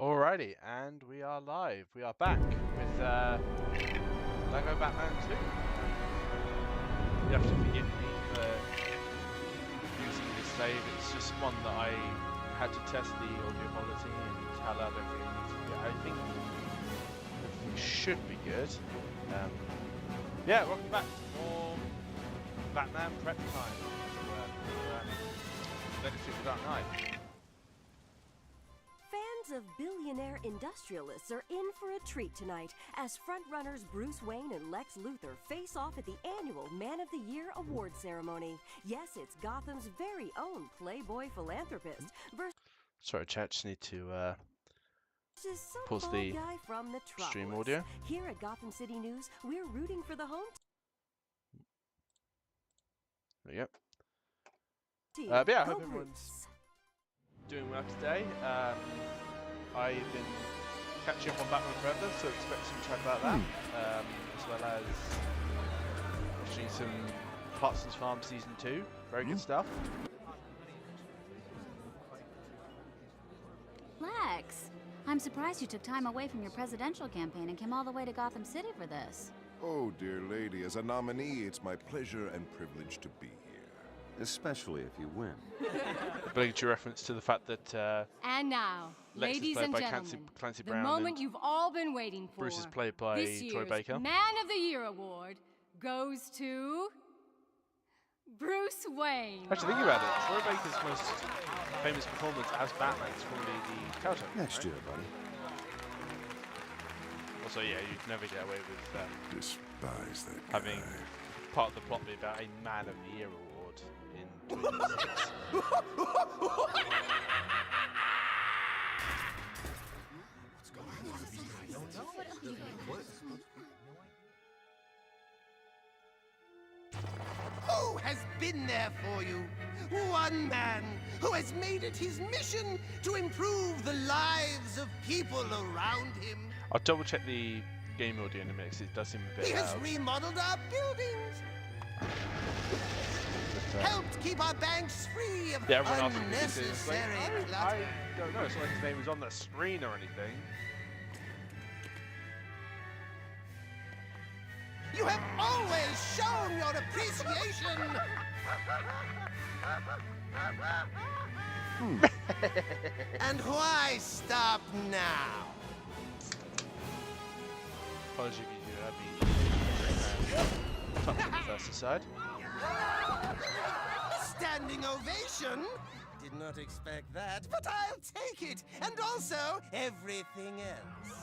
Alrighty, and we are live. We are back with Lego Batman 2. You have to forgive me for using this save. It's just one that I had to test the audio quality and how loud everything needs to be. I think everything should be good. Yeah, welcome back to more Batman prep time. Legacy of the Dark Knight. Fans of billionaire industrialists are in for a treat tonight as frontrunners Bruce Wayne and Lex Luthor face off at the annual Man of the Year award ceremony. Yes, it's Gotham's very own playboy philanthropist versus Sorry, chat, just need to some pause bald the guy from the stream Metropolis. audio. Here at Gotham City News, we're rooting for the home There you go. team. But yeah, I Go hope everyone's Bruce. doing well today. I've been catching up on Batman Forever, so expect some chat about that, as well as watching some Parsons Farm Season 2. Very good stuff. Lex, I'm surprised you took time away from your presidential campaign and came all the way to Gotham City for this. Oh, dear lady, as a nominee, it's my pleasure and privilege to be here. Especially if you win. Obligatory reference to the fact that And now, Lex is ladies played and by gentlemen, Clancy the Brown moment and you've all been waiting for. Bruce is played by this Troy year's Baker. Man of the Year award goes to Bruce Wayne. Actually, think about it. Troy Baker's most famous performance as Batman is probably the Cowtown. Next year, buddy. Also, yeah, you'd never get away with Despise that having guy. part of the plot be about a Man of the Year award in 2006. Who has been there for you? One man who has made it his mission to improve the lives of people around him. I'll double check the game audio in a minute 'cause it does seem a bit He has loud. remodeled our buildings, helped keep our banks free of Yeah, everyone else thinks this is like, unnecessary I clutter. don't know, it's not like his name was on the screen or anything. You have always shown your appreciation. And why stop now? Apology if you do touch on the first aside. Standing ovation? Did not expect that, but I'll take it. And also everything else.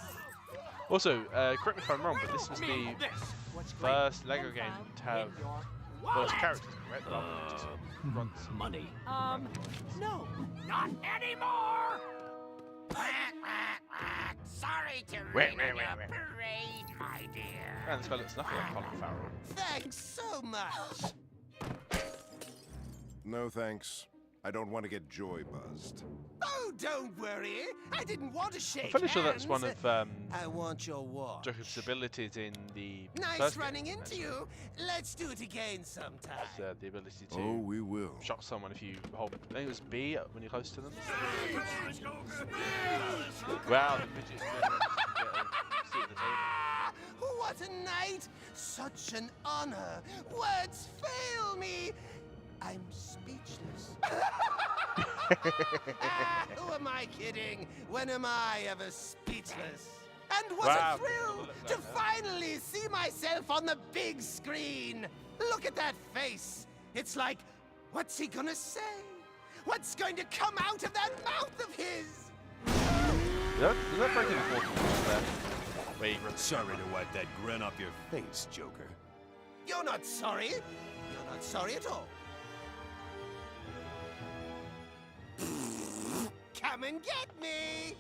Also, correct me if I'm wrong, but this was the first Lego game to have voice characters, correct? Rather than just grunts. Money. No. Not anymore! Sorry to Wait, ruin wait, your wait, wait. parade, my dear. Man, this guy looks nothing like Colin Farrell. Thanks so much. No thanks. I don't want to get joy buzzed. Oh, don't worry. I didn't want to shake I'm fairly sure that's hands. one of I want your watch. Joker's abilities in the Nice first running game, into actually. you. Let's do it again sometime. It's, the ability to Oh, we will. shock someone if you hold. I think it was B when you're close to them. Wow, the midget's gonna get a seat at the table. What a night! Such an honor. Words fail me. I'm speechless. Who am I kidding? When am I ever speechless? And what Wow, a thrill look at to that. finally see myself on the big screen. Look at that face. It's like, what's he gonna say? What's going to come out of that mouth of his? Does that break into fourth wall there? Wait, Sorry to wipe that grin off your face, Joker. You're not sorry. You're not sorry at all. Come and get me!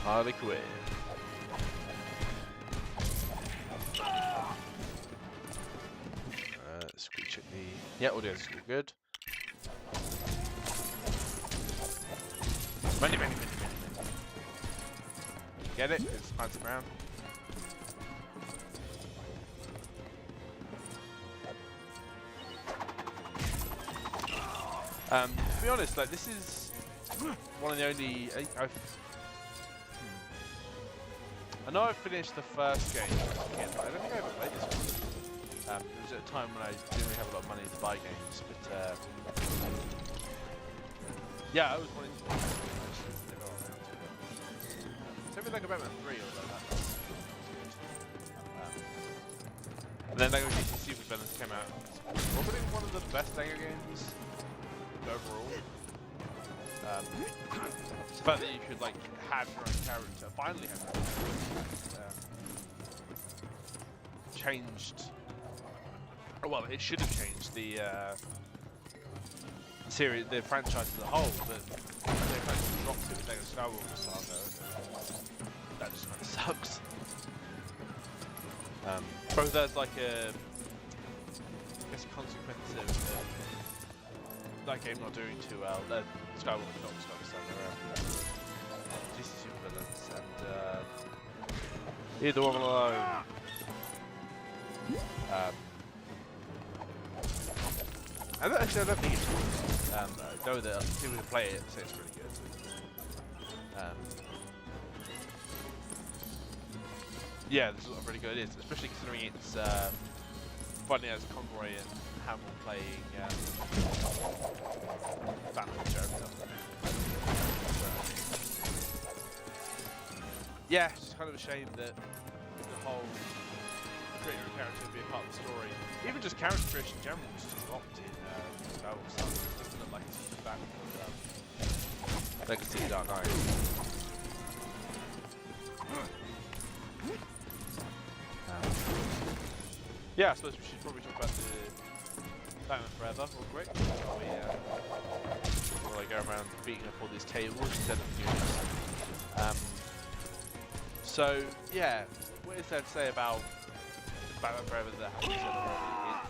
Harley Quinn. Let's quickly check the. Yeah, audio's all good. Many. Get it? It's Clancy Brown. To be honest, like this is one of the only. I know I've finished the first game as a kid, but I don't think I ever played this one. It was at a time when I didn't really have a lot of money to buy games, but yeah, I was wanting to. Something like Batman 3 or like that. And then Lego DC Super Villains came out. Probably one of the best Lego games overall. The fact that you could like have your own character, finally have your own character, changed. Well, it should have changed the series, the franchise as a whole, but they kind of dropped it with Lego Star Wars Saga. That just kind of sucks. Both there's like a, I guess, consequence of that game not doing too well. Skywalker, not Skywalker Saga, DC Super Villains, and either one alone. Actually, I don't think it's good. I know that people who play it say it's really good. Yeah, there's a lot of really good ideas, especially considering it's funny as Conroy and Hamill playing Batman Joker. Yeah, it's just kind of a shame that the whole creating a character would be a part of the story. Even just character creation in general was just dropped in Star Wars stuff. It doesn't look like it's back for Legacy of Dark Knight. Yeah, I suppose we should probably talk about the Batman Forever real quick. Before I go around beating up all these tables instead of news. So, yeah, what is there to say about Batman Forever that happened already?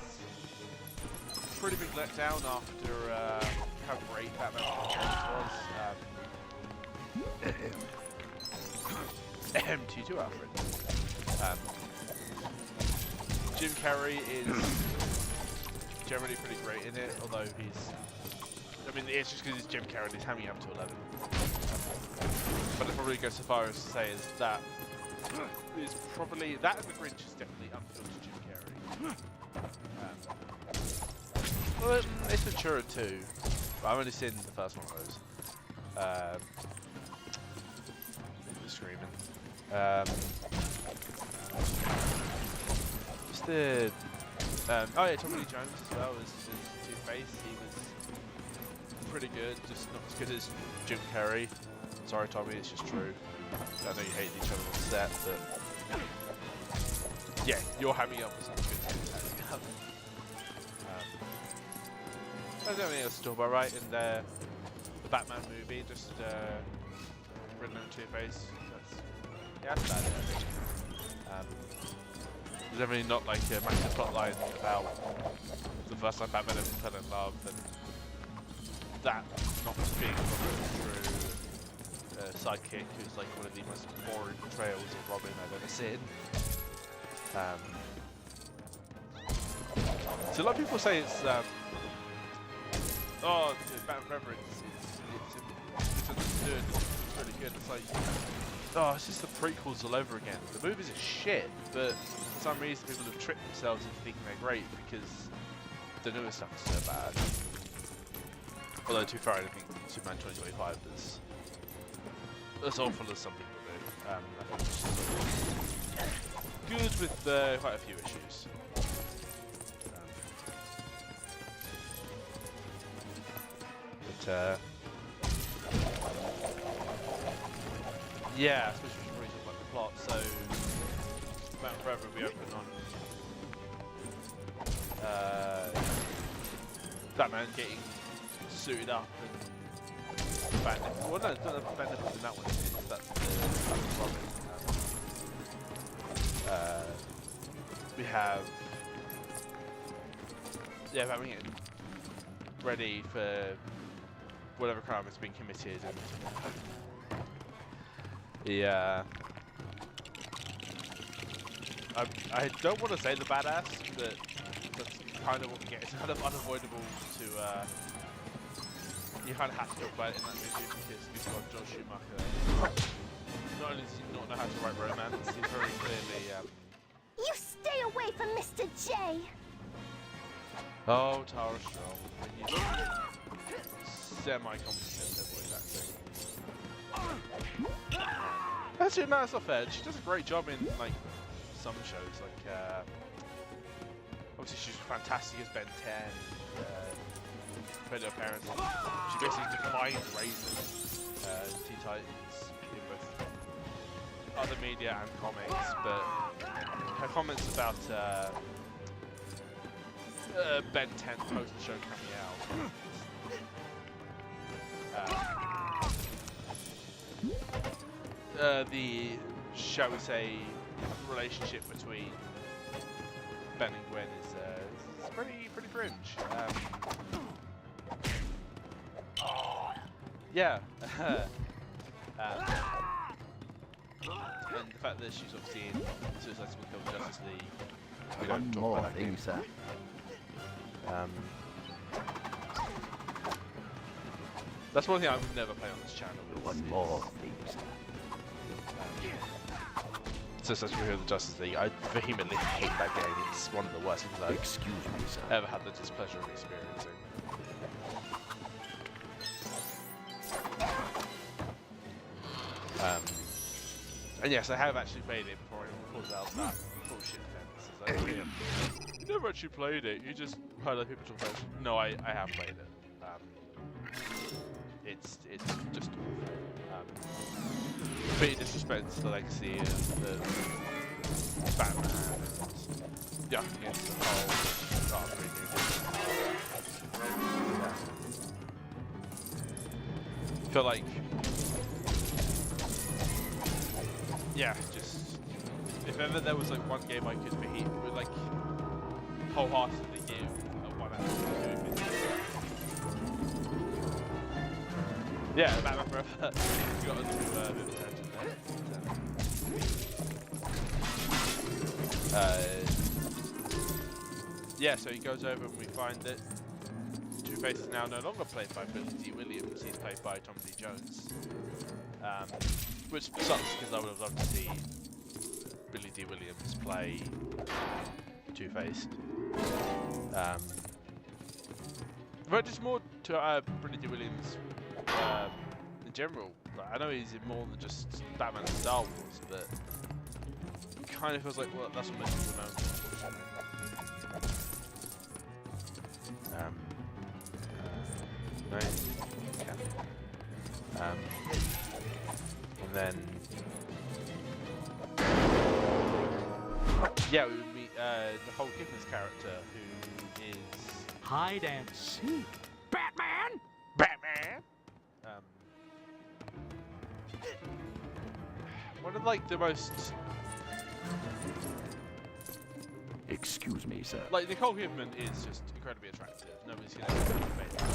It's a pretty big letdown after how great Batman Forever was. To you too, Alfred. Jim Carrey is generally pretty great in it, although he's... I mean, it's just because he's Jim Carrey, he's hanging up to 11. But I'd probably go so far as to say is that is probably... That and The Grinch is definitely unfiltered Jim Carrey. Well, it's Ventura too, but I've only seen the first one of those. The screaming. Oh yeah, Tommy Lee Jones as well as Two-Face. He was pretty good, just not as good as Jim Carrey. Sorry, Tommy, it's just true. I know you hate each other on set, but yeah, you're hamming up was not good. I don't think else to talk about, right? In the Batman movie, just Riddler and Two-Face. That's about it, I think. There's definitely not like a massive plotline about the first time Batman ever fell in love, and that not being a true sidekick who's like one of the most boring portrayals of Robin I've ever seen. So a lot of people say it's oh, Batman Forever, it's understood, it's really good. It's like, oh, it's just the prequels all over again. The movies are shit, but for some reason people have tricked themselves into thinking they're great because the newer stuff is so bad. Although, to be fair, I don't think Superman 2025 is as awful as some people do. I think it's good with quite a few issues. Yeah, I suppose we should probably talk about the plot. So, Batman Forever will be open on Batman getting suited up and Batman. Well, no, Batman in that one. That's Robin. We have Batman getting ready for whatever crime has been committed, and I don't want to say the badass, but that's kind of what we get. It's kind of unavoidable to you kind of have to talk about it in that movie because we've got Joel Schumacher. Not only does he not know how to write romance, he's very clearly. You stay away from Mr. J. Oh, Tara Strong. He's semi-competent at voice acting. Actually, no, it's not fair. She does a great job in like some shows, like obviously she's fantastic as Ben 10. Her parents. She basically declined Razor, Teen Titans in both other media and comics, but her comments about Ben 10 post the show coming out. The, shall we say, relationship between Ben and Gwen is pretty cringe. Yeah. And the fact that she's obviously in Suicide Squad Kill the Justice League. We don't talk about that game. sir. That's one thing I would never play on this channel. One more thing, sir. Suicide Squad Kill the Justice League. I vehemently hate that game. It's one of the worst things I've Excuse me, sir. ever had the displeasure of experiencing. And yes, I have actually played it before it pulls out that bullshit defense. Like, you never actually played it, you just heard other people talk about it. No, I have played it. It's just awful. Completely disrespects the legacy of the Batman and against the whole Dark I feel like, yeah, just if ever there was like one game I could like wholeheartedly give a 1 out of 2. Yeah, Batman Forever. You got a bit of attention there. Yeah, so he goes over and we find that Two-Face is now no longer played by Billy D. Williams. He's played by Tommy Lee Jones. Which sucks because I would have loved to see Billy D. Williams play Two-Face. But just more to Billy D. Williams in general. Like, I know he's in more than just Batman and Star Wars, but it kind of feels like, well, that's what most people know. No. Yeah. And then yeah, we would meet Nicole Kidman's character, who is Hide and seek. Batman! Batman. One of like the most Excuse me, sir. like Nicole Kidman is just incredibly attractive. Nobody's gonna debate that.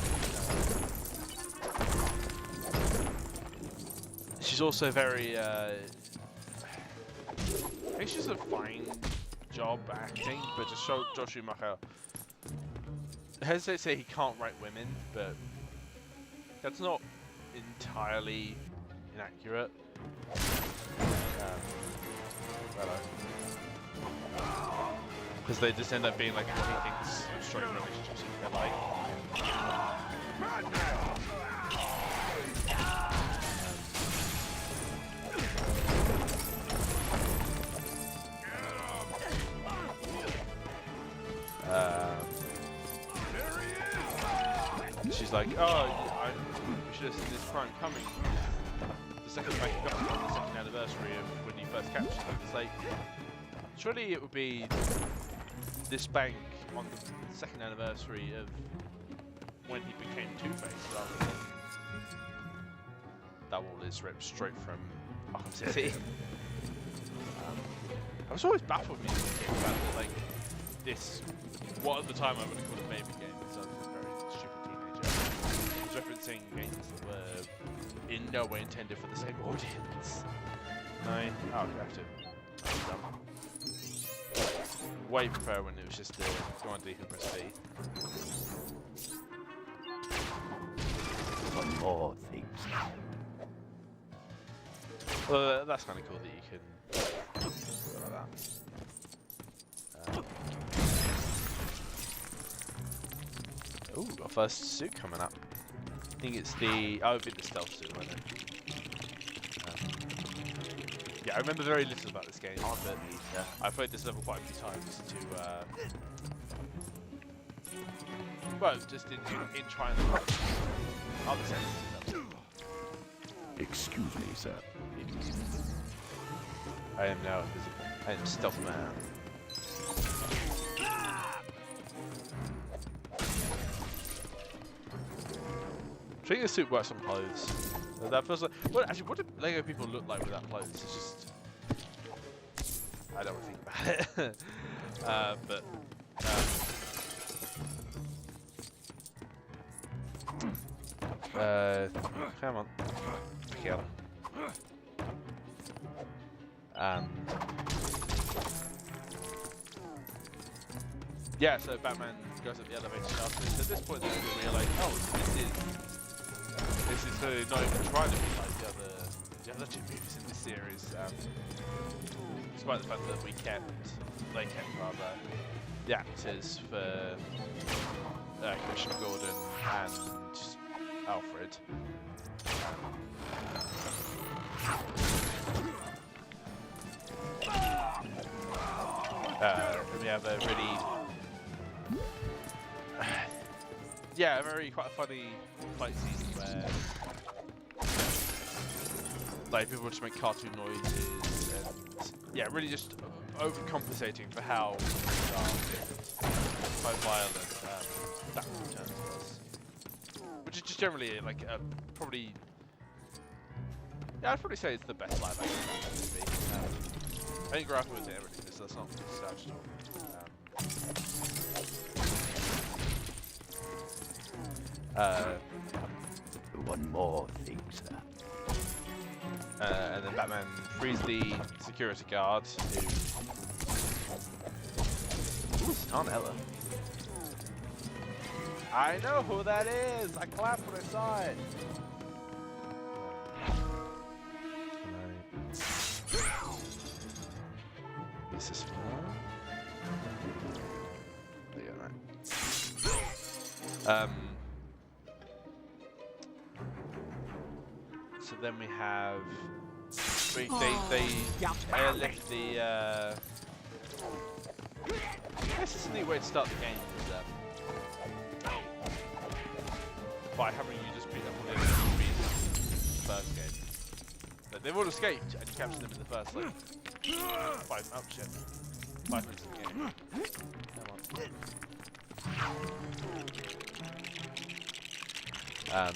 She's also very I think she's a fine job acting, but just Joel Schumacher, I hesitate to say he can't write women, but that's not entirely inaccurate. Because they just end up being like what he thinks straight relationships are like. She's like, oh, we should have seen this crime coming. The second bank got on the second anniversary of when you first captured him. It's like, surely it would be this bank on the second anniversary of when he became Two-Face, rather than that all is ripped straight from Arkham City. I was always baffled when you think about it, like this, what at the time I would have called a baby game, because I was a very stupid teenager. I was referencing games that were in no way intended for the same audience. No, oh, you have to. Way prefer when it was just the go on D and press B. Well, that's kind of cool that you can do it like that. Ooh, our first suit coming up. I think it's the... Oh, it'd be the stealth suit, won't it? Yeah, I remember very little about this game, but I've played this level quite a few times to... well, just in trying to... other senses. Excuse me, sir. I am now invisible. I am Stealth Man. I think the suit works on clothes. That feels like... Well, actually, what do Lego people look like without clothes? It's just... I don't want to think about it. But... come on. Kill. Yeah, so Batman goes up the elevator shaft, and at this point they realise, oh, this is not even trying to be like the other two movies in this series. Despite the fact that they kept rather, the actors for Commissioner Gordon and Alfred. We have a really, yeah, a very quite funny fight season where like people just make cartoon noises and yeah, really just overcompensating for how quite violent Batman Returns was, which is just generally like probably. Yeah, I'd probably say it's the best live action Batman movie. I think Arkham was in everything, so that's not slouched at all. One more thing, sir. And then Batman frees the security guard who... Ooh, it's Ella. I know who that is! I clapped when I saw it! This is fun. There you go, right. So then we have... they airlift the... I guess it's a neat way to start the game, is by having you just beat up all the enemies in the first game. But they've all escaped, and you capture them in the first, like, 5 minutes of the game. Come on.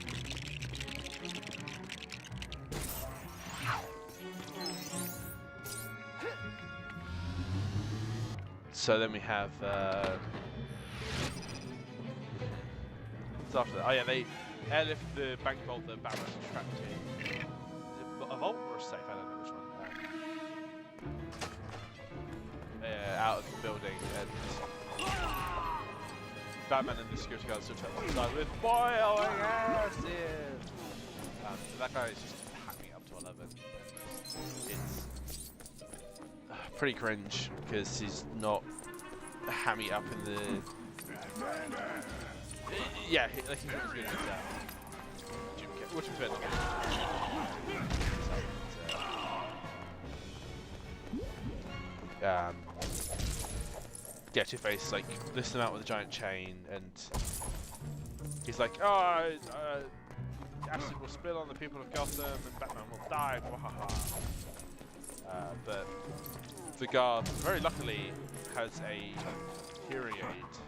So then we have so after that, oh yeah, they airlift the bank vault that Batman's trapped in. Is it a vault or a safe? I don't know which one. Out of the building, and Batman and the security guards still turn outside with boiling acid. So that guy is just hacking up to 11. It's pretty cringe because he's not hamming up in the. Yeah, like he's not as good as Jim Carrey, which is fair enough. Yeah, Two-Face like lifts him out with a giant chain, and he's like, "Oh, acid will spill on the people of Gotham, and Batman will die." But the guard, very luckily, has a hearing aid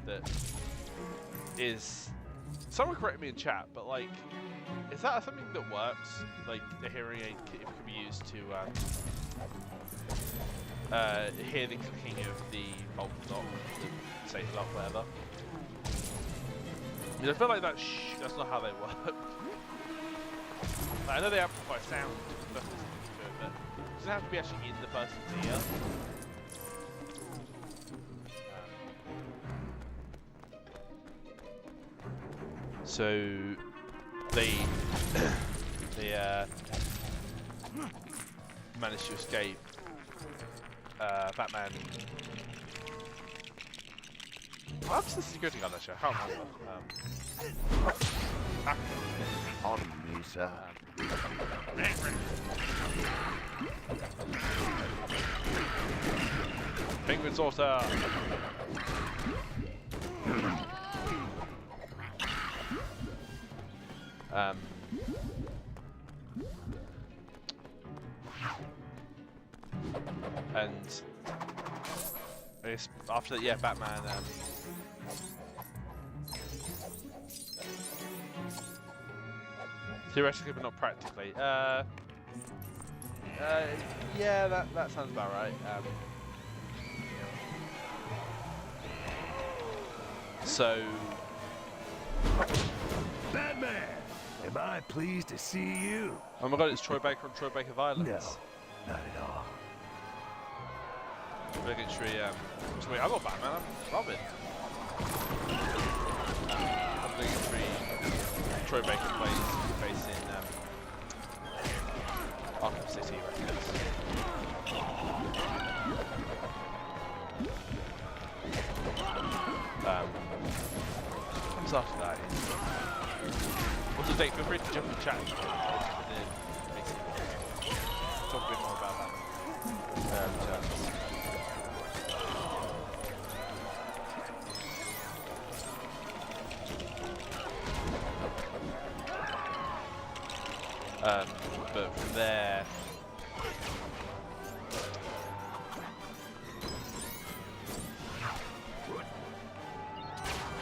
that is. Someone correct me in chat, but like, is that something that works? Like, the hearing aid can be used to hear the clicking of the bolt lock, the safe lock, whatever. I feel like that's not how they work. Like, I know they amplify sound, but it doesn't have to be actually in the person's ear. So they managed to escape Batman. What's the security guard actually? I can't remember. On me, sir. Penguin saucer. And I guess after that, yeah, Batman. Theoretically, but not practically. Yeah, that sounds about right. So, Batman, am I pleased to see you? oh my God, it's Troy Baker and Troy Baker Violence. No, not at all. Obligatory. So wait, I'm not Batman. I'm Robin. Obligatory. Troy Baker plays in Arkham City, I guess. What's after that? Also, Dave, feel free to jump in the chat. Talk a bit more about that. But from there,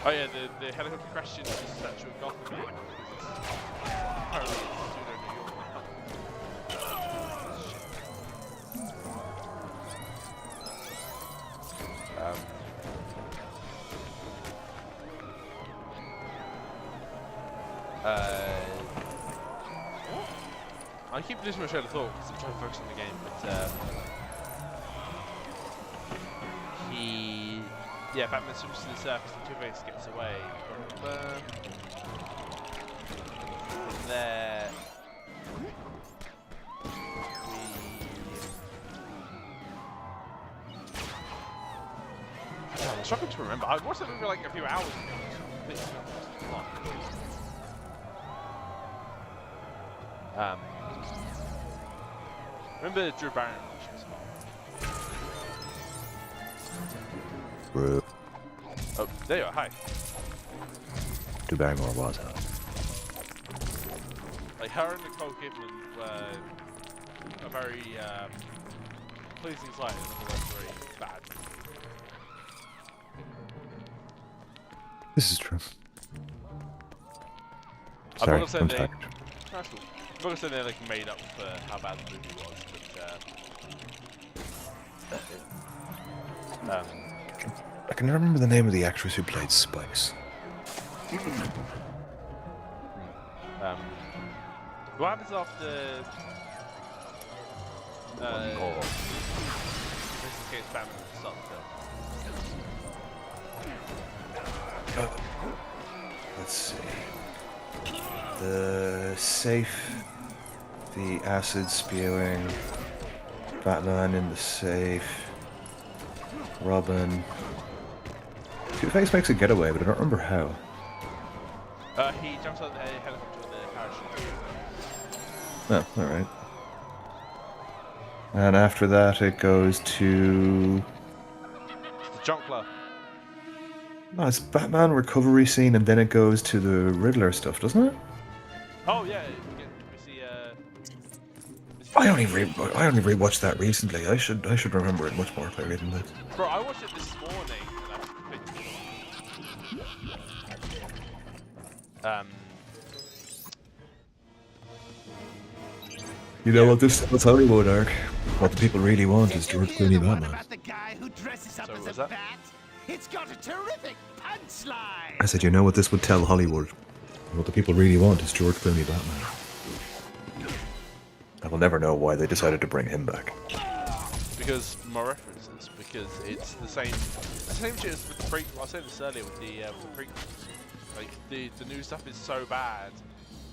oh yeah, the helicopter crashed into the statue of Gotham. Apparently it's pseudo New York now. I keep losing my train of thought because I'm trying to focus on the game, but yeah, Batman swims to the surface and Two-Face gets away. From there, I'm struggling to remember. I watched that movie like a few hours ago. Remember Drew Barrymore? Bro. Oh, there you are. Hi. Drew Barrymore was her. Like her and Nicole Kidman were a very pleasing sight, and otherwise very bad. This is true. I'm Sorry, not gonna say fun they. fact. That's cool. I'm not gonna say they like made up for how bad the movie was, but I can never remember the name of the actress who played Spice. what happens after this is against Batman at the start of the film? Let's see. The safe, the acid spewing, Batman in the safe, Robin. Two-Face makes a getaway, but I don't remember how. He jumps out of the helicopter with the parachute. Oh, alright. And after that it goes to... The Jonkler. No, it's Batman recovery scene and then it goes to the Riddler stuff, doesn't it? Oh yeah, we see I only rewatched that recently. I should remember it much more clearly than this. Bro, I watched it this morning and I completely You know what this was Hollywood, Ark. What the people really want is George Clooney Batman. About the guy who dresses up So as was a that? bat? It's got a terrific punchline. I said, you know what this would tell Hollywood? What the people really want is George Clooney Batman. I will never know why they decided to bring him back. because more references, because it's the same shit as with the prequel. I was saying this earlier with the prequels. Like the new stuff is so bad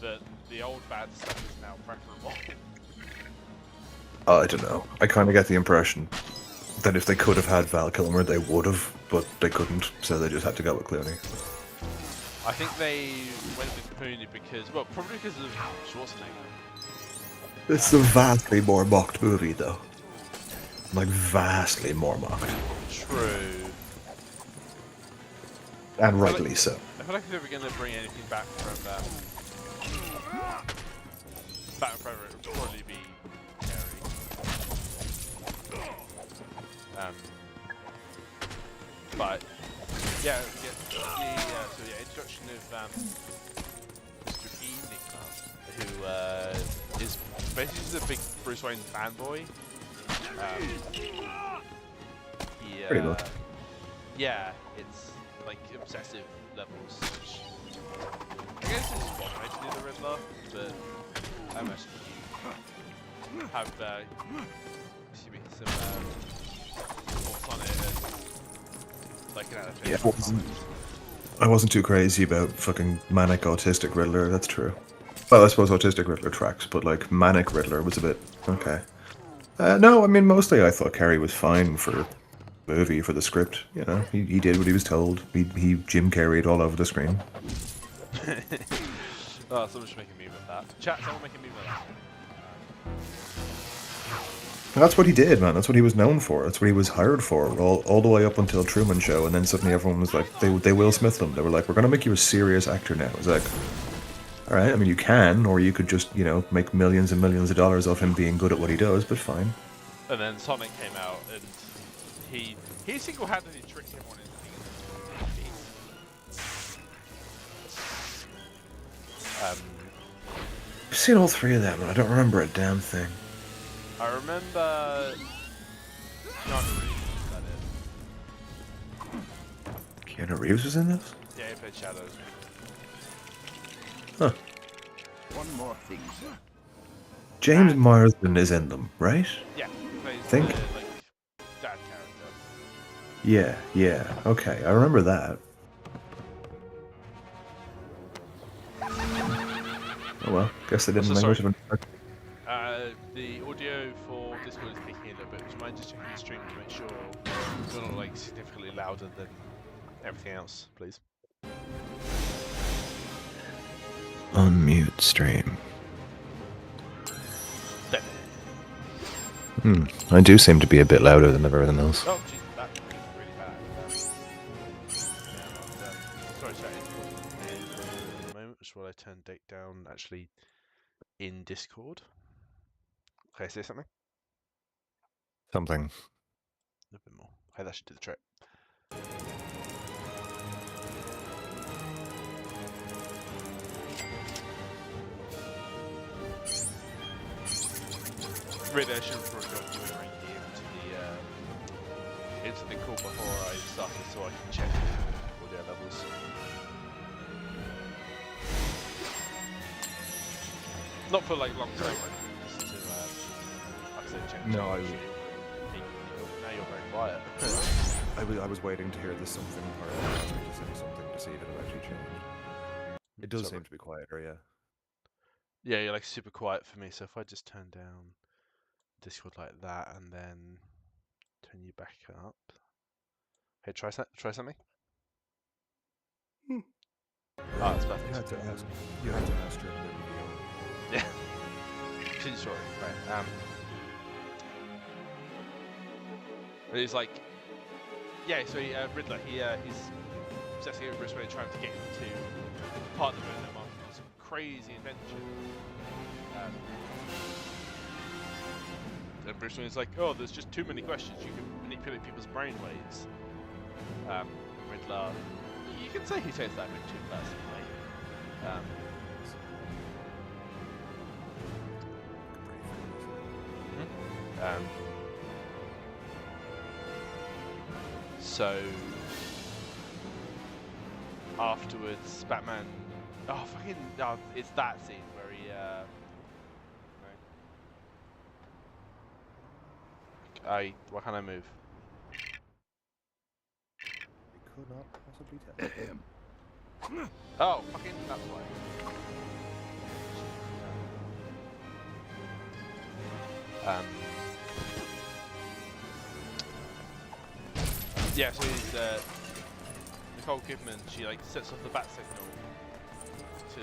that the old bad stuff is now preferable. I don't know. I kind of get the impression that if they could have had Val Kilmer, they would have, but they couldn't, so they just had to go with Clooney. I think they went with Clooney because, well, probably because of Schwarzenegger. It's a vastly more mocked movie, though. Like, vastly more mocked. True. And rightly so. I feel like if they were going to bring anything back from Batman Forever, it would probably be Carey. But yeah, so introduction of Mr. Enigma, who is basically just a big Bruce Wayne fanboy. Pretty much. Yeah, it's like obsessive levels. Which I guess this is one way to do the Riddler, but I imagine you have some thoughts on it and like an adaptation. Yeah, I wasn't too crazy about fucking manic autistic Riddler, that's true. Well, I suppose autistic Riddler tracks, but like manic Riddler was a bit okay. No, I mean mostly I thought Carey was fine for the movie, for the script. You know, he did what he was told. He Jim Carrey'd all over the screen. Oh, someone's making a meme of that. Chat, someone making a meme of that. That's what he did, man. That's what he was known for. That's what he was hired for, all the way up until Truman Show, and then suddenly everyone was like, they Will Smith him. They were like, we're gonna make you a serious actor now. It was like, all right. I mean, you can, or you could just, you know, make millions and millions of dollars off him being good at what he does. But fine. And then Sonic came out, and he single-handedly tricked everyone into thinking I've seen all three of them, and I don't remember a damn thing. I remember Keanu Reeves was Keanu Reeves was in this? Yeah, he played Shadows. Huh. One more thing, sir. James Marsden is in them, right? Yeah, he plays Think? the like, dad character. Yeah, okay, I remember that. Oh well, guess they didn't make much of an... The audio for Discord is peaking a little bit. Would you mind just checking the stream to make sure you're not like significantly louder than everything else, please? Unmute stream. There. I do seem to be a bit louder than everything else. Oh, jeez, that is really bad. Sorry, chat. In a moment, which will I turn date down actually in Discord? Okay, say something. Something. A little bit more. Okay, that should do the trick. Really, I should probably go to the into the call before I started, so I can check audio levels. Not for like long term, just to like I said, check. No, now you're very quiet. I was waiting to hear the something part of to say something to see if it had actually changed. It does seem to be quieter, yeah. Yeah, you're like super quiet for me. So if I just turn down Discord like that and then turn you back up. Hey, try something. Oh, that's perfect. You had to ask during the video. Yeah. She's sorry, right. But he's like, yeah. So Riddler, he's obsessing over Bruce Wayne, trying to get him to partner with him on some crazy adventure. And Bruce Wayne's like, oh, there's just too many questions. You can manipulate people's brainwaves. Riddler, you can say he takes that a bit too personally. So afterwards, Batman. Oh, fucking! Oh, it's that scene where he. Why can't I move? We could not possibly tell. Oh, fucking that's why. Yeah, so he's, Nicole Kidman, she like sets off the bat signal to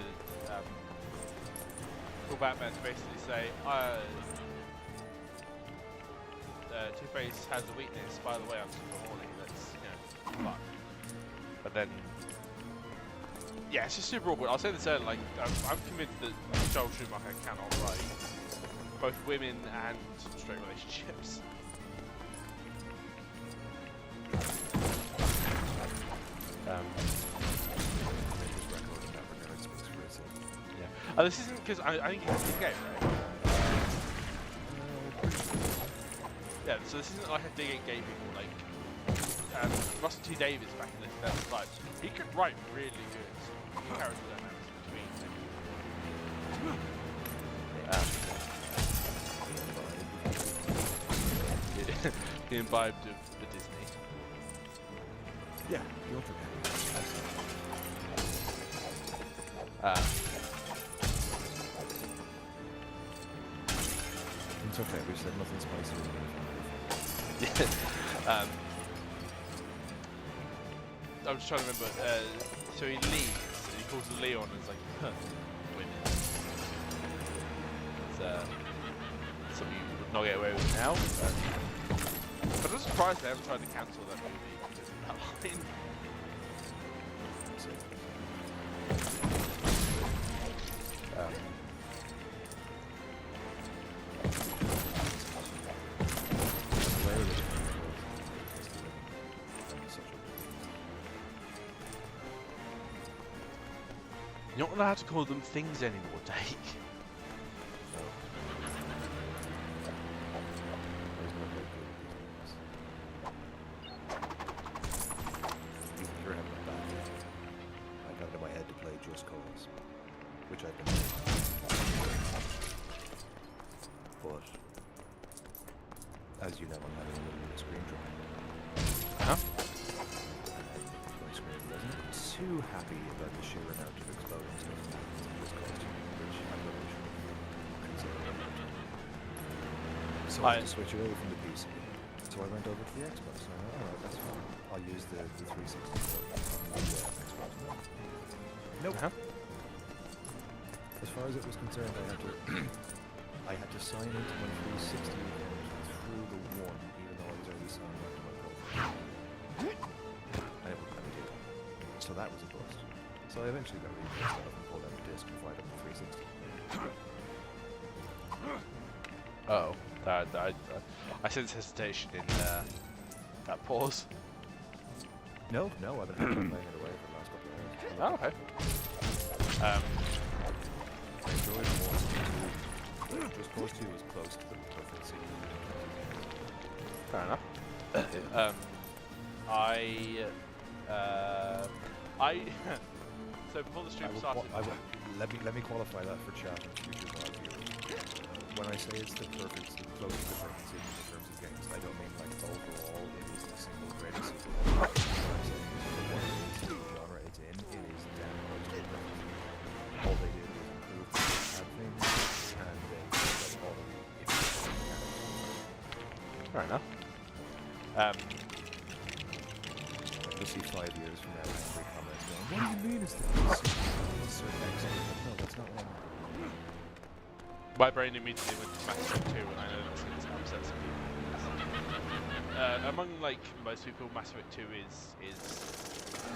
call Batman to basically say, Two-Face has a weakness, by the way, I'm super horny, let's, fuck. But then, yeah, it's just super awkward. I'll say this earlier, like, I'm convinced that Joel Schumacher cannot write both women and straight relationships. Yeah. This isn't because I think it's gay, right? Yeah, so this isn't like a dig at gay people. Like Russell T Davies back in the 2005, he could write really good character dynamics between them. He imbibed of the Disney. Yeah, the Ultra Gang. It's okay, we said nothing spicy. I'm just trying to remember. So he leaves, and he calls Leon, and it's like, women. It's something you would not get away with now. But I'm surprised they haven't tried to cancel that movie because of that line. You're not allowed to call them things anymore, Dake. I got it in my head to play Just Cause, which I've been doing. But, as you know, I'm having a little bit of screen drawing. Huh? My screen wasn't too happy about the sheer amount of exploding stuff that happens in Just Cause 2, which I really should consider. So I had to switch away from the PC. So I went over to the Xbox, and I went, alright, that's fine. I'll use the 360 on the Xbox One. Nope. As far as it was concerned, I had to sign into my 360 account through the one, even though I was already signed up to my profile. And it wouldn't let me do that. So that was a bust. So I eventually got really pissed off and pulled out the disc and fired up the 360. Oh, I sense hesitation in that pause. No, I've been playing it away for the last couple of hours. Oh, okay. I enjoyed it more than 2. Just Cause 2 was close to the perfect sequel. Fair enough. So before the stream started, let me qualify that for chat and future live viewers. When I say it's the close to the perfect sequel in terms of games, I don't mean like overall it is the single greatest sequel. I'm saying for what it is, the genre it's in, it is damn close to the perfect sequel. All they did was improve the bad things, and they did all of it. fair enough. You'll see 5 years from now angry comments going, what do you mean it's the perfect sequel? It's so excellent. No, that's not what I'm My brain immediately went to Mass Effect 2, and I know that's going to upset some people. Among like most people, Mass Effect 2 is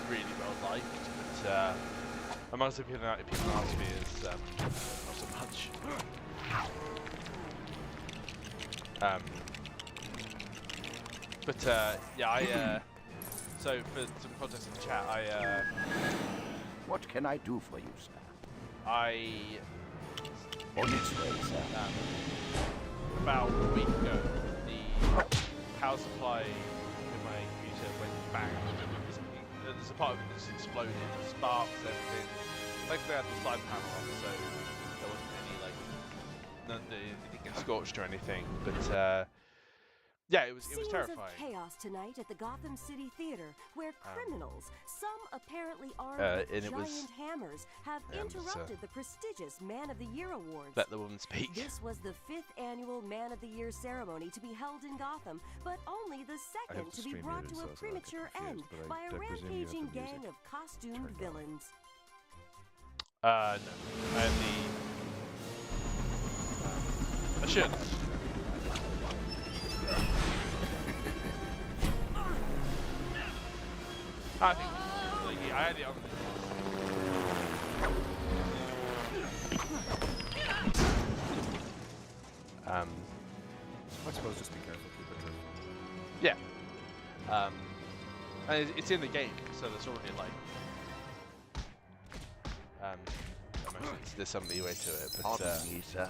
really well liked, but amongst the people ask me is not so much. Yeah, so for some context in the chat, What can I do for you, sir? On its way, sir. About a week ago, the power supply in my computer went bang. There's a part of it that just exploded, sparks, everything. Thankfully I had the side panel on, so there wasn't any, like, it didn't get scorched or anything, but Yeah, it was Scenes terrifying. of chaos tonight at the Gotham City Theater, where criminals, some apparently armed with and it giant was- hammers, have interrupted the prestigious Man of the Year awards. Let the woman speak. This was the 5th annual Man of the Year ceremony to be held in Gotham, but only the second to be stream brought muted, to a so I get premature end confused, but by I a presume you have the rampaging music gang of costumed turned off. villains. No. I had the... I should. I think, like, yeah, I had it on I suppose just be careful, keep it truthful. yeah. And it's in the game, so there's already like... there's some leeway to it, but... Pardon me, sir.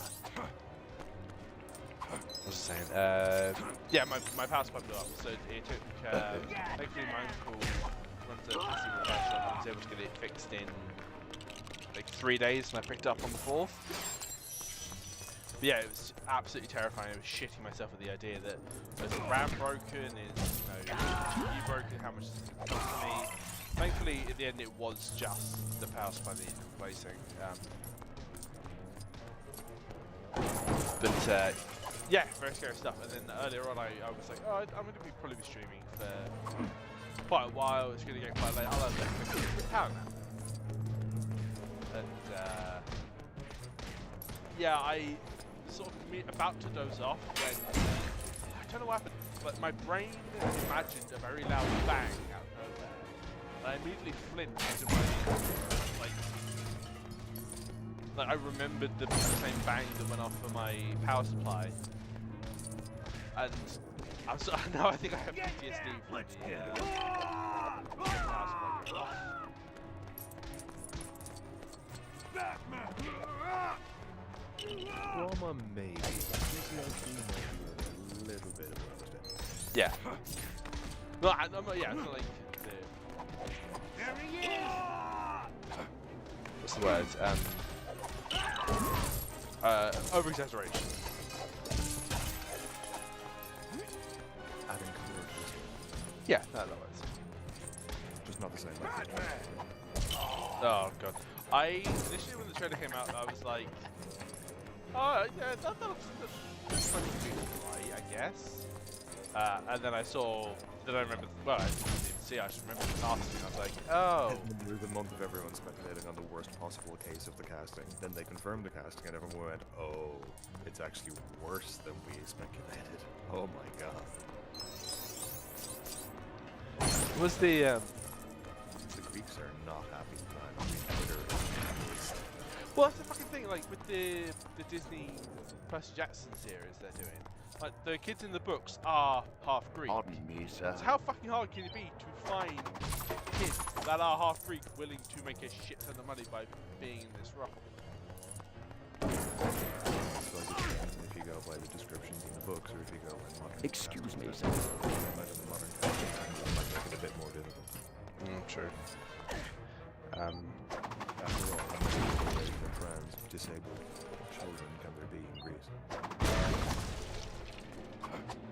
What was I saying? Yeah, my power supply blew up, so it took, thankfully my uncle runs a passive repair shop and was able to get it fixed in like 3 days, and I picked it up on the 4th. But yeah, it was absolutely terrifying. I was shitting myself at the idea that there's a RAM broken, is TV broken, how much is it going to cost me? Thankfully, at the end, it was just the power supply that needed replacing. But yeah, very scary stuff. And then earlier on, I was like, oh, I'm going to probably be streaming for quite a while. It's going to get quite late. I'll have a power nap. And yeah, I sort of about to doze off when I don't know what happened, but my brain imagined a very loud bang out of nowhere. And I immediately flinched to my like I remembered the same bang that went off for my power supply, and I'm so now I think I have PTSD from the power supply going off. Trauma, maybe. PTSD might be a little bit of what I was doing. Yeah. No, I'm not, yeah, it's not like the... What's the word? Over-exaggeration. Adding courage. Yeah, that works. Just not the same. Oh god. Initially when the trailer came out, I was like, oh yeah, that looks funny to be right, I guess. And then I remembered, well, I didn't even see, I just remembered the casting. I was like, oh. Through the month of everyone speculating on the worst possible case of the casting, then they confirmed the casting and everyone went, oh, it's actually worse than we speculated. Oh my god. Was the Greeks are not happy, man. Twitter. Well, that's the fucking thing, like, with the Disney Percy Jackson series they're doing. Like, the kids in the books are half Greek. Pardon me, sir. So how fucking hard can it be to find kids that are half Greek willing to make a shit ton of money by being in this role? If you go by the descriptions in the books, or if you go by modern... Excuse me, sir. Modern casting, it might make it a bit more difficult. True. After all, how many trans, disabled children can there be in Greece?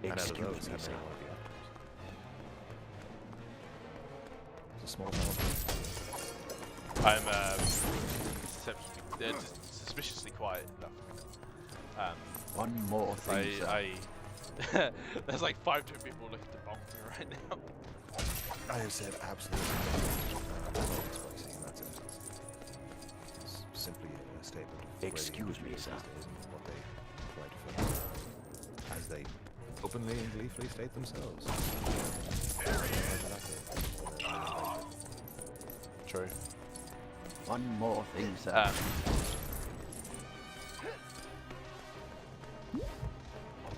And out of those, how many want to be actors? It's a small town. I'm just suspiciously quiet enough. One more thing, sir. There's like 5 people looking to bonk me right now. I have said absolutely nothing. Spicy, and that's it. It's simply a statement of Excuse me, sir. And what they try to focus on, as they openly and gleefully state themselves. True. One more thing, sir.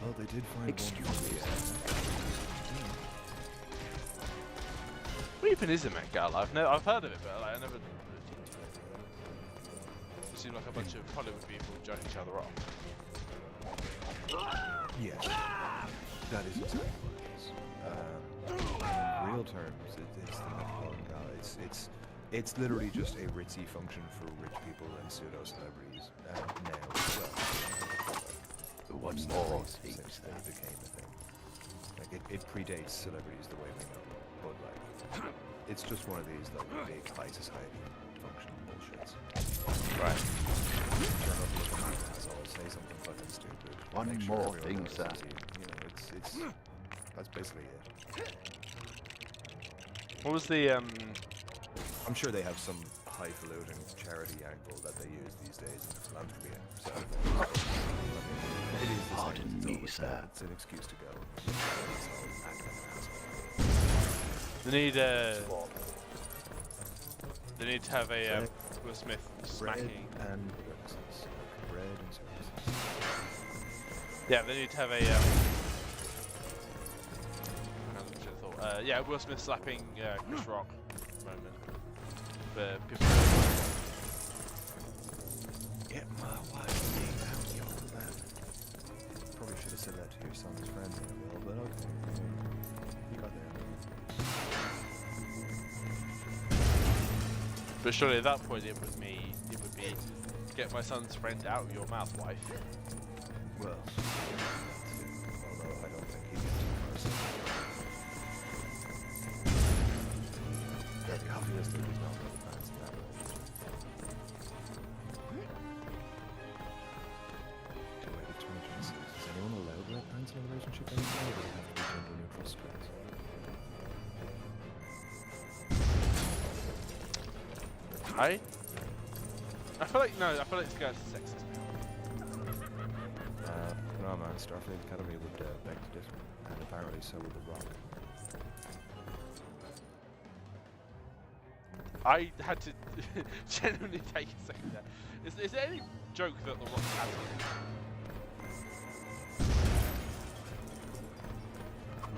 Although they did find Excuse me, sir. What even is a Met Gala? I've heard of it, but like, I never looked into it. It seems like a bunch of Hollywood people judging each other off. Yes, that is exactly what it is. In real terms, it's the Met Gala. It's literally just a ritzy function for rich people and pseudo celebrities. Now, One more thing, since sir. they became a thing. Like it predates celebrities the way we know them, but like it's just one of these like big high society functional bullshits. Right. Turn up, look at my asshole, say something fucking stupid. One make sure more everyone thing, notices sir. You know, it's that's basically it. What was the I'm sure they have some highfalutin charity angle that they use these days in philanthropy. So it is the Pardon same. me, It's sir. It's an excuse to go. They need to have a Will Smith smacking. And services. Bread and services. Yeah, they need to have a. Yeah, Will Smith slapping Chris Rock moment. For people. Get my wife out your man. Probably should have said that to your son's friend, Will, but okay. You got there. But surely at that point it would be get my son's friend out of your mouth, wife. Well, although I don't think he gets too far. Very obvious that he's not really plans in that relationship. Too late at 2026. Is anyone allowed red pants in a relationship anymore, or does it have to be gender neutral straight? I feel like no, I feel like this guy's sexist. No man, Starfleet Academy would beg to differ, and apparently so would The Rock. I had to genuinely take a second there. Is there any joke that The Rock has?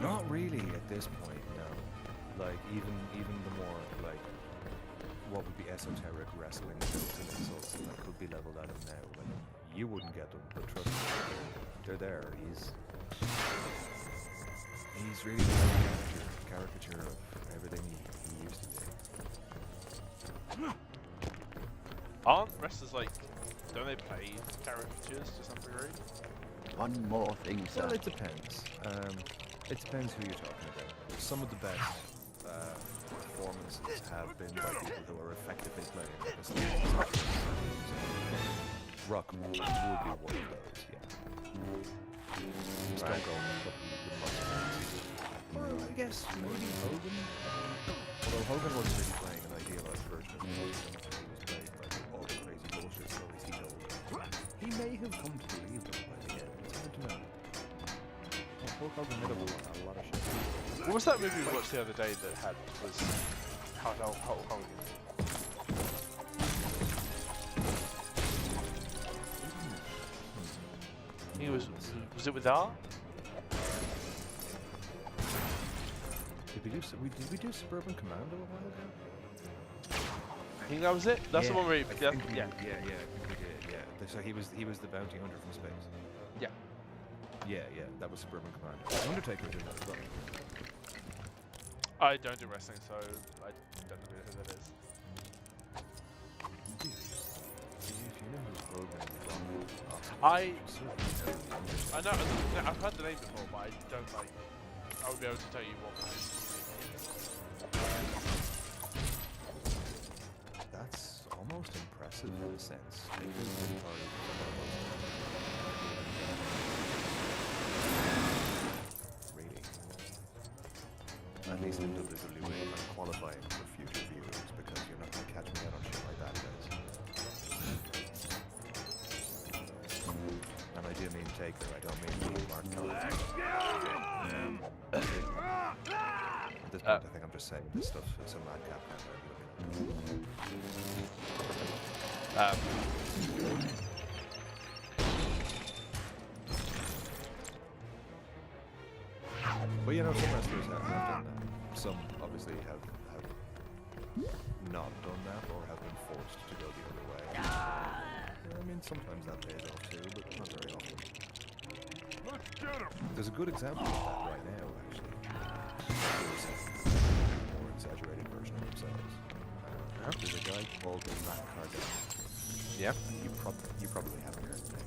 Not really at this point, no. Like even the more like what would be esoteric wrestling jokes and insults that could be leveled at him now. Like you wouldn't get them, but trust me, they're there. He's really the caricature of everything he used to be. Aren't wrestlers like, don't they play caricatures to some degree? One more thing, sir. Well, it depends. It depends who you're talking about. Some of the best performances have been by people who are effectively playing like a Rock would be one of those, yeah. Just don't go with well, I guess maybe Hogan. Although Hogan wasn't really playing an idealized version of Hogan, he was playing like all the crazy bullshit stories he told. He may have come to believe them by the end. It's hard to know. Hulk Hogan made up a lot of shit. What was that movie we watched the other day that was Hulk Hogan? I think it was it with R? Did we do Suburban Commando a while ago? I think that was it. That's the one where yeah. yeah. I think we did, yeah. So he was the bounty hunter from space. Yeah. Yeah, that was Suburban Commando. Undertaker did that as well. I don't do wrestling, so I don't know who that is. I know, I've heard the name before, but I don't like. I won't be able to tell you what that is. That's almost impressive in a sense. Really. At least in WWE, I'm qualifying for future viewers because you're not going to catch me out on shit like that, guys. And I do mean Taker, I don't mean Mark Collins. At this point, I think I'm just saying this stuff is a madcap But you know, some wrestlers have done that. Some obviously have not done that or have been forced to go the other way. I mean, sometimes that pays off too, but not very often. There's a good example of that right now, actually. More exaggerated version of themselves. There's a guy called Matt Cardona. Yeah. You probably haven't heard the name.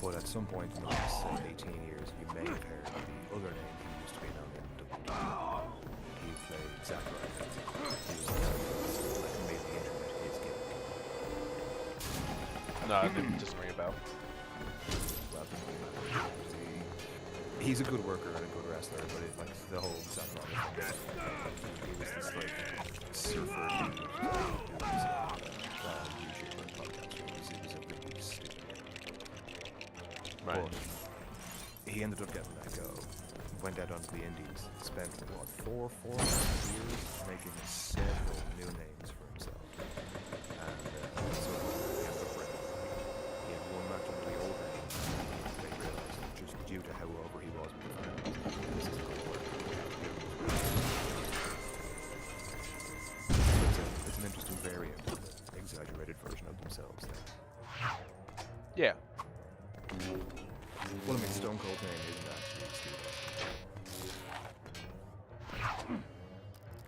But at some point in the last 18 years, you may have heard the other name he used to be known in WWE. He played Zack Ryder. He was like made the internet his gimmick. No, it doesn't ring a bell. Well, he's a good worker and a good wrestler, but like the whole Zack Ryder thing, he was this like surfer dude doing his YouTuber and podcast. It was a really stupid gimmick. Right. But he ended up getting let go, went out onto the indies, spent, what, 4 years making several new names for himself. And so he ended up bringing, he had one match under the old name, and they realized that just due to how over he was with the fans, this isn't going to work. It's an interesting variant of the exaggerated version of themselves there. Yeah. Well, I mean, Stone Cold's name isn't actually Steve.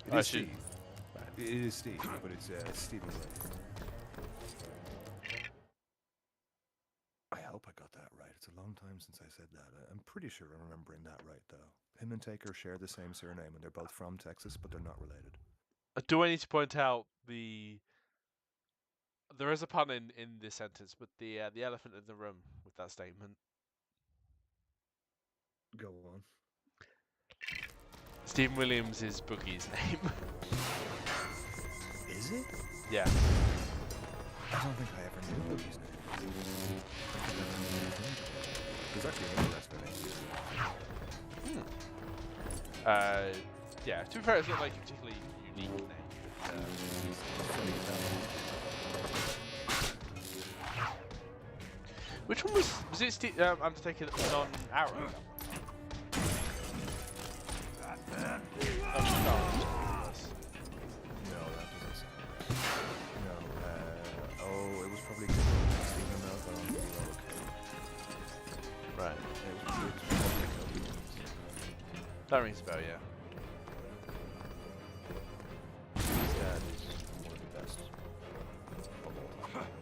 It is Steve. It is Steve, but it's Stephen Ray. I hope I got that right. It's a long time since I said that. I'm pretty sure I'm remembering that right, though. Him and Taker share the same surname, and they're both from Texas, but they're not related. Do I need to point out there is a pun in this sentence, but the elephant in the room with that statement. Go on. Stephen Williams is Boogie's name. Is it? Yeah. I don't think I ever knew Boogie's name. There's actually another wrestler named Boogie's. Yeah, to be fair, it's not like a particularly unique name. Which one was it Undertaker that was on Arrow? No, that doesn't sound right. No, it was probably Stephen Melvin on the Right. It was probably Kobe. That rings a bell, yeah. His dad is one of the best of all time.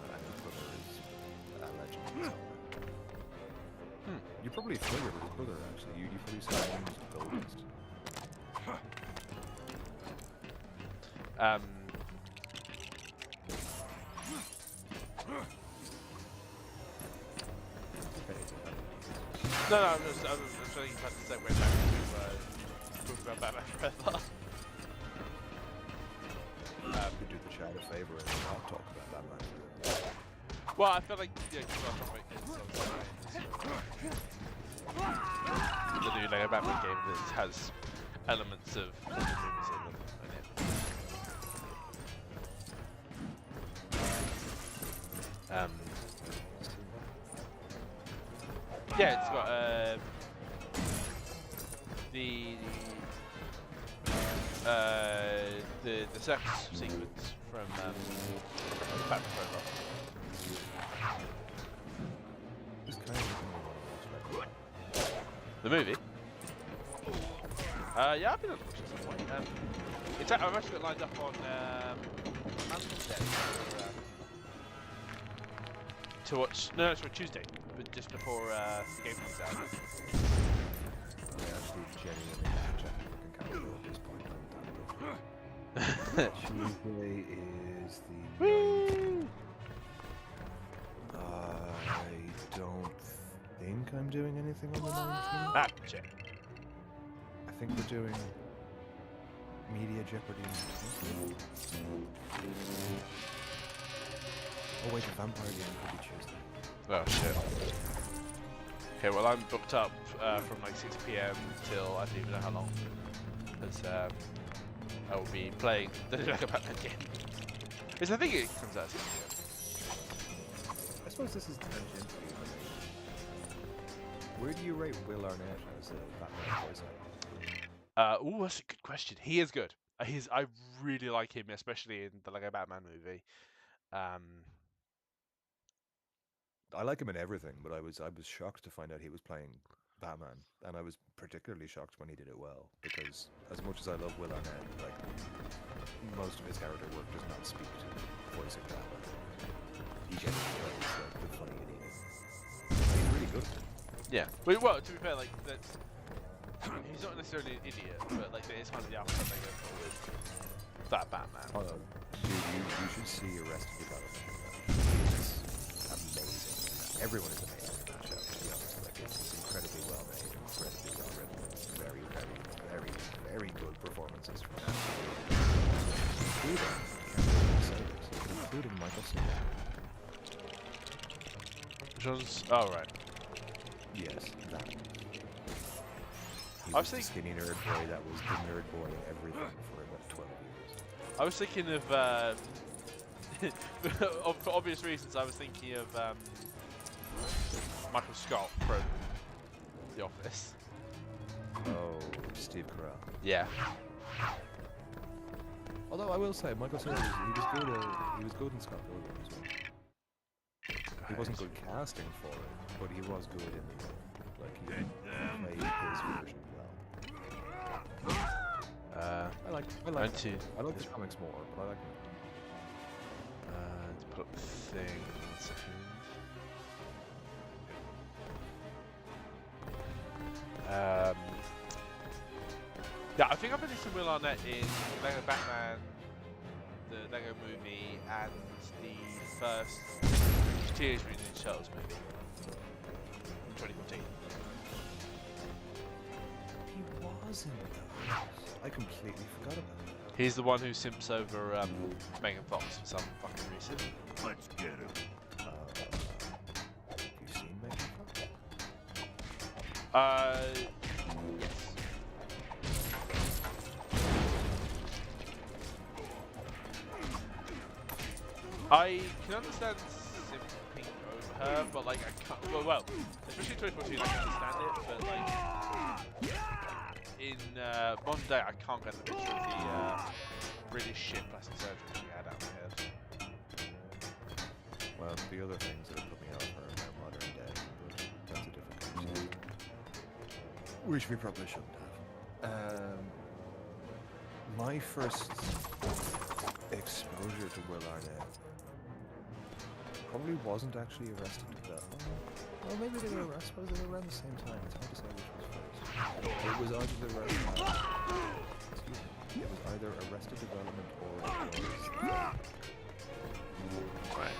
And his brother is a legend in his own right. You're probably familiar with his brother, actually. You probably saw him as Goldust. No, I'm just trying to segue back to talking about Batman Forever. Could do the chat a favor and not talk about Batman Forever. Well, I feel like the new Lego Batman game that has elements of movies in them. Yeah, it's got the sex sequence from Batman Forever. The movie? Yeah, I've been able to watch it at some point. I've actually got lined up on Monday to watch. No, it's for Tuesday, but just before the game comes out. I actually genuinely have to check the fucking calendar at this point. Tuesday is the 9th. I don't think I'm doing anything on the 19th. Check. I think we're doing Media Jeopardy. Oh wait, the vampire game could be Tuesday. Oh shit. Okay, well I'm booked up from like 6 PM till I don't even know how long. Because I will be playing the Lego Batman game. Because I think it comes out 6 PM. I suppose this is tangential. Where do you rate Will Arnett as a Batman voice actor? Oh, that's a good question. He is good. I really like him, especially in the Lego Batman movie. I like him in everything, but I was shocked to find out he was playing Batman, and I was particularly shocked when he did it well, because as much as I love Will Arnett, like most of his character work does not speak to voicing Batman. He generally plays like the funny idiot. good. Yeah. Well, to be fair, like that's he's not necessarily an idiot, but like it's kind of the outcome they go for with that Batman. Oh, dude, you should see Arrested Development. It's amazing. Everyone is amazing in that show, to be honest. Like, it's incredibly well made, incredibly well written. Very, very, very, very good performances from that. Including Michael Cera. Which one's... Oh, right. Yes, that. He I was was the skinny nerd boy that was the nerd boy in everything for about 12 years. I was thinking of... for obvious reasons, I was thinking of Michael Scott from The Office. Oh, Steve Carell. Yeah. Although I will say, Michael Cera he was good in Scott Pilgrim as well. He wasn't good casting for it, but he was good in the role. Like he played his version well. I like the comics more, but I like them. To put up the thing. 1 second. Yeah, I think I've been listening to Will Arnett in Lego Batman, the Lego movie, and the first Teenage Mutant Ninja Turtles movie from 2014. He was in those. I completely forgot about that. He's the one who simps over Megan Fox for some fucking reason. Let's get him. Have you seen Megan Fox? Yes. I can understand simping over her, but like I can't. Well, especially 2014, I can understand it, but like in modern day, I can't get the picture of the really shit plastic surgery she had out of her head. Well, the other things that have put me off her are now modern day, but that's a different conversation. Which we probably shouldn't have. My first exposure to Will Arnett probably wasn't actually Arrested Development. Well, maybe they were Arrested, but they were around the same time. It's hard to say which was first. It was either It was either Arrested Development or it was Right.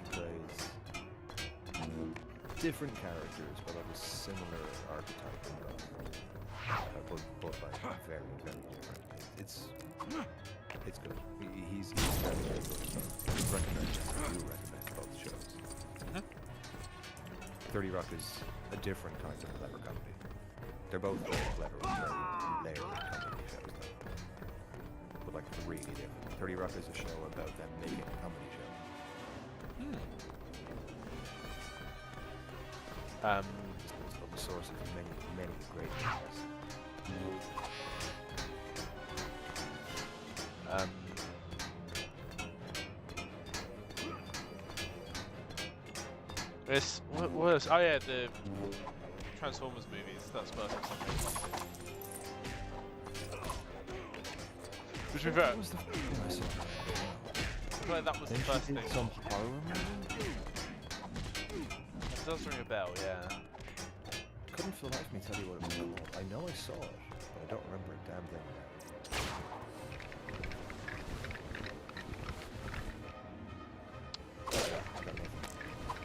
He plays different characters, but of a similar archetype and but like very, very different. It's good. He's very, very good. I do recommend both shows. 30 Rock is a different kind of clever comedy. They're both very clever, very layered comedy shows, though. But like really different. 30 Rock is a show about them making a comedy show. It's the source of many, many great things. What was? Oh yeah, the Transformers movies. That's first or something. Which we fair. What was the thing I saw? Well, that was the first thing. Some horror movie? It does ring a bell, yeah. Couldn't for the life of me tell you what it was called. I know I saw it, but I don't remember a damn thing about it.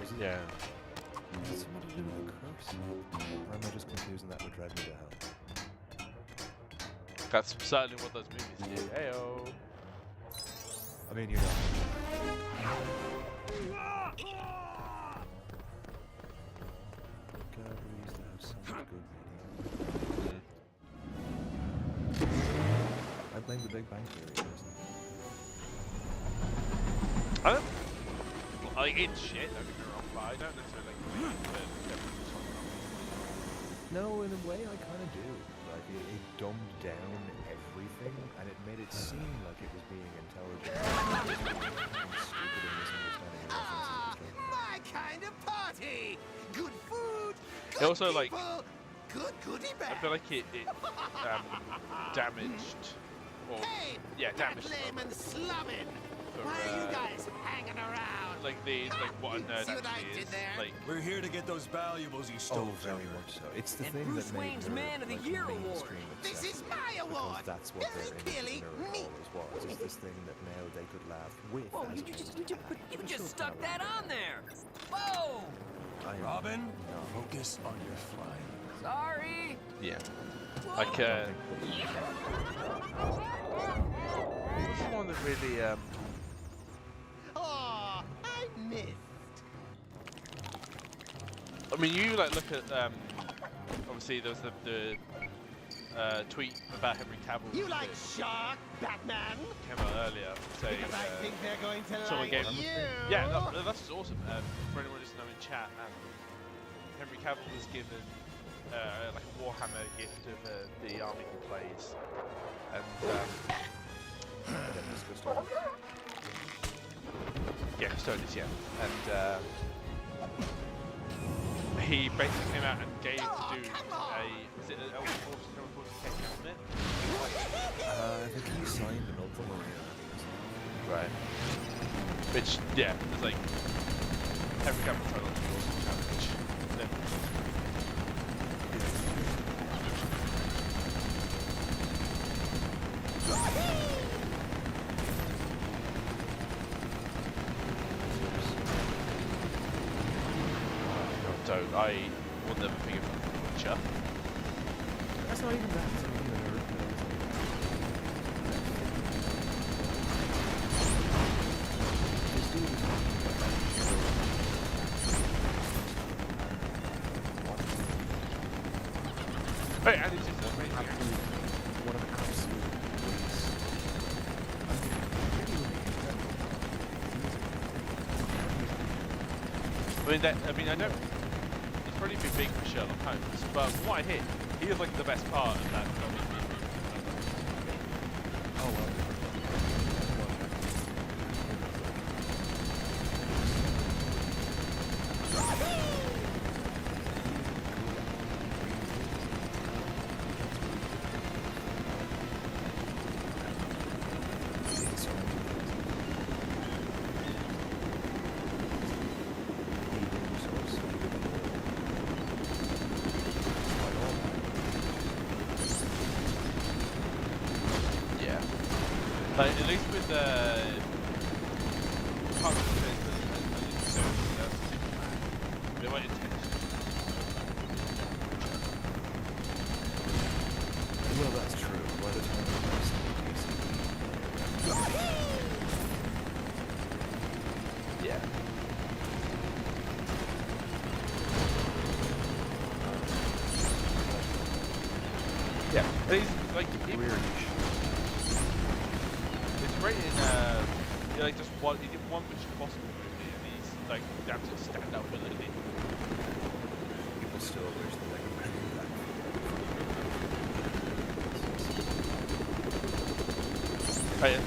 Was it? Yeah. Is it something to do with a curse? Or am I just confusing that with Drag Me to Hell? That's certainly what those movies did. Heyo. I mean, you know. God, we used to have so much good media. I blame the Big Bang Theory, personally. I don't. Like, it's shit, don't get me wrong, but I don't necessarily think that everyone's talking about it. No, in a way, I kind of do. Like, it dumbed down everything, and it made it seem like it was being intelligent and stupid and misunderstanding references. My kind of party! Good food, It good also, like, people, good goodie bag. I feel like it damaged, or, Hey, yeah, damaged lame and slumming. for, Why are you guys hanging around? like what a nerd See what I actually did is. there? Like, We're here to get those valuables you stole. Oh, very much so. It's the And thing Bruce that made Wayne's nerd, Man of the like, Year award. mainstream This is acceptable, my because award. that's what Very their clearly image of nerd me. always was. It's this thing that now they could laugh with. Whoa, as you opposed just, to but at. you It's just still stuck kinda that like on there. Whoa! I am Robin, not- focus on your flying. Sorry. yeah. Like, what's the one that really, Aw, I missed. I mean, you like look at, obviously there was the tweet about Henry Cavill. You like that Shark, Batman? came out earlier saying, Because I think they're going to someone like gave you. yeah, that's just awesome. For anyone listening in chat, Henry Cavill was given like a Warhammer gift of the army he plays, and yeah, Custodians, yeah, and he basically came out and gave the dude was it an helmet? I think he signed an Ultramarine. Right. Which, yeah, it's like every Cavill tried to do awesome challenge. Then, don't. I will never think of a Witcher. That's not even that. It's not even a nerd. This dude is Hey, and it's just amazing. one of absolute I mean, I don't. He's probably been big for Sherlock Holmes, but from what I hear, he is like the best part of that film. Oh well. Yeah. Like, at least with they were intense. Well, that's true. By the time the rest Yeah. Yeah. He's like weirdish. It's great in like just one. He did one Mission Impossible movie, and he's like the absolute standout villain in it. People still wish that they could bring him back. Oh, yeah.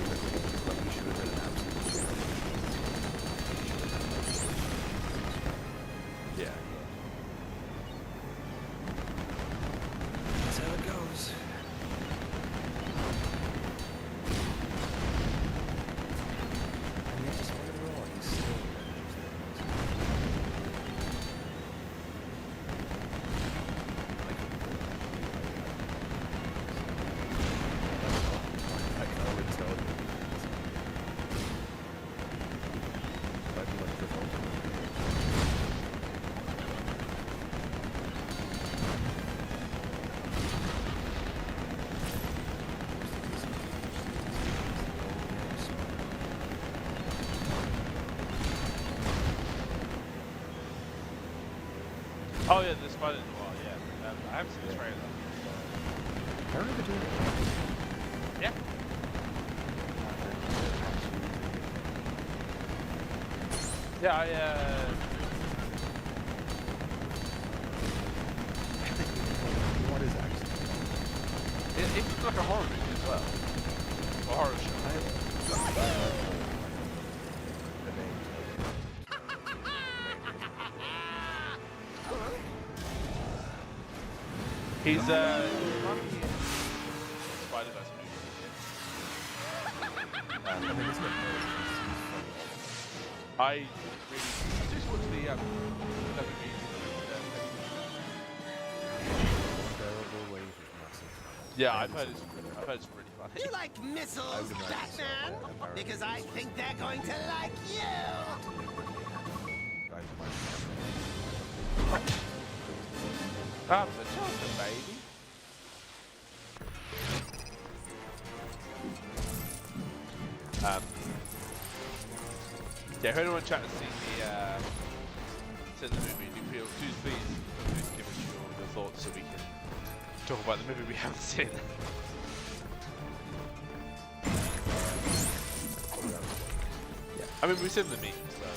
Like he should have been an absolute. Yeah. That's how it goes. And yet, despite it all, he's still I can already tell you. Might be like the Oh yeah, the Spider Noir. Yeah. I haven't seen the trailer. How are they doing it? Yeah. Yeah, What is actually? it's like a horror movie as well. A horror show. The name. He's funny in Spider-Verse movie. I mean, isn't it? I just watched the yeah, I've heard it's really funny. You like missiles, Batman? Because I think they're going to like you! I'm the chocolate baby. Yeah, if anyone chat has seen the movie, do please give us your thoughts so we can talk about the movie we haven't seen. Yeah, I mean we've seen the memes, so.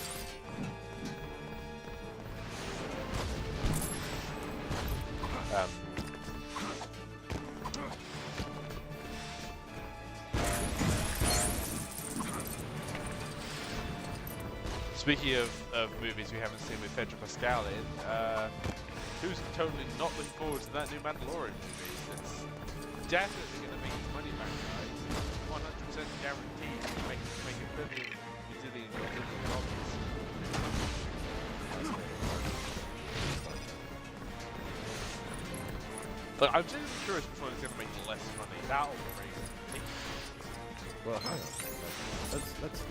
Speaking of movies we haven't seen with Pedro Pascal in, who's totally not looking forward to that new Mandalorian movie? It's definitely going to make his money back, guys. 100% guaranteed to make a billion dollars. But I'm just curious which one is going to make less money. That'll be crazy. Well, hang on. Let's take this.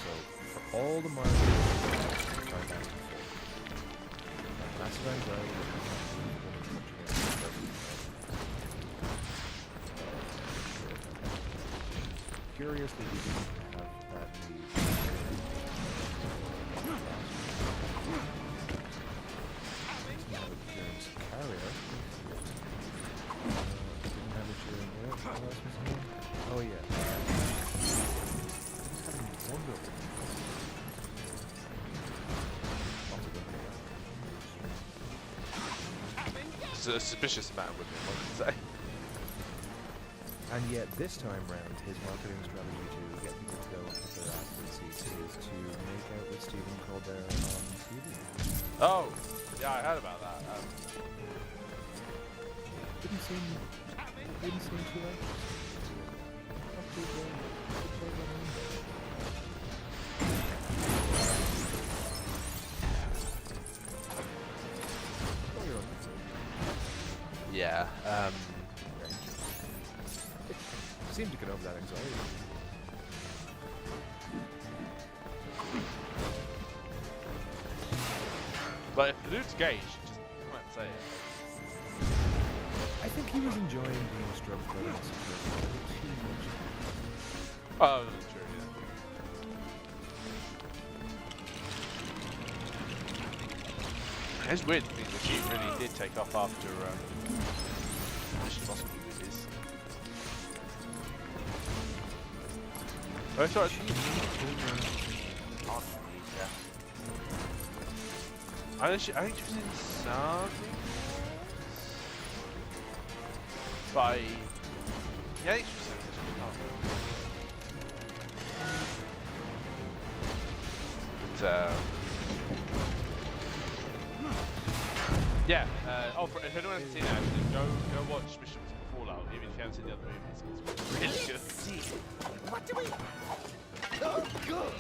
So, for all the markets, massive anxiety. Curiously, we didn't have that need. Didn't have a clearance carrier. Didn't have it during here. What else was here? Oh yeah. Just having wonderful. It's a suspicious amount of women, one could say. And yet, this time round, his marketing strategy to get people to go and put their ass in seats is to make out with Stephen Colbert on TV. Oh, yeah, I heard about that. Didn't seem too late. Not too good. Yeah. Seemed to get over that anxiety. But if the dude's gay, you should just come out and say it. I think he was enjoying being stroked by the security too much. Oh, that's true, yeah. It's weird to me that she really did take off after Mission Impossible movies. Oh, sorry. I think she was in something. By yeah, I think she was in this. But yeah. If anyone hasn't seen it, actually, go watch Mission Impossible Fallout. Even if you haven't seen the other movies, it's really good. What do we... Oh, good.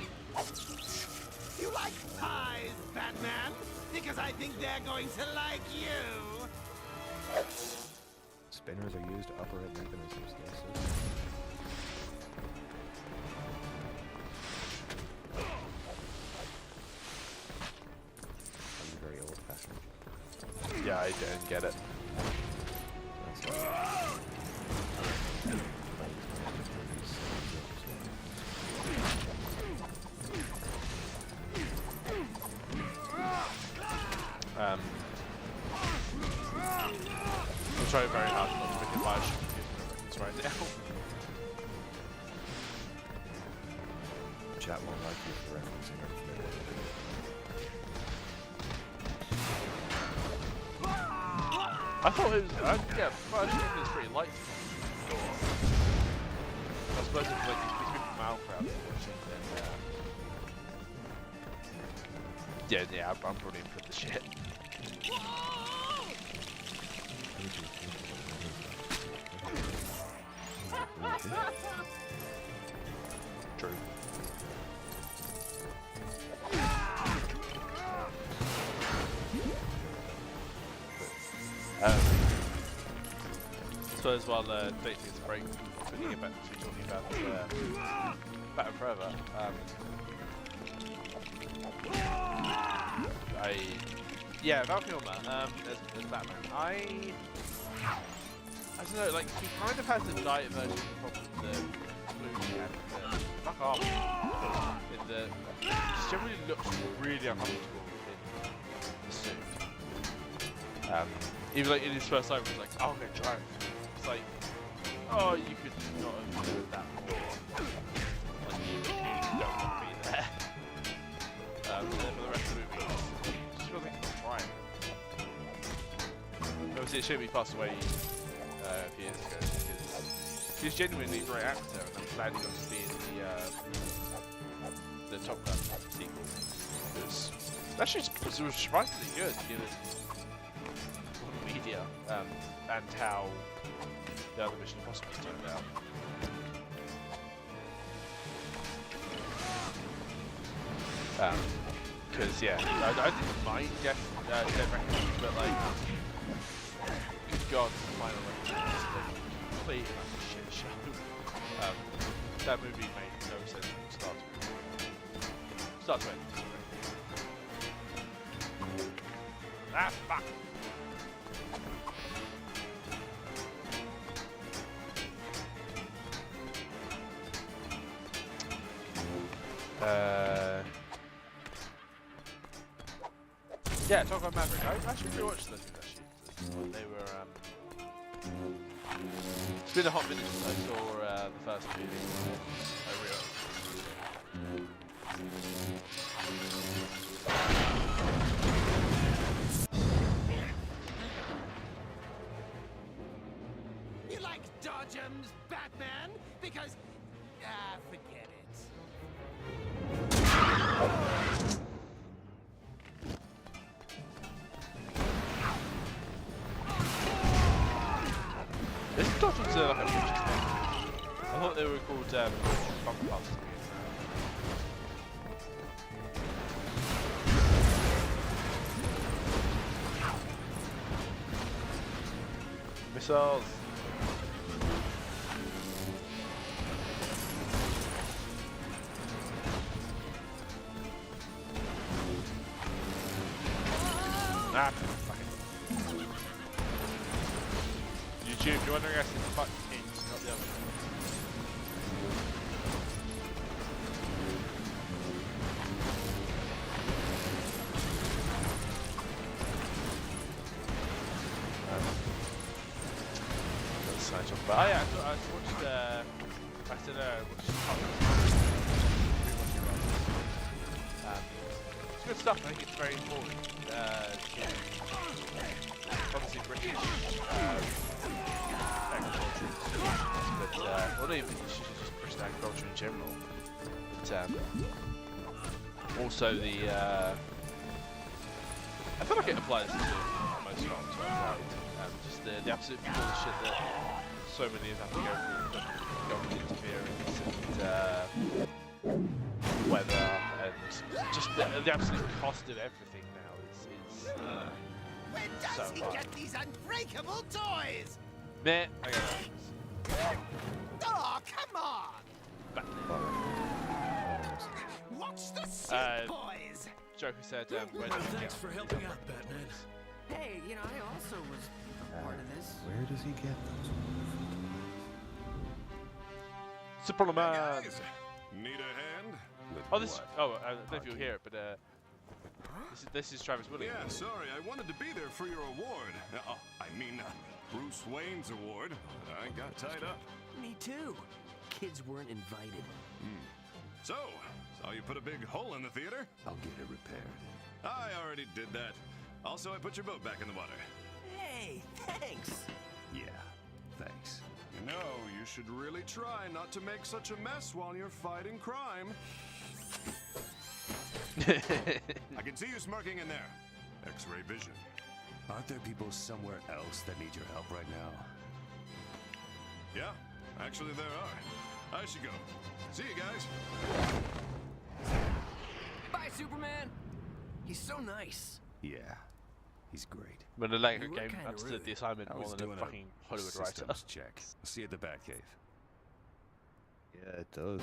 You like pies, Batman? Because I think they're going to like you. Spinners are used to operate mechanisms, yes, sir. I'm very old-fashioned. Yeah, I didn't get it. I'm trying very hard not to pick a large reference right now. Chat won't like you for referencing everything. I thought it was, yeah, Flash was pretty light. I suppose it was like these people from Alcrowd watching, then, yeah, I'm probably in for the shit. True. So as well, take this break, putting it back to talking about Batman Forever. Val Kilmer as Batman. I don't know, like he kind of has the diet version of the blue he had in the Black Armor. In the he generally looks really uncomfortable in the suit. Even like in his first life, he was like, "Oh, I'm gonna drive." It's like, oh, you could not have done that more. Like you don't want to be there. For the rest of the movie, just feels like he's crying. Obviously, it shouldn't be passed away a few years ago because he's genuinely a great actor, and I'm glad he got to be in the Top Gun sequel. Actually, it was surprisingly good given all the media and how the other Mission Impossible turned out. Because I didn't mind Dead Reckoning, but like, good God, the final Reckoning is completely like a shit show. That movie made no sense from start to end. Ah, fuck! Yeah, talk about Maverick. I should rewatch those actually. They were. It's been a hot minute since I saw the first movie. I rewatched. You like dodgems, Batman? Because forget it. This dodgems are like a British thing. I thought they were called bumper puffs to me. Missiles. Ah, fucking. YouTube, you're wondering us it's fucking Kings, not the other one. But I watched it's good stuff. I think it's very important. Obviously British agriculture, but well, not even just British agriculture in general. But also the I feel like it applies to most farms worldwide. Just the absolute bullshit that so many of them have to go through, government interference and weather, and just the absolute cost of everything now is Where does so he high. get these unbreakable toys? Meh, I got that. Oh, come on! Watch the suit, boys! Joker said, where did you Thanks for helping out, Batman. Hey, I also was part of this. Where does he get those? Superman! Hey guys, need a hand? Oh, this. Oh, I don't know if you'll hear it, but this is Travis Williams. Yeah, sorry, I wanted to be there for your award. Bruce Wayne's award. I got tied up. Me too. Kids weren't invited. So, saw you put a big hole in the theater? I'll get it repaired. I already did that. Also, I put your boat back in the water. Hey, thanks. Yeah, thanks. You know, you should really try not to make such a mess while you're fighting crime. I can see you smirking in there. X-ray vision. Aren't there people somewhere else that need your help right now? Yeah, actually there are. I should go. See you guys. Bye, Superman. He's so nice. Yeah, He's great. But the Lego You were game kinda understood rude. the assignment I more was than a doing fucking Hollywood writer. systems check. I'll see you at the Batcave. Yeah, it does.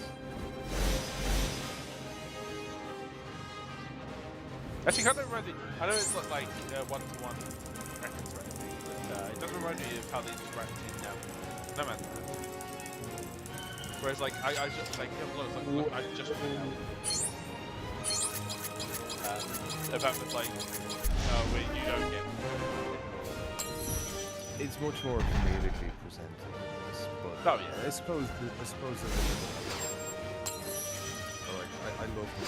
Actually, kind of remind me. I know it's not like one-to-one reference or anything, but it does remind me of how they interact in No Man's Land. Whereas, like, I just like look, I just put out about the like, where you don't get. It's much more comedically presented, but Oh yeah. I suppose there's a little like I love the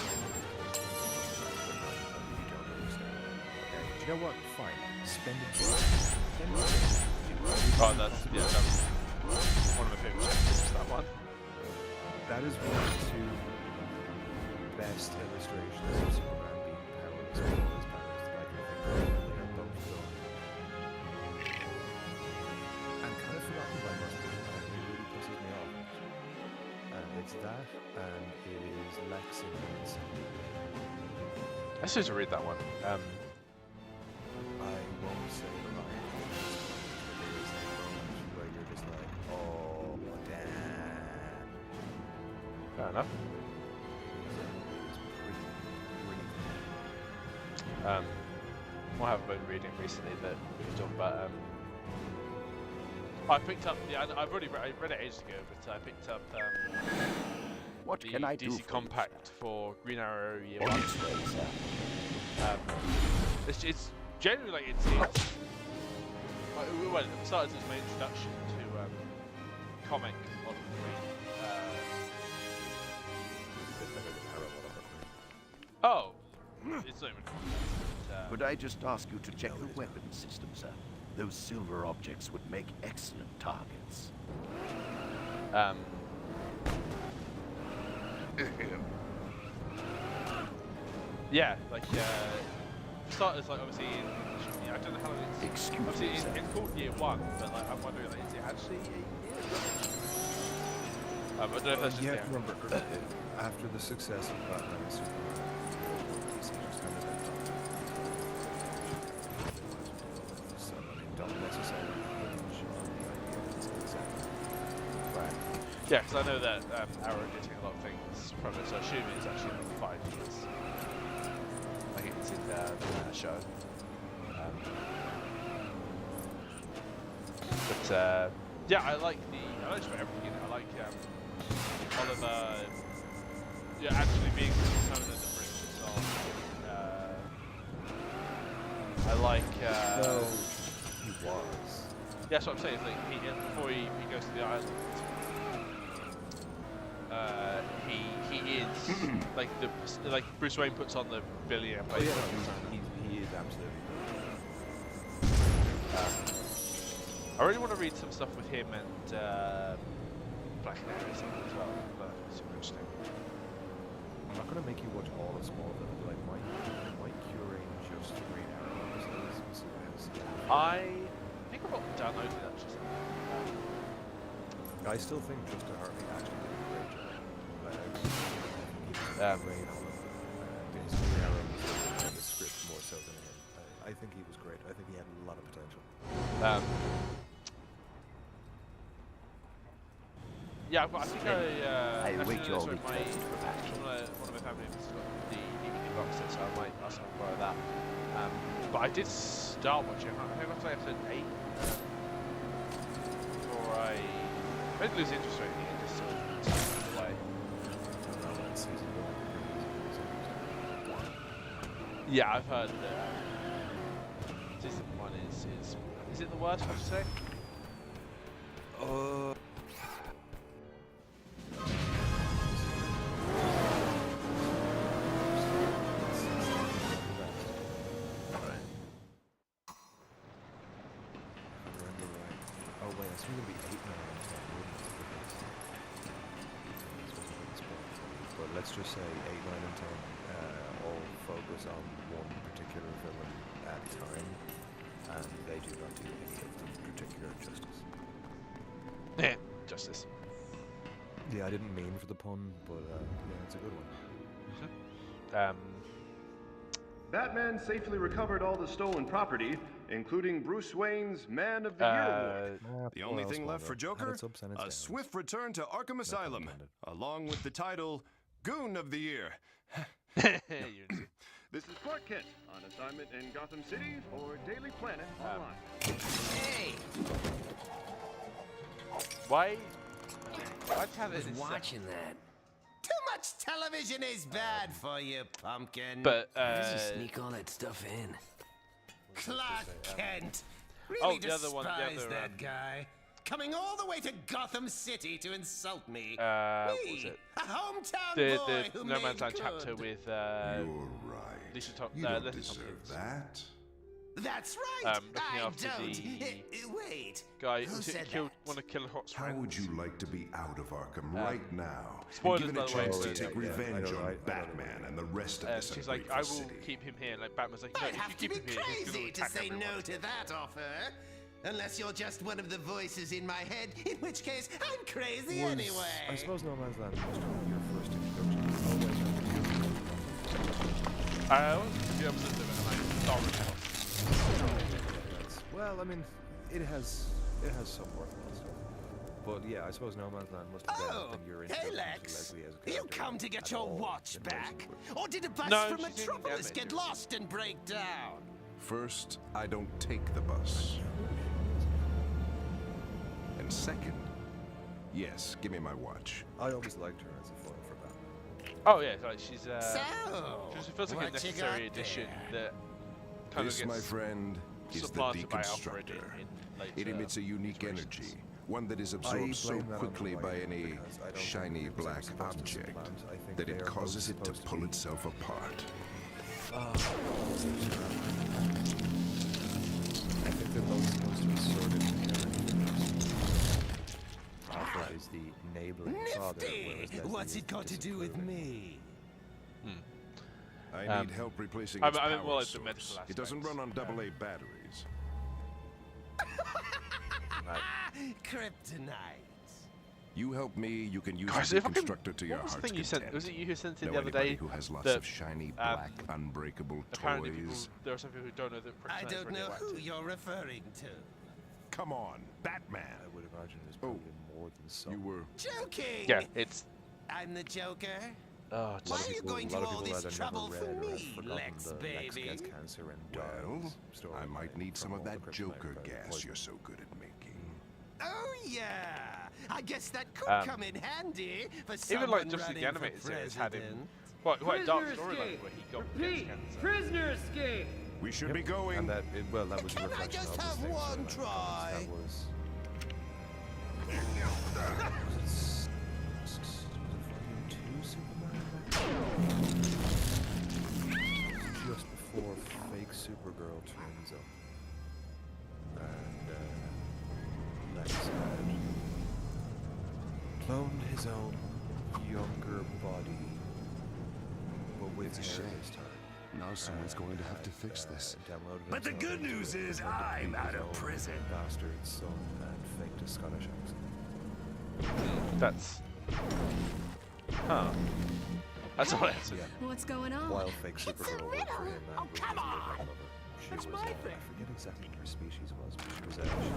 you don't understand. Okay, do you know what? Fine, spend it. Oh, that's one of my favorite chapters. That one. That is one of the two best illustrations of Superman being powerless with all his powers that I can think of. They are both done. And kind of forgotten by most people, and it really pisses me off. It's that, and it is Lex in Incentive. I supposed to read that one. I won't say the line, but there is a moment where you're just like, oh, damn. Fair enough. What have I been reading recently that we were talking about? I picked up. Yeah, I've already I read it ages ago, but I picked up What the can I do DC for Compact for Green Arrow Year On 1. its way, sir. It's generally like it's well, it started as my introduction to comic on Oh, it's not even. Could I just ask you to check the weapons system, sir? Those silver objects would make excellent targets. Yeah, like starters like obviously in, I don't know how long it's Excuse obviously me, sir. it's called year 1, but like I'm wondering like is it actually a year? I don't know if that's just Yeah, there. remember, after the success of Batman and Superman, DC just kind of went on. So, I mean, don't necessarily hinge on the idea that it's exactly right. Yeah, because I know that Arrow are getting a lot of things from it, so I assume it's actually like 5 years. Like it's in the show. But yeah, I like just about everything in it. I like Oliver, actually being someone at the bridge song. I like. No, he was. Yeah, that's what I'm saying. It's like before he goes to the island, he is like Bruce Wayne puts on the billionaire Oh face. yeah, he is absolutely. I really want to read some stuff with him and Black Canary as well. That's super interesting. I'm not going to make you watch all of Smallville, but I might curate just Green Arrow episodes and see what else. I think I've got downloaded it actually. I still think Justin Hartley actually did a great job. Green Arrow was the script more so than him. I think he was great. I think he had a lot of potential. Yeah, I think I actually, wait your one request for that. of my family members got the DVD box set, so I might ask them to borrow that. But I did start watching. I think I was like episode 8 before I didn't lose interest or anything. It just sort of away. Yeah, I've heard that season 1 is it the worst? I should say. Let's just say 8, 9, and 10 all focus on one particular villain at a time, and they do not do any of them particular justice. Yeah, justice. Yeah, I didn't mean for the pun, but yeah, it's a good one. Batman safely recovered all the stolen property, including Bruce Wayne's Man of the Year award. The only thing left for Joker? A swift return to Arkham Asylum, along with the title Goon of the Year. This is Clark Kent on assignment in Gotham City for Daily Planet Online. Hey! Why have it? Watching that. Too much television is bad for you, pumpkin. But Just sneak all that stuff in. Clark Kent. Really the other one, that guy. Coming all the way to Gotham City to insult me. what was it? A hometown boy The who No made Man's Land good. chapter with You're right. Lisa You don't Leslie deserve Tompkins. that. That's right. Looking I after don't. the Wait. guy Who who said want to kill Hot's How friends. would you like to be out of Arkham right now? spoilers, and given by a the way, chance for- to take revenge on Batman and the rest of this she's like, I ungrateful will city. keep him here. Like Batman's like, no, I'd if have you to keep be him here, he's crazy gonna to attack say everyone. no to that offer. Unless you're just one of the voices in my head, in which case I'm crazy anyway. I suppose No Man's Land was your first introduction. I was a few episodes of it and I thought it out. Well, I mean, it has some worthwhile stuff. But yeah, I suppose No Man's Land must have been your Hey introduction to Lex, Leslie as a character. you come to get at your all watch in back? Racing. Or did a bus No, from she's in Metropolis damage. get lost and break down? First, I don't take the bus. And second, yes, give me my watch. I always liked her as a foil for Batman. Oh yeah, like she's So, she feels like a what you necessary got addition there? that kind This, of my gets friend, is the supplanted by Alfred deconstructor. in later It emits a unique iterations. energy, one that is I absorbed so blame that on quickly the by writer any because I don't shiny think it was black supposed to object supplant. I think that they it are causes both it to supposed to pull be- itself apart. I think they're both supposed to be sorted together. Alfred is the enabling father, whereas Nifty! Leslie What's is it got to do with disapproving. me? I need help replacing I its mean, power well, it's the medical source. It doesn't run on aspects. AA batteries. Kryptonite. You help me, you can use Guys, the if I can- constructor to your what was the heart's thing you sent? content. Was it you who sent it Know the other anybody day? who has lots that, of shiny, black, unbreakable apparently people, toys? there are some people who don't know that I kryptonite is don't know who radioactive. you're referring to. Come on, Batman! I would imagine there's probably more than some. You were... Joking! Yeah, it's. I'm the Joker. Oh, Why are you going to all this trouble for me, Lex, Lex baby? gets cancer and Well, dies. Story I might from need some of all the that kryptonite Joker from gas poison. you're so good at making. Oh yeah, I guess that could Um, come in handy for Even someone like Justice League running for animated series had him. president. Quite a dark Prisoner storyline escape. where he got Repeat, cancer. prisoner escape. We should be going. And that, well, that was a Can I reflection just of have the same one storyline. try? That was... Just before fake Supergirl turns up. And Lex had cloned his own younger body, but with hair this time. Now someone's going to have to fix this. Downloaded But the himself good into news it is and defeated I'm out his of own prison. Bastard son and faked a Scottish accent. That's. Huh. That's all it is. Yeah. What's going on? While fake Supergirl worked for him and was come his on! little lover. She That's was, my I thing. forget exactly what her species was, but she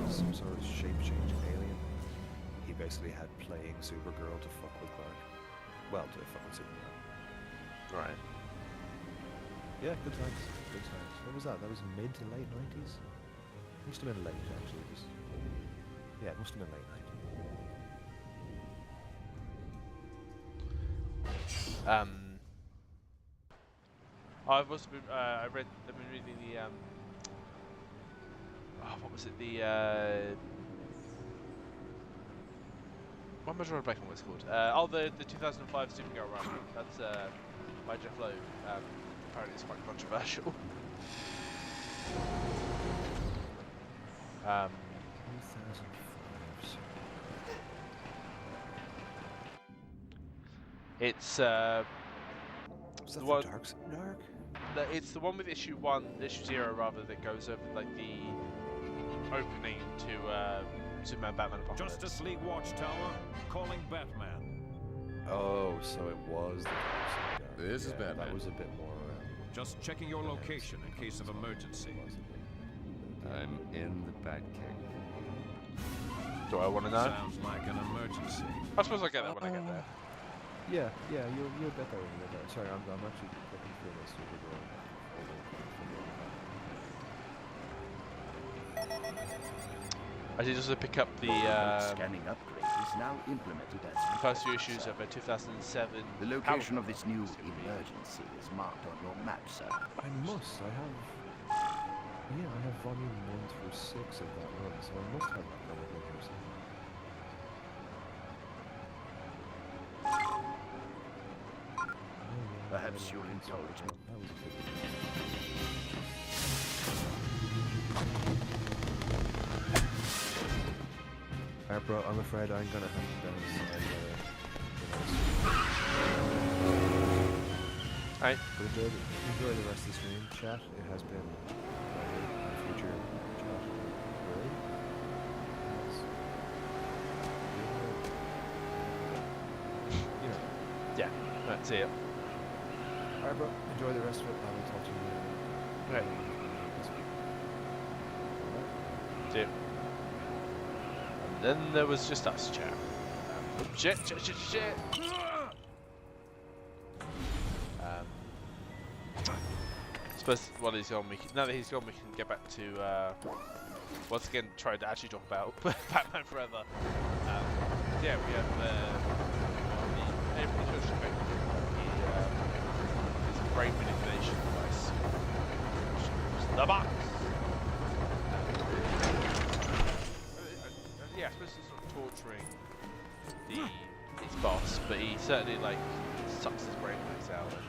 was some sort of shape-changing alien. He basically had playing Supergirl to fuck with Clark. Well, to fuck with Superman. Right. Yeah, good times. Good times. What was that? That was mid to late 90s? Must have been late, actually. It was, yeah, it must have been late 90s. I've also been. I've been reading the. Oh, what was it? The. What am I drawing a blank on what it's called? The 2005 Supergirl run. That's by Jeff Loeb. Apparently, it's quite controversial. 2005. It's Was that the for one. Dark? It's the one with issue 0 rather, that goes over like the opening to Superman, Batman, Apocalypse. Justice League Watchtower calling Batman. Oh, so it was the Dark Side. This is yeah, Batman. That was a bit more Just checking your location in case of emergency. I'm in the Batcave. Do I want to know? Sounds like an emergency. I suppose I'll get there when I get there. Yeah, you'll get there when you get there. Sorry, I'm actually looking through this super door. I did also pick up the scanning upgrade is now implemented as first few issues of a 2007. The location of this new emergency is marked on your map, sir. I must. I have volume 1 through 6 of that run, so I must have that probably here somewhere. Perhaps you'll indulge me. That was a good Alright, bro, I'm afraid I'm gonna have to go inside Alright. But enjoy the rest of the stream, chat. It has been a future chat. Really? You know. Yeah, that's it. Alright, bro, enjoy the rest of it. I will talk to you later. Right. See you. And then there was just us, chat. Shit. Suppose while he's gone, now that he's gone, we can get back to once again try to actually talk about Batman Forever. Yeah, we have the April Social Effect. His brain manipulation device. The box. Yeah, I suppose it's sort of torturing his boss, but he certainly like sucks his brainwaves out and.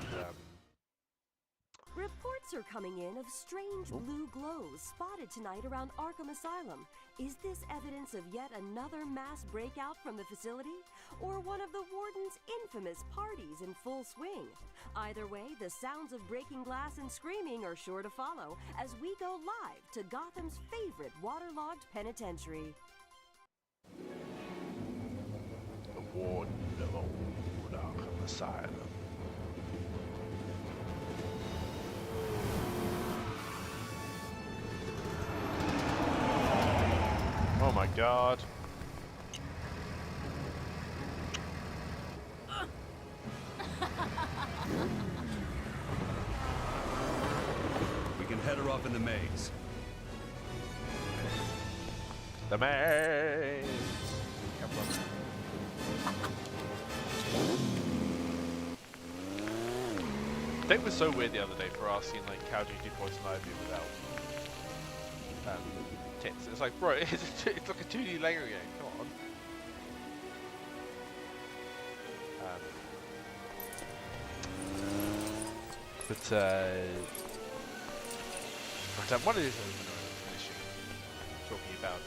Reports are coming in of strange blue glows spotted tonight around Arkham Asylum. Is this evidence of yet another mass breakout from the facility? Or one of the warden's infamous parties in full swing? Either way, the sounds of breaking glass and screaming are sure to follow as we go live to Gotham's favorite waterlogged penitentiary. The warden of old Arkham Asylum. Oh my god. We can head her off in the maze. The maze! Dave was so weird the other day for asking, like, how do you do Poison Ivy without tits? It's like, bro, it's like a 2D Lego game, come on. But one of these when I was finishing talking about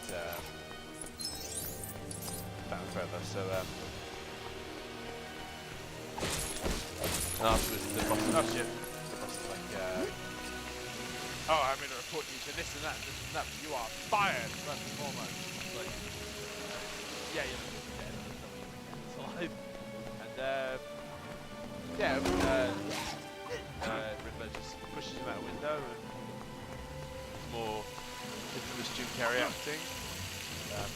Forever, so and afterwards the boss, oh shit, the boss is like, oh, I'm going to report you to this and that, but you are fired first and foremost. It's like, yeah, you're dead, it's alive. And yeah, Riddler just pushes him out a window and more infamous Jim Carrey acting. And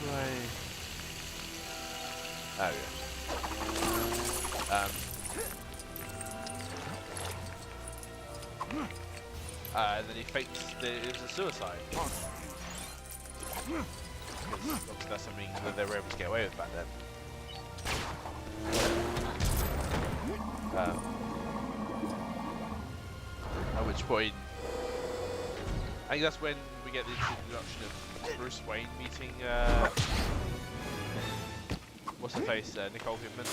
right. Oh yeah. And then he fakes it was a suicide. Because obviously that's something that they were able to get away with back then. At which point, I think that's when we get the introduction of Bruce Wayne meeting what's her face? Nicole Kidman.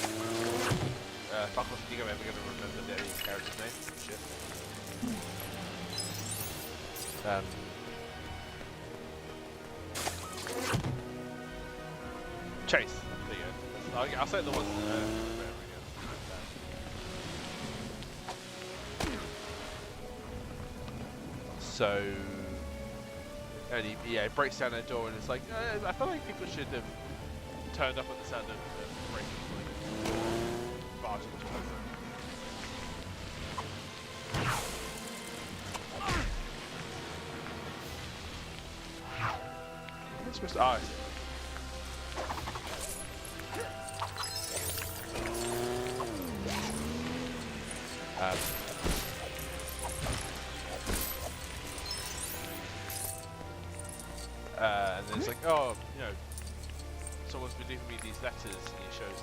Fuck off, I think I'm ever going to remember the character's name. Shit. Chase. There you go. I'll say the one. So, and he breaks down their door and it's like, I feel like people should have turned up at the sound of breaking. barge into it. What's supposed to? Oh, I see. And then it's like, oh, you know, someone's been leaving me these letters, and it shows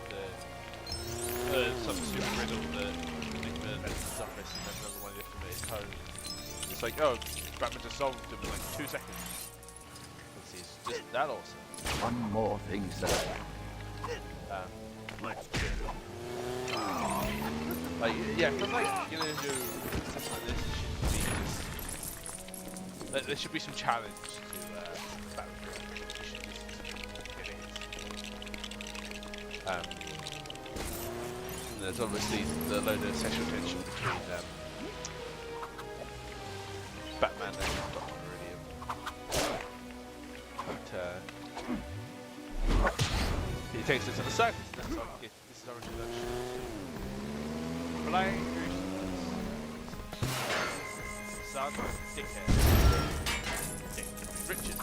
some stupid riddle that leaving the letters office, and then another one left him at his home. It's like, oh, Batman just solved them in like 2 seconds. He's just that awesome. One more thing, sir. Let's get him. Like, yeah, because like, you know, do stuff like this, there should be some challenge to Batman. You should just get it. There's obviously the load of sexual tension between Batman and Dr. Meridian. But he takes us to the circus, and that's how this is our introduction to Flying Goose, son, dickhead, Richard,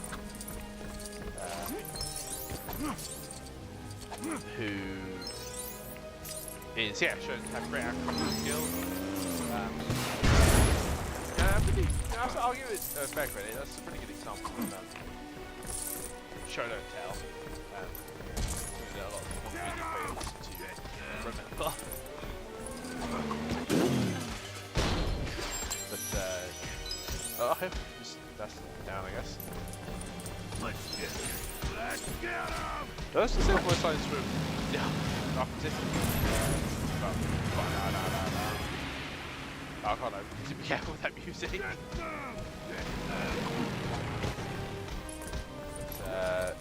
who is shown to have great acting skills. I'll give it fair credit. That's a pretty good example of show don't tell. There are a lot of comedy fails to remember. But I hope that's down, I guess. Let's get him. Let's get him. Those are simple signs with opposition. I can't be careful with that music.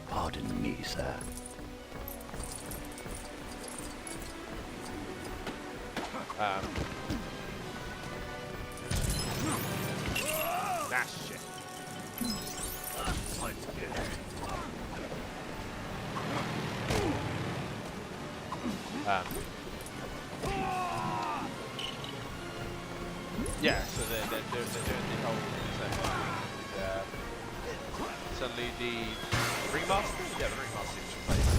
Pardon me, sir. That shit. Let's get him. Yeah, so they're doing the whole suddenly the ringmaster? Yeah, the ringmaster is replaced.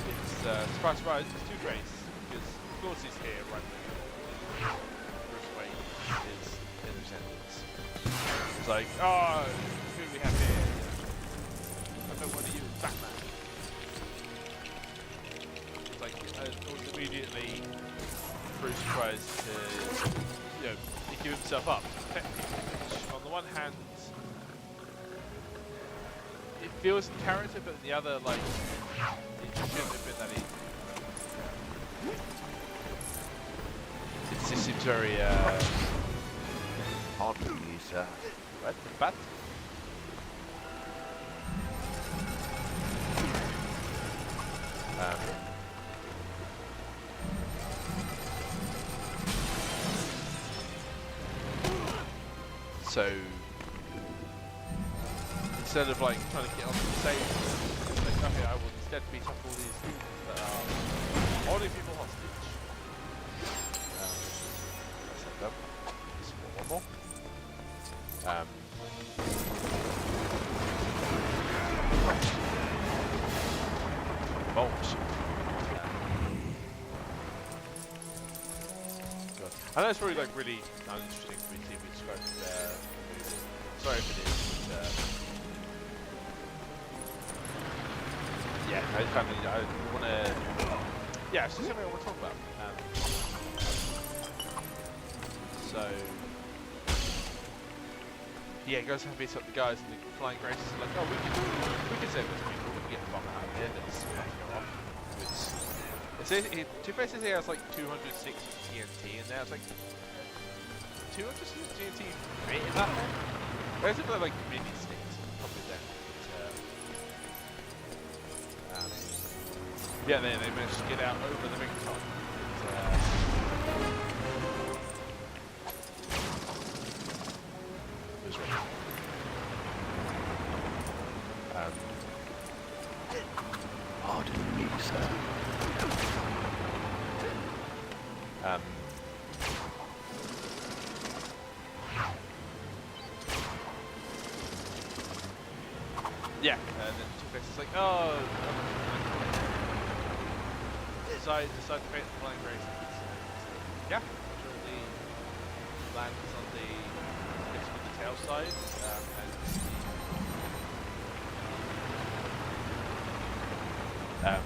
It's surprise, surprise, it's Two-Face, because of course he's here right when Bruce Wayne is in attendance. It's like, oh, who do we have here? I don't want to use Batman. It's like, almost immediately Bruce tries to, you know, give himself up, which on the one hand, it feels in character, but the other, like, it shouldn't have been that easy. It just seems very, Pardon me, sir. what? Bat? So instead of like trying to get onto the stage, it's like, okay, I will instead beat up all these people that are holding people hostage. Let's have them. Just one more. Bolt. I know it's probably like really uninteresting for me to be described sorry if it is, but yeah, I want to, yeah, it's just something I want to talk about. So, yeah, he goes and beats up the guys and the flying graces are like, oh, we can save those people, we can get the bomb out of here, let's go off. Two-Face says he has like 260 TNT in there. It's like 260 TNT right in that thing? Where's it like mini sticks? Probably there. But, yeah, they managed to get out over the big top. It was right. Pardon me, sir. Yeah, and then Two-Face is like, oh, decide to create the flying race. Yeah, unfortunately lands on the tail side, and nice.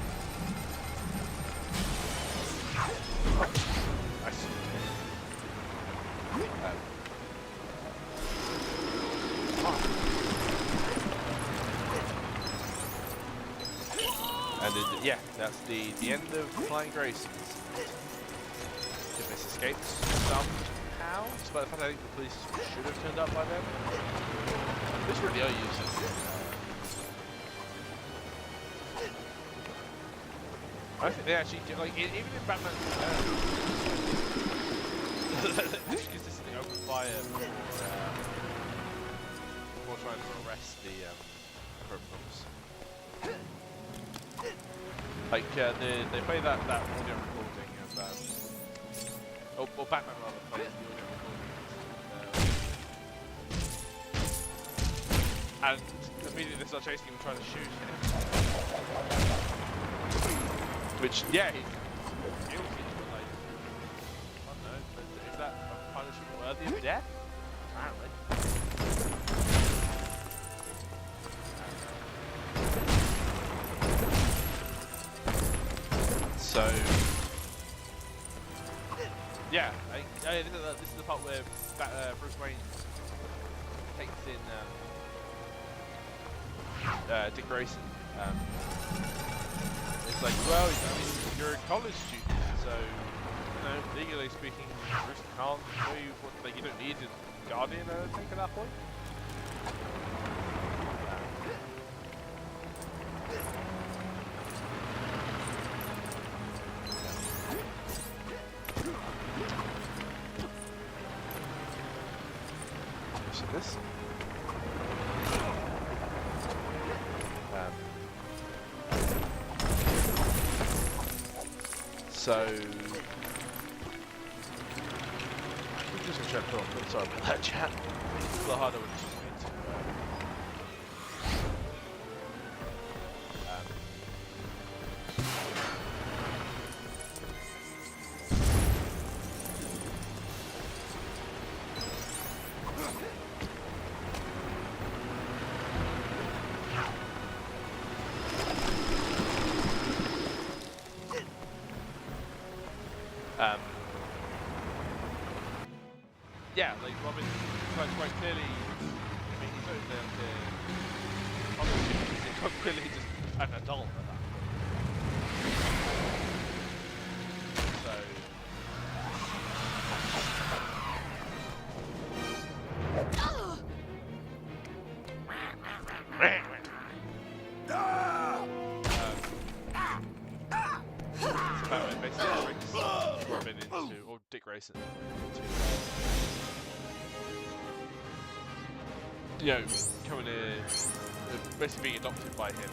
And yeah, that's the end of Flying Grace. Two-Face escapes somehow, despite the fact I think the police should have turned up by then. This really are useless. I think they actually do, like, even in Batman just consistently open fire before trying to arrest the criminals. Like, they play that audio recording of, or Batman rather, plays the audio recording. And immediately they start chasing him and trying to shoot him. Which, yeah, he's guilty, but like, I don't know, is that a punishment worthy of death? Apparently. So, yeah, this is the part where Bruce Wayne takes in Dick Grayson. It's like, well, I mean, you're a college student, so, you know, legally speaking, Bruce can't show you what, like, you don't need a guardian, I don't think, at that point. So this. So, I'm just gonna try to put on the sorry about that chat. It's a little harder when it's just me to yeah, like Robin quite clearly, I mean, he's only down to college, he's quite clearly just an adult at that point. So, Batman basically tricks Robin into, or Dick Grayson into, you know, coming in, basically being adopted by him,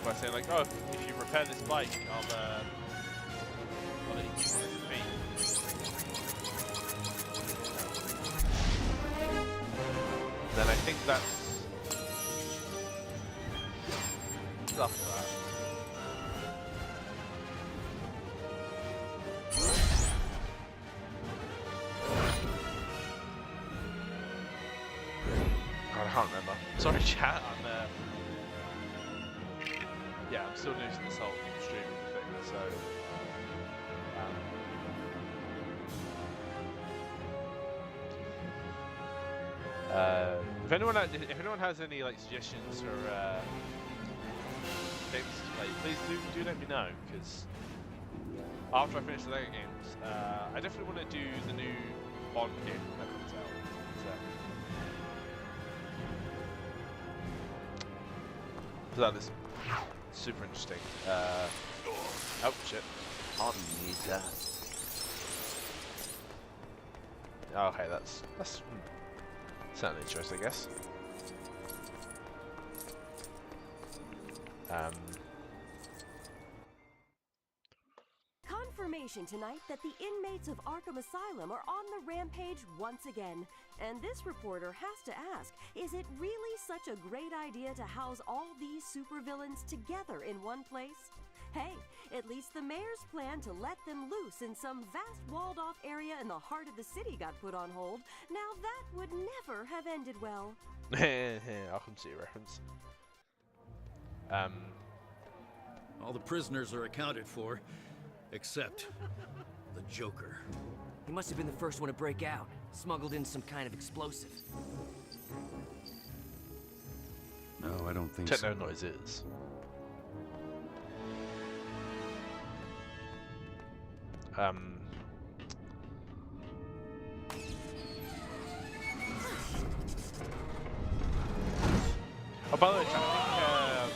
by saying like, oh, if you repair this bike, I'll let you keep it with me. Then I think that's stuff like that. God, I can't remember. Sorry, chat. Yeah, I'm still new to this whole streaming thing, so. If anyone has any like suggestions or games to play, please do let me know, because after I finish the Lego games, I definitely want to do the new Bond game that comes out. So that is super interesting. Oh shit! On me, sir. Okay, that's certainly interesting, I guess. information tonight that the inmates of Arkham Asylum are on the rampage once again. And this reporter has to ask, is it really such a great idea to house all these supervillains together in one place? Hey, at least the mayor's plan to let them loose in some vast walled-off area in the heart of the city got put on hold. Now that would never have ended well. Arkham City reference. All the prisoners are accounted for, except the Joker. He must have been the first one to break out. Smuggled in some kind of explosive. No, I don't think Techno so. noises. Oh, by the way, chat, I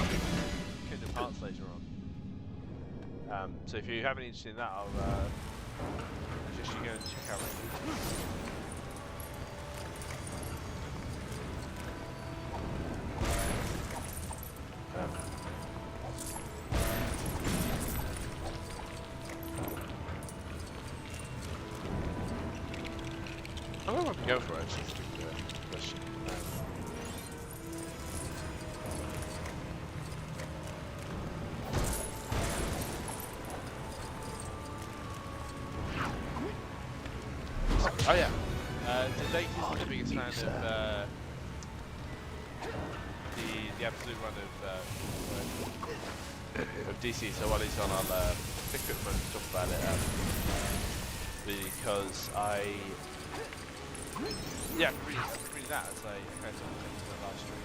think Kingdom Hearts later on. So if you have any interest in that, I'll suggest you go and check out I don't know what to go for actually. Question. Oh yeah, Dake is the biggest fan of the absolute run of DC. So while he's on, I'll take a quick moment to talk about it because reading that as I kind of talked into the last stream.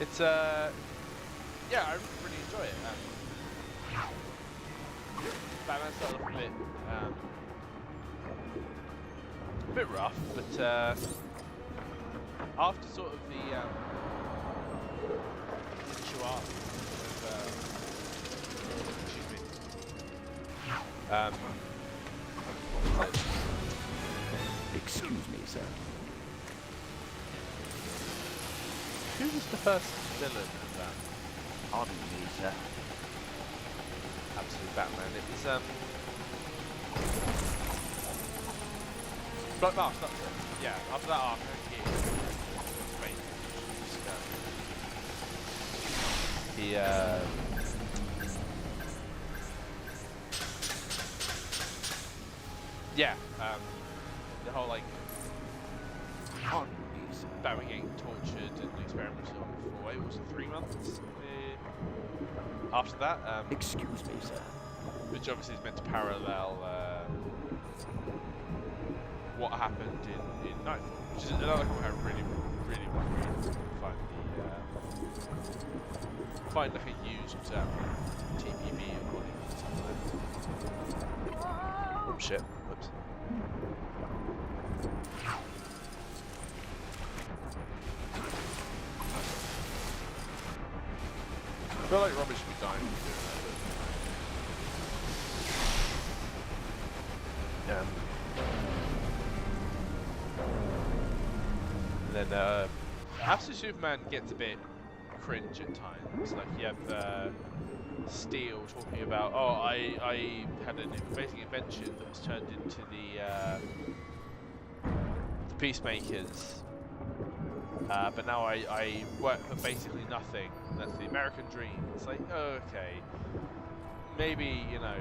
It's yeah, I really enjoy it. Batman started off a bit rough, but after sort of the initial arc of, Excuse me, sir. who was the first villain of that? Pardon me, sir. Absolute Batman. It was Black Mask, that's it. Yeah, after that arc, I think the whole like Batman getting tortured and experimented on for it was 3 months after that. Excuse me, sir. Which obviously is meant to parallel what happened in Nightfall, which is another one I really want to find like a used TPB according to something. Oh shit! Whoops. I feel like Robin should be dying for doing that. And then Absolute Superman gets a bit cringe at times. Like you have Steel talking about, oh, I had an amazing invention that was turned into the Peacemakers, but now I work for basically nothing. That's the American dream. It's like, oh, okay, maybe, you know,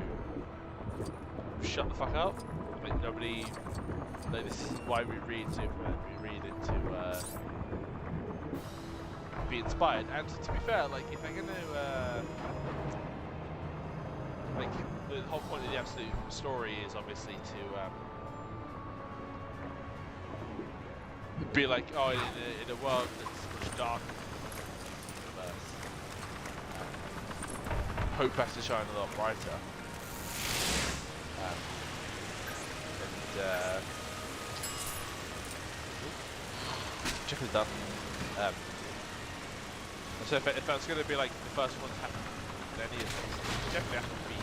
shut the fuck up. Like nobody. Like this is why we read Superman. We read it to be inspired. And to be fair, like if they're gonna like the whole point of the Absolute story is obviously to be like, oh, in a world that's much darker than the universe, hope has to shine a lot brighter. Chicken's done. So if that's going to be like the first one to happen in any of them, it definitely has to be.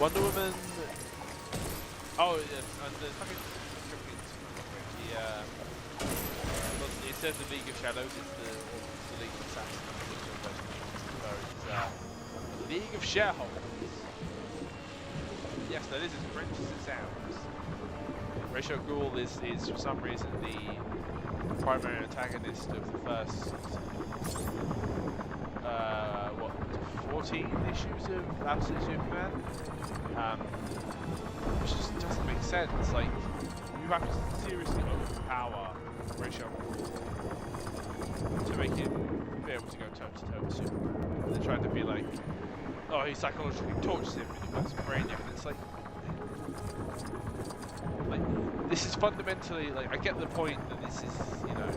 Wonder Woman. Oh yes, and the fucking instead of the League of Shadows, it's the League of Assassins. League of Shareholders. Yes, that is as French as it sounds. Ra's al Ghul is for some reason the primary antagonist of the first 14 issues of Absolute Superman, which just doesn't make sense. Like, you have to seriously overpower Ra's al Ghul to make him be able to go toe to toe with Superman. And they're trying to be like, oh, he psychologically tortures him with the brainiac, and it's like this is fundamentally, like, I get the point that this is, you know,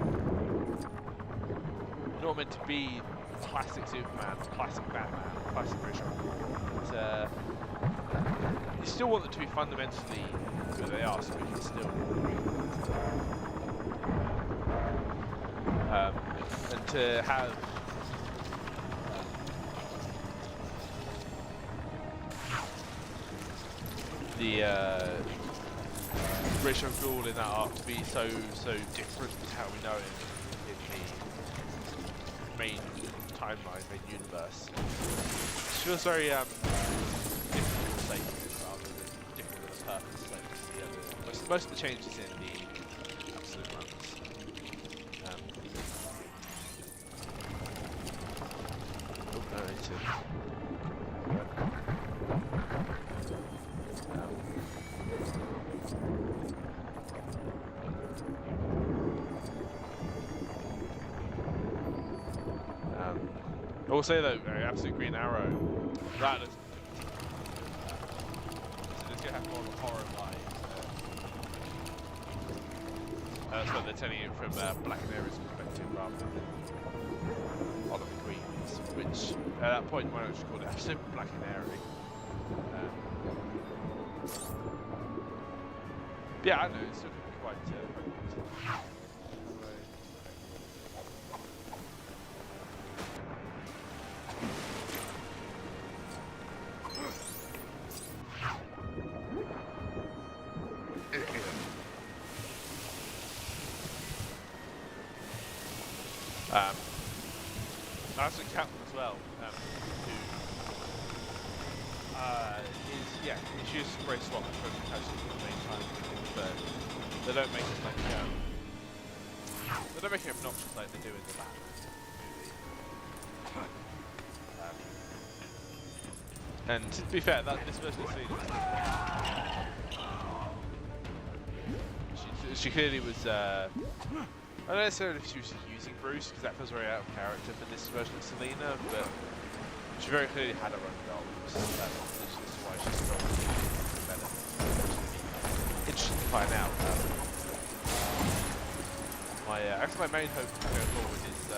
not meant to be classic Superman, classic Batman, classic Ra's al Ghul, but you still want them to be fundamentally who they are, so we can still and to have the Ra's al Ghul in that arc to be so different to how we know it in the main timeline, main universe. It feels very different with Satan rather than different with a purpose like the other. Most of the changes in the Absolute runs. I will say though, Absolute Green Arrow, that is, so it's going to have more of a horror vibe. That's what they're telling you from Black Canary's perspective rather than Oliver Queen's, which at that point why not just call it Absolute Black Canary. Yeah, I know, it's sort of quite that's a captain as well, who is, yeah, she is very swap from the coast at the main time, but they don't make it like, they don't make it obnoxious like they do in the Batman movie. And to be fair, this version of Selena, she clearly was, I don't necessarily know if she was using Bruce, because that feels very out of character for this version of Selena, but she very clearly had her own goals. This is why she's got better. Interesting to find out. Actually, my main hope going forward is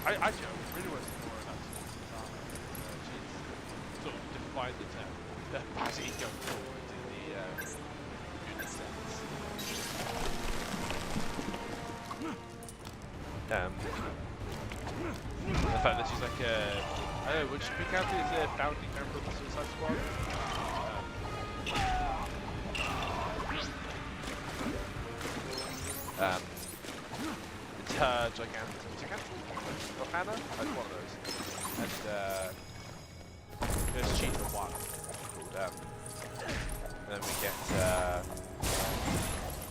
I really want to see more about Selena. She's sort of defined the term Bazzy going forward in the good sense. The fact that she's like I don't know, would she be counted as a founding member of the Suicide Squad? It's her Gigantic or Hannah? Like one of those. And there's Cheetah 1 called and then we get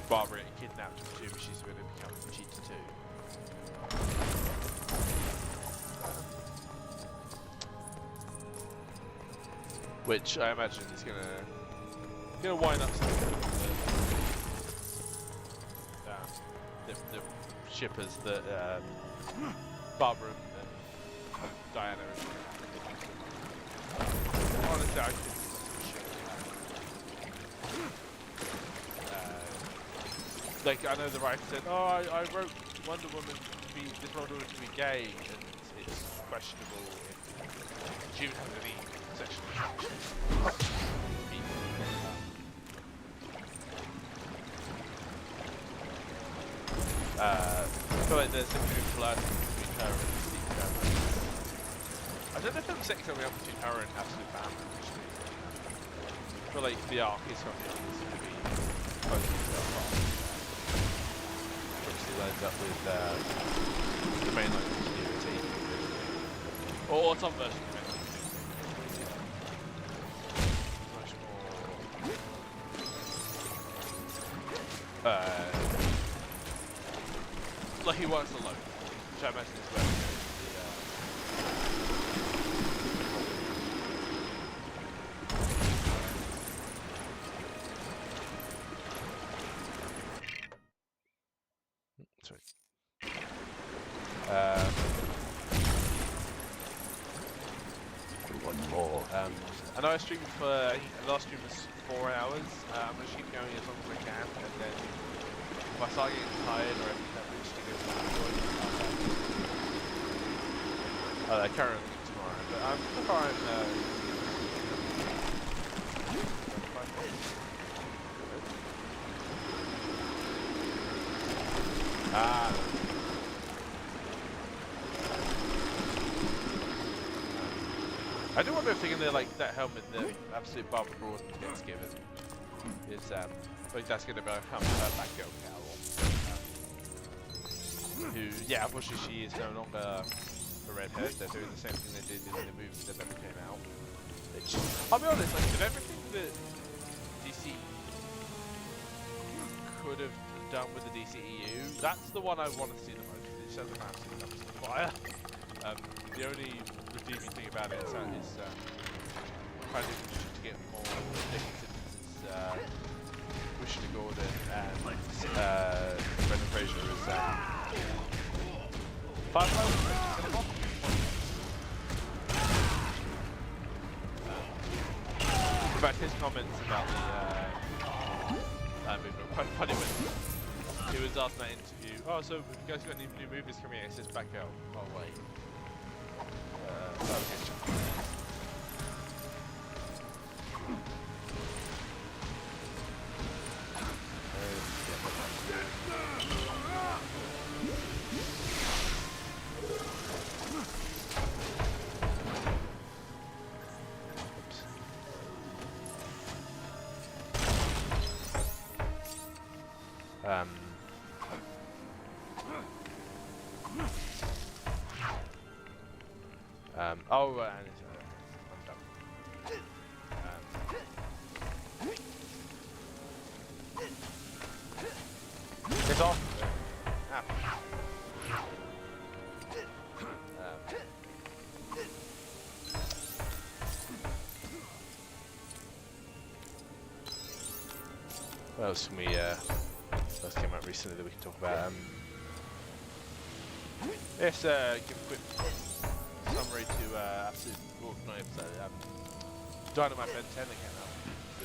Barbara getting kidnapped from 2, she's going to become Cheetah 2. Which I imagine is gonna wind up something the shippers that Barbara and Diana are. Honestly, I think like, I know the writer said, oh, I wrote Wonder Woman to be gay, and it's questionable if she even has any sexual attraction. I feel like there's something flirting between her and Steve Trevor. I don't know if I'm second coming up between her and Absolute Bam, actually. I feel like the arc is going to be close to fast. Obviously lines up with the main line continuity. Or some version of it. Much more... like he works alone, which I imagine is where One more. I know I streamed for, I think the last stream was 4 hours. I'm going to keep going as long as I can, and then if I start getting tired or anything, I'm just going to go currently tomorrow, but I'm fine. I do wonder if they're gonna like that helmet, the absolute Barbara Gordon gets given. Is like that's gonna become her Batgirl cowl. Who, yeah, unfortunately she is no longer a redhead. They're doing the same thing they did in the movies that never came out. Which, I'll be honest, like of everything that DC could have done with the DCEU, that's the one I want to see the most. It shows them absolutely dumpster fire. The only redeeming thing about it is kind of interesting to get more Dickinson's Commissioner Gordon and Brendan Fraser as Firefly. In fact, his comments about the movie were quite funny when he was asked in that interview, oh, so have you guys got any new movies coming out? It says Batgirl. Oh, wait. Oh, and it's I'm done. It's off. What else can we, else came out recently that we can talk about? Let's give a quick summary to Absolute Gordon episode. Dynamite Ben 10 again now.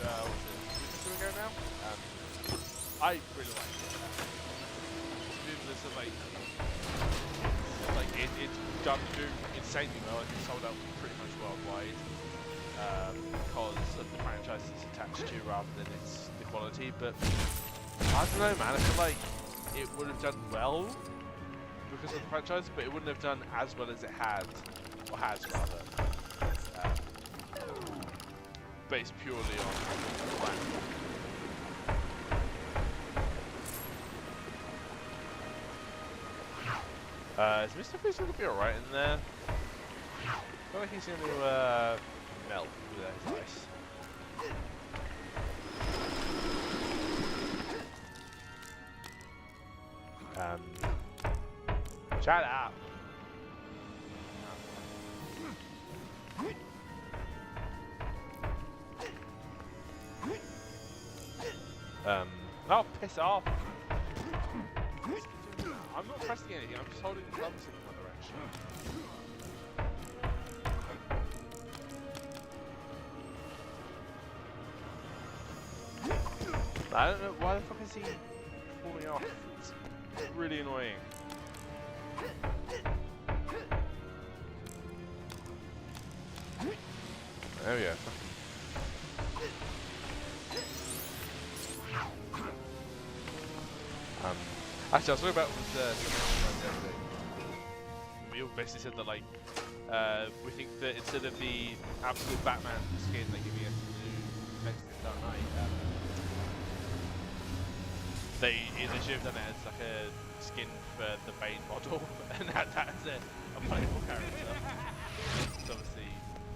What was it? 2 weeks ago now? I really like it. It's it's done doing insanely well. It's sold out pretty much worldwide because of the franchise it's attached to rather than its the quality. But I don't know, man. I feel like it would have done well because of the franchise, but it wouldn't have done as well as it had, or has rather, based purely on the brand. Is Mr. Freeze going to be alright in there? I feel like he's going to melt with his ice. Shut up! Oh, piss off! I'm not pressing anything, I'm just holding the thumbs in one direction. I don't know, why the fuck is he falling off? It's really annoying. There we go. Actually, I was talking about with the other day. We all basically said that, like, we think that instead of the absolute Batman skin they're giving us the new next Dark Knight, they should have done it as like a skin for the Bane model, and that's a playable character. So obviously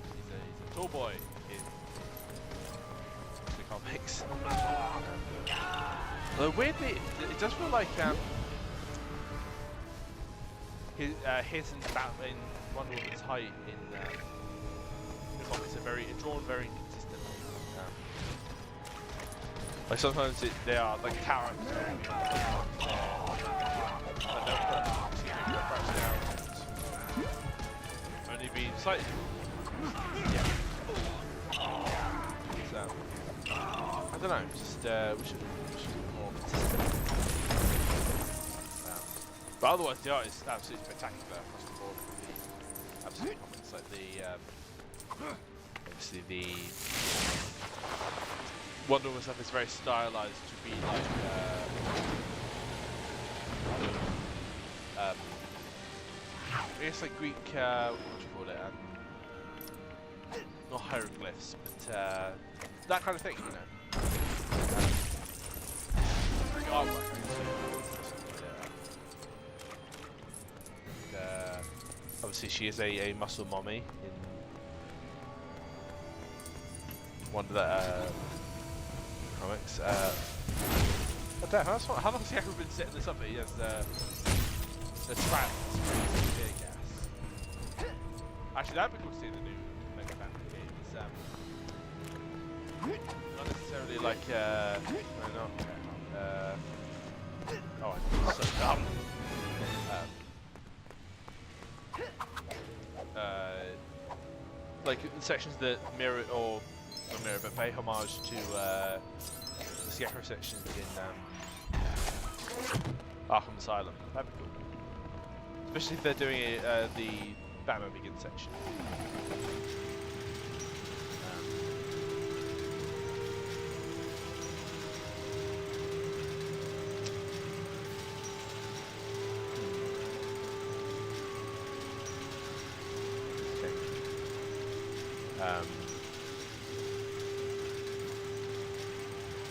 he's a tall boy in the comics. Weirdly, it does feel like his in Wonder Woman's height in the comics are drawn very inconsistently. Like sometimes they are like towering, only be slightly. Yeah. So I don't know. Just we should be more consistent. But otherwise, the art is absolutely spectacular across the board. The absolute comments, like the obviously the Wonder Woman stuff is very stylized to be like I guess like Greek what do you call it? Not hieroglyphs, but that kind of thing, you know. Greek artwork, obviously she is a muscle mommy in one of the comics. Oh damn, how long has he ever been setting this up? He has the trap tear gas. Actually, that'd be cool to see in the new Mega Batman game. Not necessarily like no, oh, I'm so dumb. Like sections that mirror or not mirror, but pay homage to the Scarecrow sections in Arkham Asylum. That'd be cool, especially if they're doing the Batman Begins section.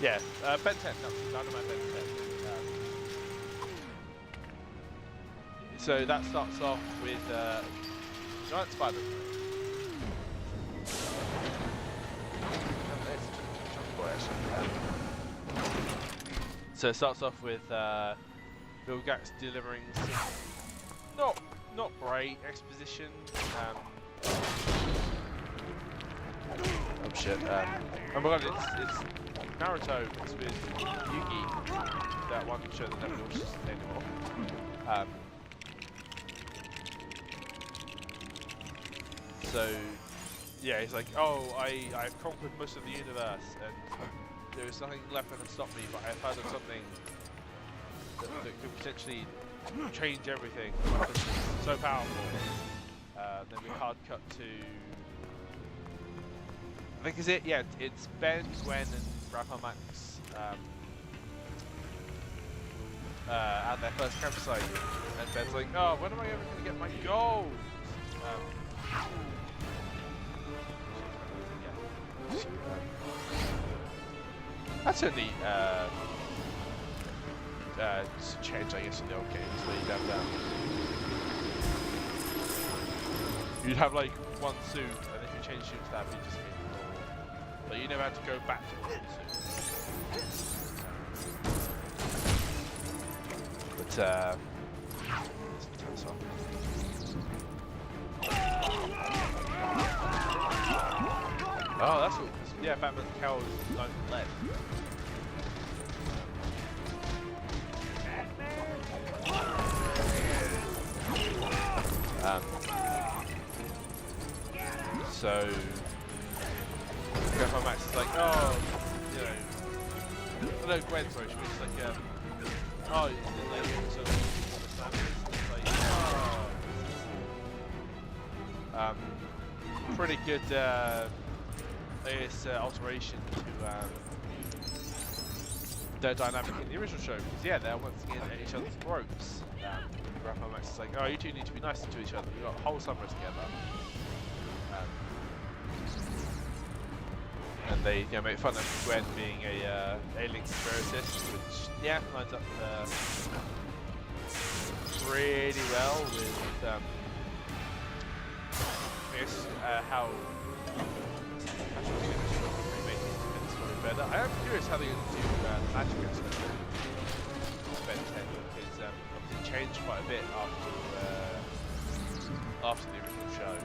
Yeah, Ben 10, no, Dynamite Ben 10. So that starts off with giant spider. So it starts off with Bill Gax delivering some not great exposition. Oh shit! Oh my god, it's Naruto mixed with Yugi, that one show that never watches anymore. So yeah, he's like, oh, I've conquered most of the universe, and there is nothing left that can stop me, but I've found something that could potentially change everything. It's so powerful. Then we hard cut to, I think, is it? Yeah, it's Ben, Gwen, and Rapper Max at their first campsite, and Ben's like, oh, when am I ever going to get my gold? That's a neat change, I guess, in the old games, where you'd have like one suit, and if you change suit to that, you just get normal. But you never had to go back to one suit. But oh, that's what. Yeah, Batman's cowl is like lead. So Grandpa Max is like, oh, you know, no, Gwen, sorry, she was like, oh, you didn't let him, so it's like, oh. Pretty good, I guess, alteration to their dynamic in the original show, because yeah, they're once again at each other's throats. Arkham Max is like, oh, you two need to be nicer to each other. We got a whole summer together. And they make fun of Gwen being a alien conspiracist, which yeah lines up pretty well with I guess how remake the story better. I am curious how they're going to do the magic aspect of Ben 10, because obviously changed quite a bit after the original show.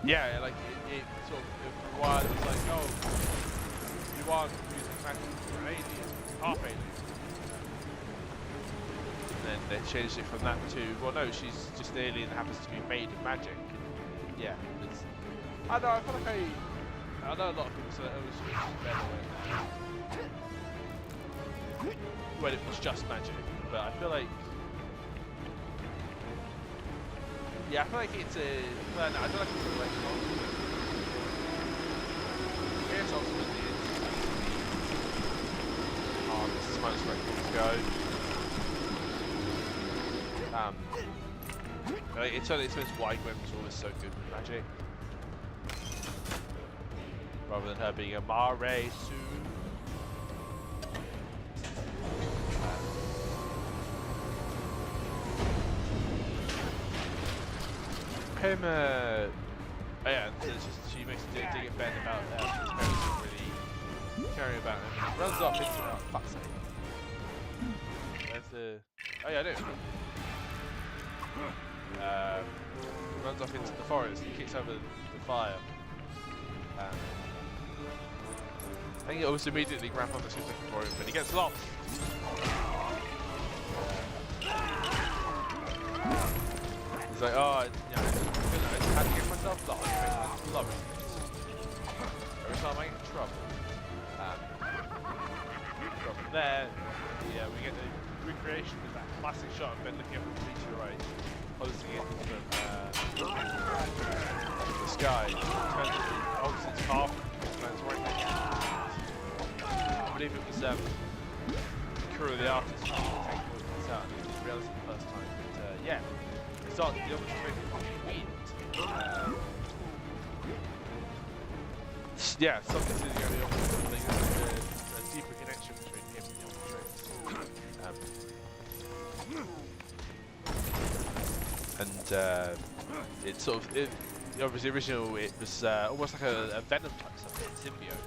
Yeah, like it sort of for a while it's like, oh, you are using magic for an alien, half alien. And then they changed it from that to, well no, she's just an alien that happens to be made of magic. And yeah, it's, I know, I feel like I know a lot of people say that it was better when it was just magic, but I feel like yeah, I feel like it's a. Well, no, I feel like it's a like. I guess ultimately it's. Oh, this is minus where it can go. Like, it's why Gwen was always so good with magic, rather than her being a Mare Su. Oh yeah, and it's just, she makes a dig at Ben about his parents don't really caring about him. Runs off into oh fuck's sake. There's the oh yeah I do. Runs off into the forest and kicks over the fire. I think it almost immediately grandfather's looking for him, but he gets lost. He's like, oh, yeah, I had to get myself lost. I love it. Every time I get in trouble. From there, yeah, we get the recreation of that classic shot of Ben looking up at the beach to the right, posing it from the sky. Turns opposite half, turns right next to it. I believe it was Crew of the Artist who taking with the sun. It's reality the first time, but yeah. It's on the illustrated wind. Yeah, something to the illustrated thing. There's a deeper connection between him and the illustrated. It's sort of obviously original. It was almost like a venom type something, symbiote,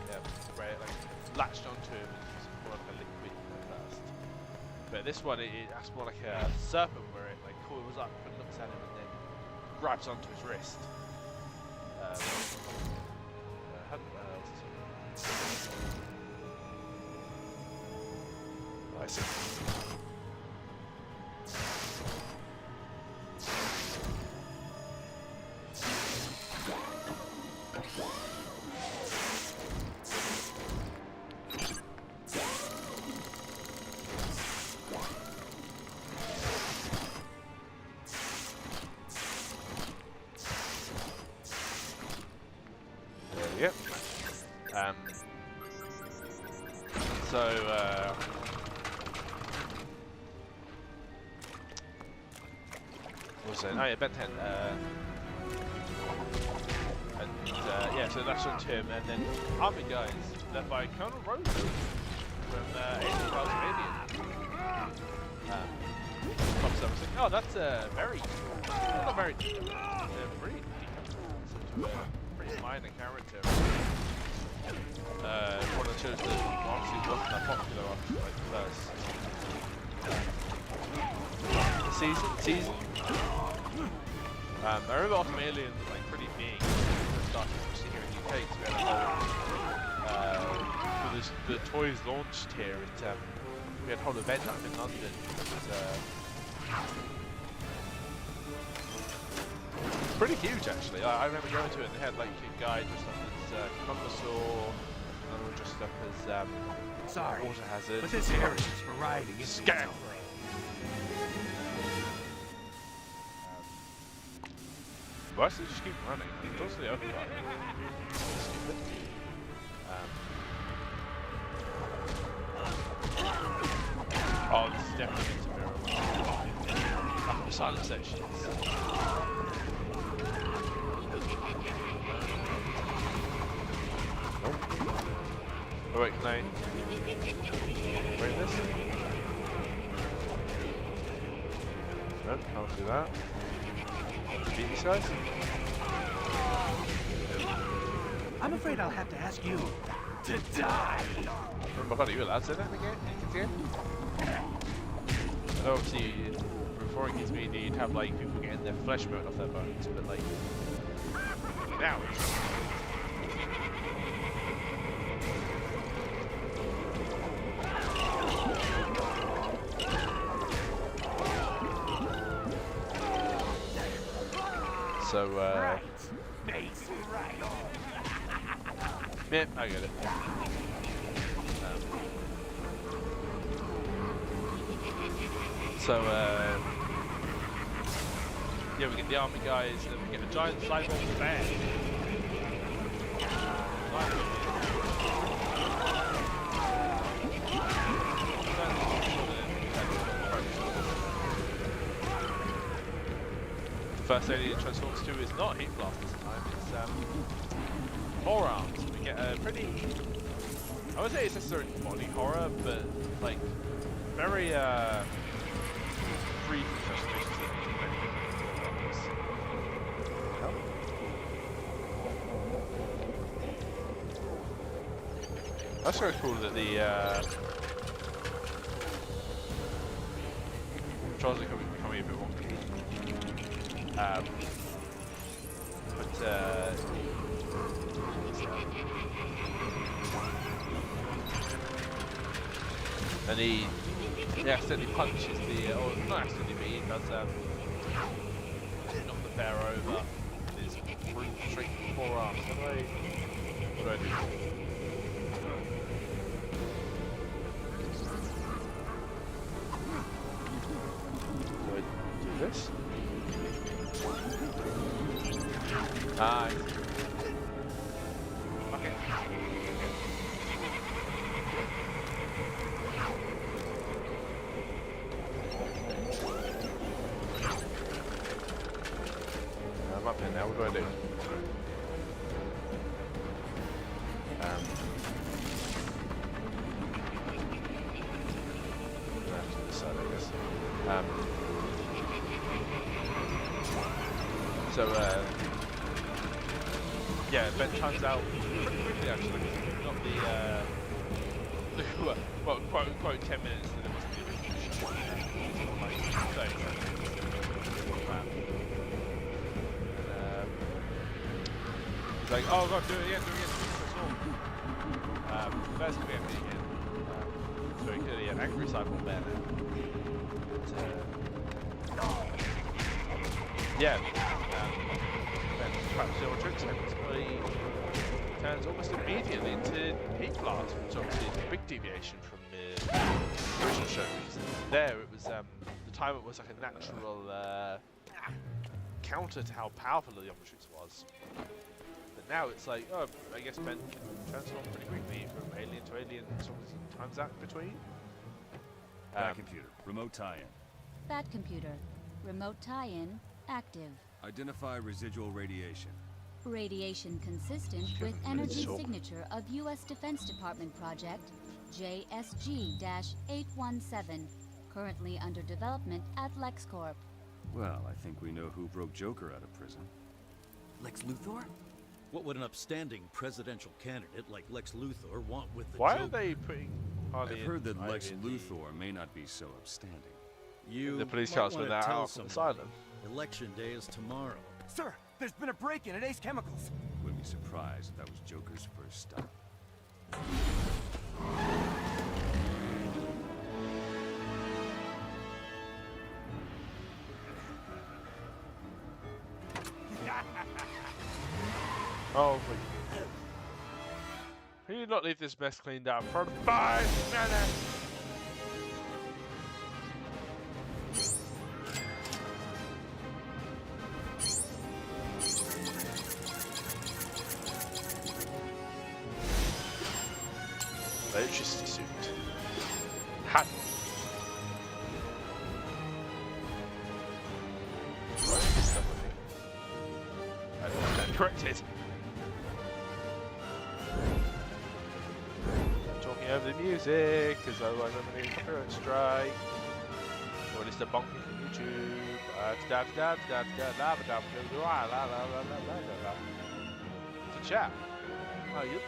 where it like latched onto him and was more like a liquid at first. But this one, it's more like a serpent where it like coils up and looks at him and then grabs onto his wrist. I see. Yep. What was it? Oh yeah, Ben 10. Yeah, so that's on Tim, and then Army Guys, led by Colonel Rosen from Alien Files Alien. Pops up and says, oh, that's very, not very, pretty pretty minor character. One of the shows that obviously wasn't that popular after like the first season. I remember Arkham Alien was like pretty big when it started, especially here in the UK, because we had a whole, the toys launched here, we had a whole event up in London. It was pretty huge actually. I remember going to it and they had like a guy dressed up as Columbusor, another one dressed up as Water Hazard. But this area is for riding, isn't it? Why does it just keep running? It does the other part. Stupid. Oh, this is definitely a mirror. Oh, silent sections. Oh wait, can I break this? Nope, can't do that. Beat these guys? I'm afraid I'll have to ask you to die. Oh my god, are you allowed to say that again? And obviously, before it gets me, you'd have like people getting their flesh burnt off their bones, but like now it's so yeah, I get it. Yeah, we get the army guys, and we get a giant cyborg bear. The first alien transforms to is not heat blast this time, it's forearms. We get a pretty, I would say it's necessarily body horror, but like very brief transformations. That's very cool that the controls are becoming a bit wonky. And he accidentally punches the, or not accidentally, but he does knock the bear over with his brute straight forearms. What do I do? This? Ah, okay. I'm up here now, what do I do? To this side, I guess. Yeah, Ben times out pretty quickly actually. Not the, well, quote unquote 10 minutes that it was the original show. Like 30 seconds. He's like, oh god, do it again, first we have to again. So he clearly an angry cyborg bear now. But, yeah. Perhaps the tricks he turns almost immediately into heat blast, which obviously is a big deviation from the original show. Because there it was the time it was like a natural counter to how powerful the Omnitrix was. But now it's like, oh, I guess Ben can transform pretty quickly from alien to alien, as long as he times that in between. Bat computer, remote tie-in. Bat computer, remote tie-in, active. Identify residual radiation. Radiation consistent with energy signature of U.S. Defense Department project JSG-817, currently under development at LexCorp. Well, I think we know who broke Joker out of prison. Lex Luthor? What would an upstanding presidential candidate like Lex Luthor want with the Why Joker? are they putting Harley I've heard that in Lex Luthor may not be so upstanding. You the police might can't spend wanna that tell out from someone. asylum. Election day is tomorrow. Sir, there's been a break-in at Ace Chemicals. Wouldn't be surprised if that was Joker's first stop. Oh, please. Can you not leave this mess cleaned up for 5 minutes? electricity suit. Hat. What is this stuff, I think? I stand corrected. I'm talking over the music, because otherwise I'm going to get a copyright strike. Or at least a bonking from YouTube. It's a chat. How you doing?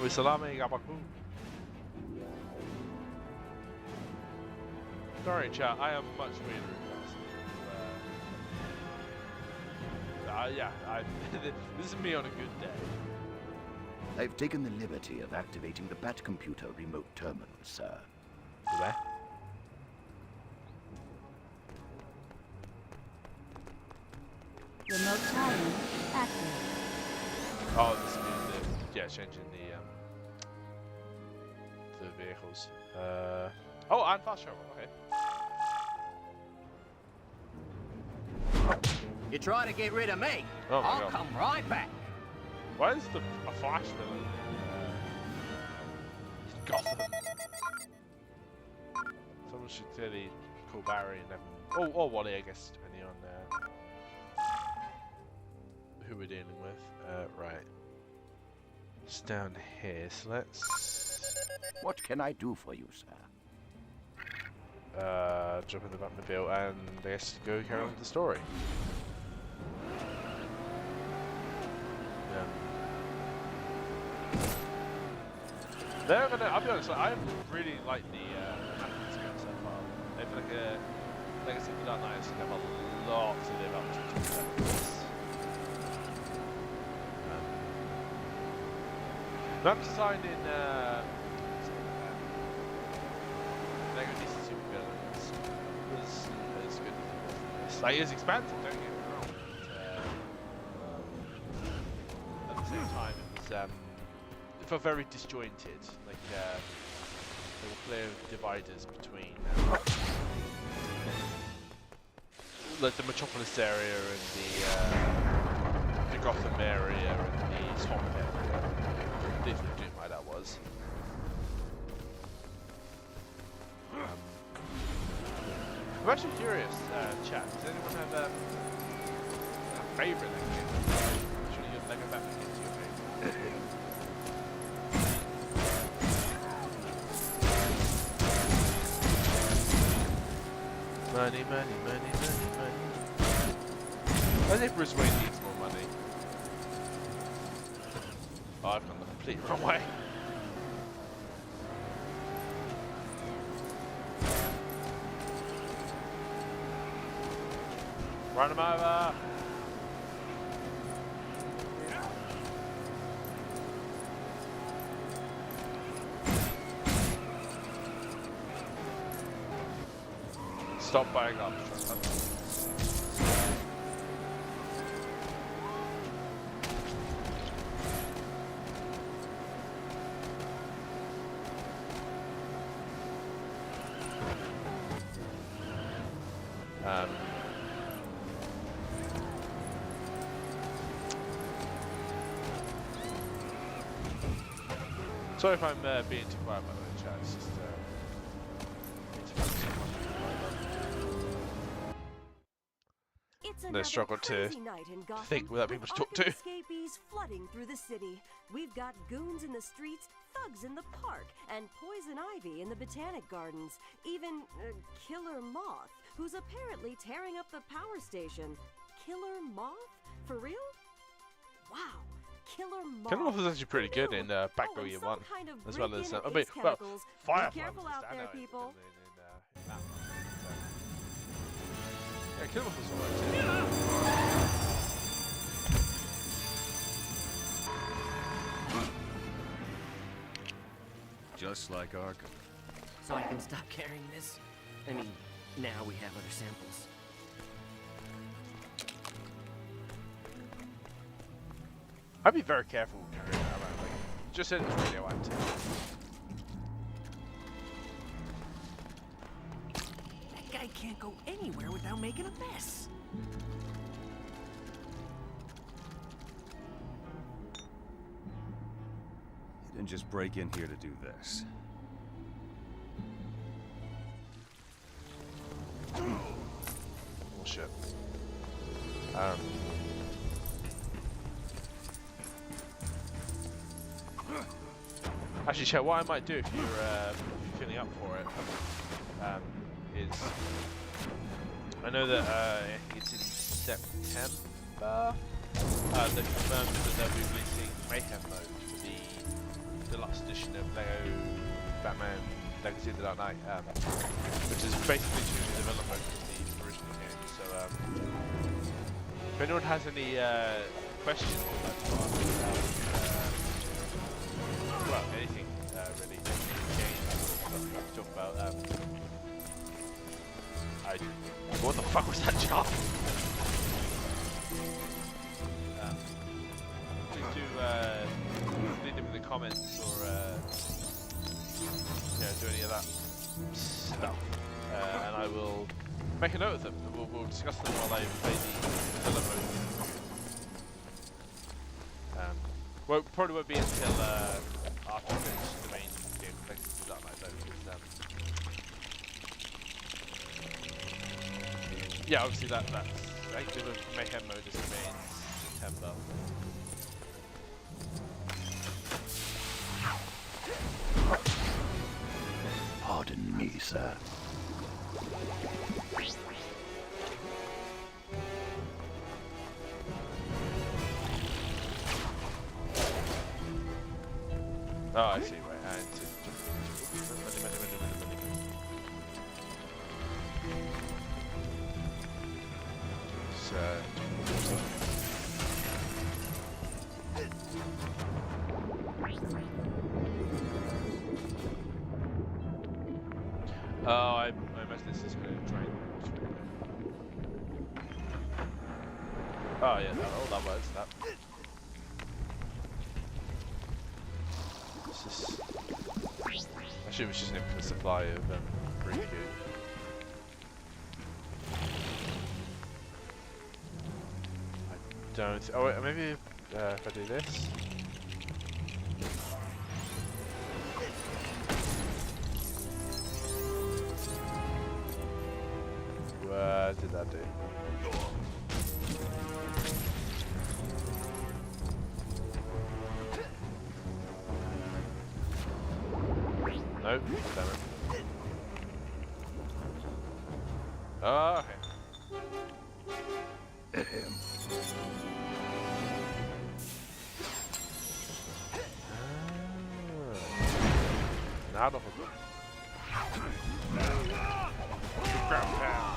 With salami gabaku. Sorry, chat. I am much weirder in person. Yeah, this is me on a good day. I've taken the liberty of activating the Bat Computer remote terminal, sir. Where? Remote tie-in active. Oh, this is changing the vehicles. Oh, and fast travel. Okay. You try to get rid of me? Oh my I'll God. come right back. Why is a Flash villain in Gotham? Someone should clearly call Barry and or Wally, I guess, depending on who we're dealing with. Right. It's down here, so let's... What can I do for you, sir? Jump in the Batmobile and I guess go carry on with the story. Yeah. They're gonna. I'll be honest. I really like the Batman script so far. They feel like a Legacy of the Dark Knight. They have a lot to live up to this. That design in Lego DC Supervillains was good. Like it was expansive, don't get me wrong. But, at the same time, it felt very disjointed. Like there were clear dividers between like the Metropolis area and the Gotham area and the swamp area. Didn't do why that was. I'm actually curious, chat. Does anyone have a favourite Lego game? Actually, your Lego Batman games your favourite. Money, money, money, money, money. I think Bruce Wayne needs more money. Oh, I've gone the complete wrong way. Run him over! Stop buying garbage trucks. Sorry if I'm being too quiet, by the way, chat. It's just they struggle to think without people to talk to. Escapees flooding through the city. We've got goons in the streets, thugs in the park, and Poison Ivy in the Botanic Gardens. Even Killer Moth, who's apparently tearing up the power station. Killer Moth? For real? Wow. Killer Moth. Killer Moth was actually pretty good in Batgirl Year 1, as well as I mean, well, Firefly. Be careful out there, people. In that one. Yeah, Killer Moth was alright too. Just like Arkham. So I can stop carrying this? I mean, now we have other samples. I'd be very careful carrying that around. Like, just said it was radioactive. That guy can't go anywhere without making a mess. just break in here to do this. Bullshit. Actually, chat, what I might do if you're feeling up for it is I know that I think it's in September. They've confirmed that they'll be releasing Mayhem mode for the deluxe edition of Lego Batman Legacy of the Dark Knight, which is basically choosing the development of the original game. So, if anyone has any questions about well, anything really, games stuff to talk about, what the fuck was that job? Please do leave them in the comments or do any of that stuff, and I will make a note of them. And we'll discuss them while I play the development. Well, probably won't be until after I finish the main game of Legacy of the Dark Knight, though, because yeah, obviously that's I think the Mayhem mode is coming in September. Pardon me, sir. Oh, I see, right. Oh, I imagine this is going to try and... Oh, yeah, that works, that. Actually, it was just an infinite supply of free cube. I don't. Oh, wait, maybe if I do this. What did that do? Nope, damn it. Oh, okay. Now the hook. Ground pound.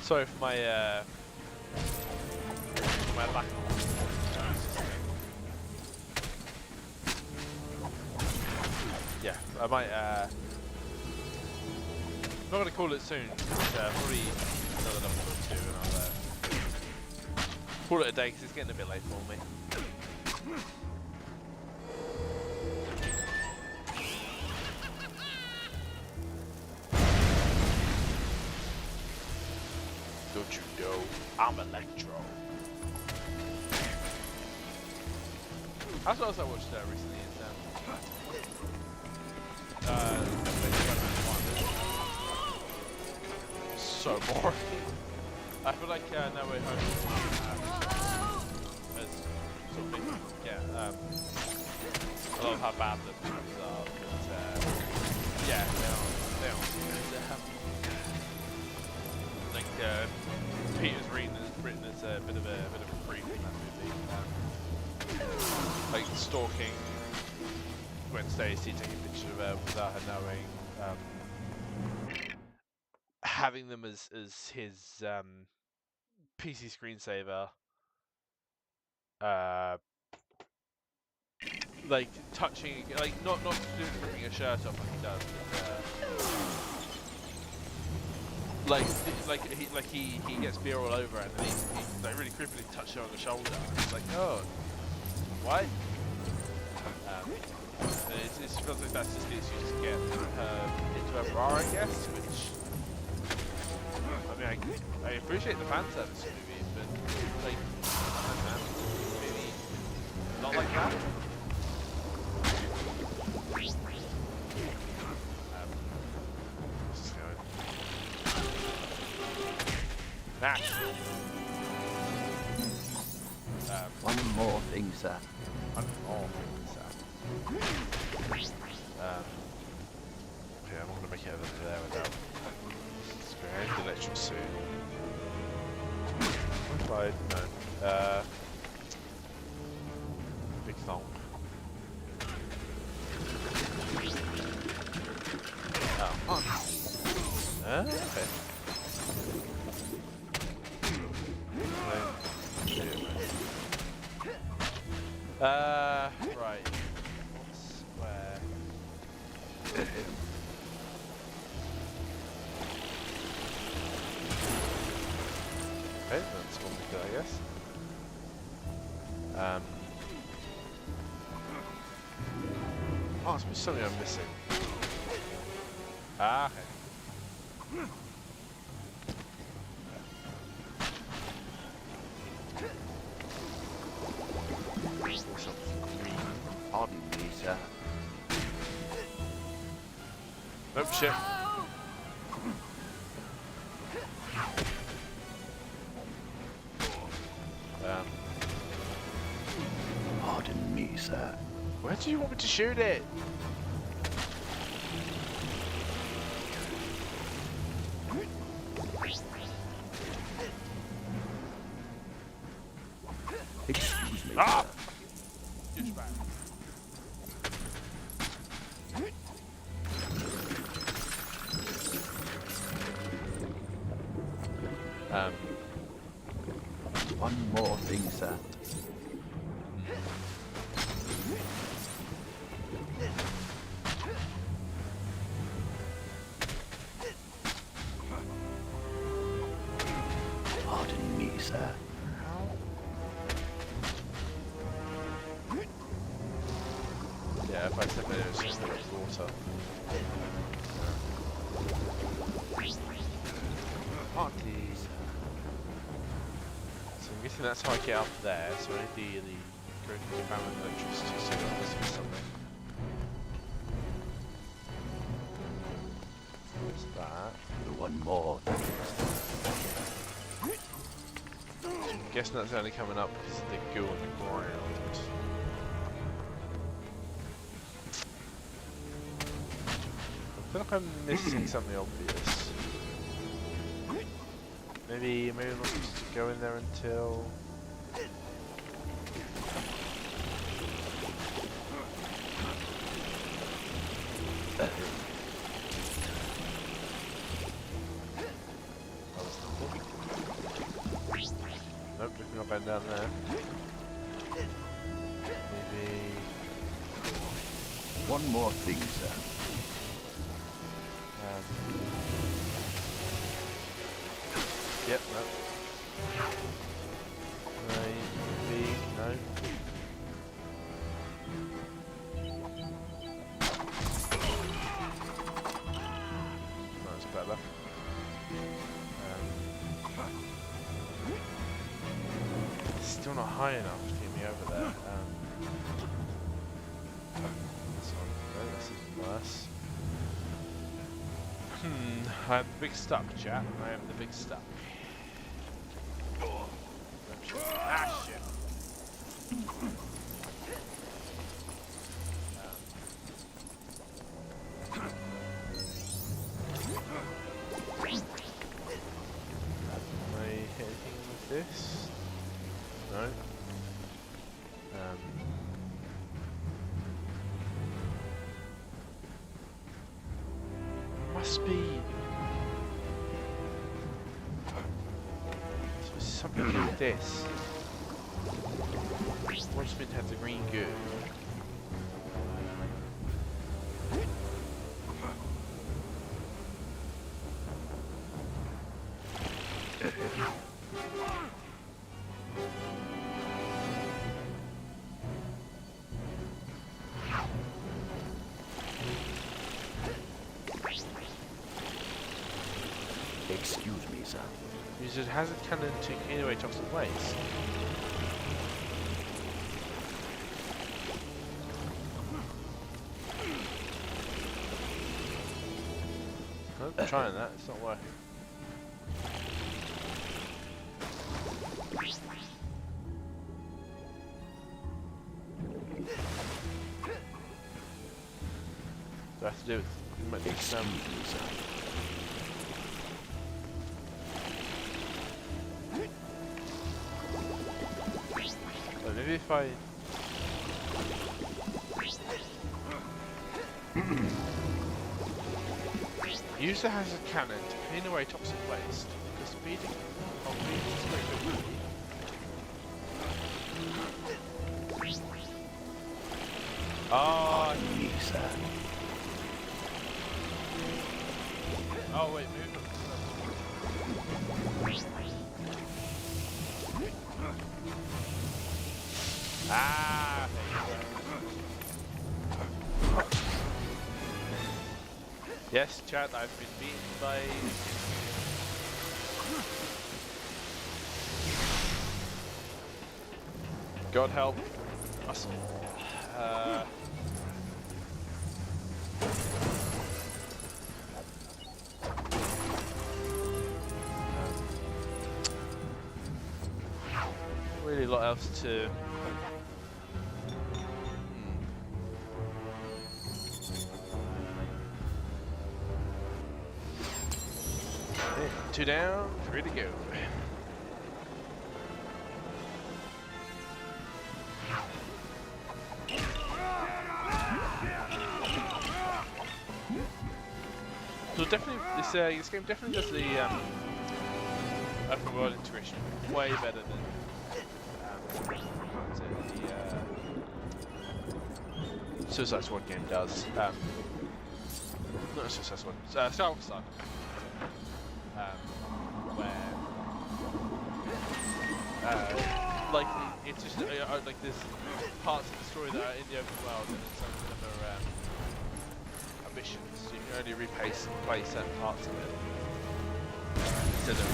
Sorry for my lack of yeah, I might I'm not gonna call it soon, but probably another level or two, and I'll call it a day because it's getting a bit late for me. Don't you know I'm Electro? That's what else I watched recently is so boring. I feel like No Way Home is sort of making, yeah, I love how bad the movies are, but yeah, they aren't. I think Peter's written as a bit of a creep in that movie. Like stalking Gwen Stacy, taking a picture of her without her knowing, having them as his PC screensaver, like touching, like not ripping a shirt off like he does. But, he gets beer all over and then he like really creepily touches her on the shoulder. It's like, oh, why? And it feels like that's just the excuse to get her into a bar, I guess. Which, I mean, I appreciate the fan service movies, but like, I don't know, maybe not like that. One more thing, sir. One more thing, sir. Okay, I'm not going to make it over there without sparing the electric suit. Clyde, no. Big thong. Oh. Okay. Right. What's where? Okay, that's one we do, I guess. Oh, it's something I'm missing. Ah, okay. Pardon me, sir. Nope, shit. Pardon me, sir. Where do you want me to shoot it? Excuse me, ah! sir. Douchebag. One more thing, sir. Pardon me, sir. Yeah, if I said that it was just like water. Parties. So I'm guessing that's how I get up there, so ideally go to the power and electricity so that I see something. What's that? One more. I'm guessing that's only coming up because of the goo on the ground. I feel like I'm missing something obvious. Maybe I'm not supposed to go in there until... Nope, definitely not going down there. Maybe... One more thing, sir. Yep, no. Maybe, no. That's better. Still not high enough to get me over there. This one, no, this is worse. I am the big stuck, chat. I am the big stuck. Ah, shit. Am I hitting with this? No. Must be something to do with this. What's meant to have the green goo? Excuse me, sir. Uses hazard cannon to clear away toxic waste. I'm trying that, it's not working. Do I have to do it? Excuse me, sir. Oh, maybe if I... Use the hazard cannon to clean away toxic waste. The speeding of Ah, yes, sir. Oh wait, move them. Ah, yes, chat, I've been beaten by... God help. Muscle. Really a lot else to... Two down, three to go. So definitely, this game definitely does the open world integration way better than the Suicide Squad game does. Not Suicide Squad, Star Wars Saga. Where like it's just like there's parts of the story that are in the open world and then some of them are missions. So you can only play certain parts of it instead of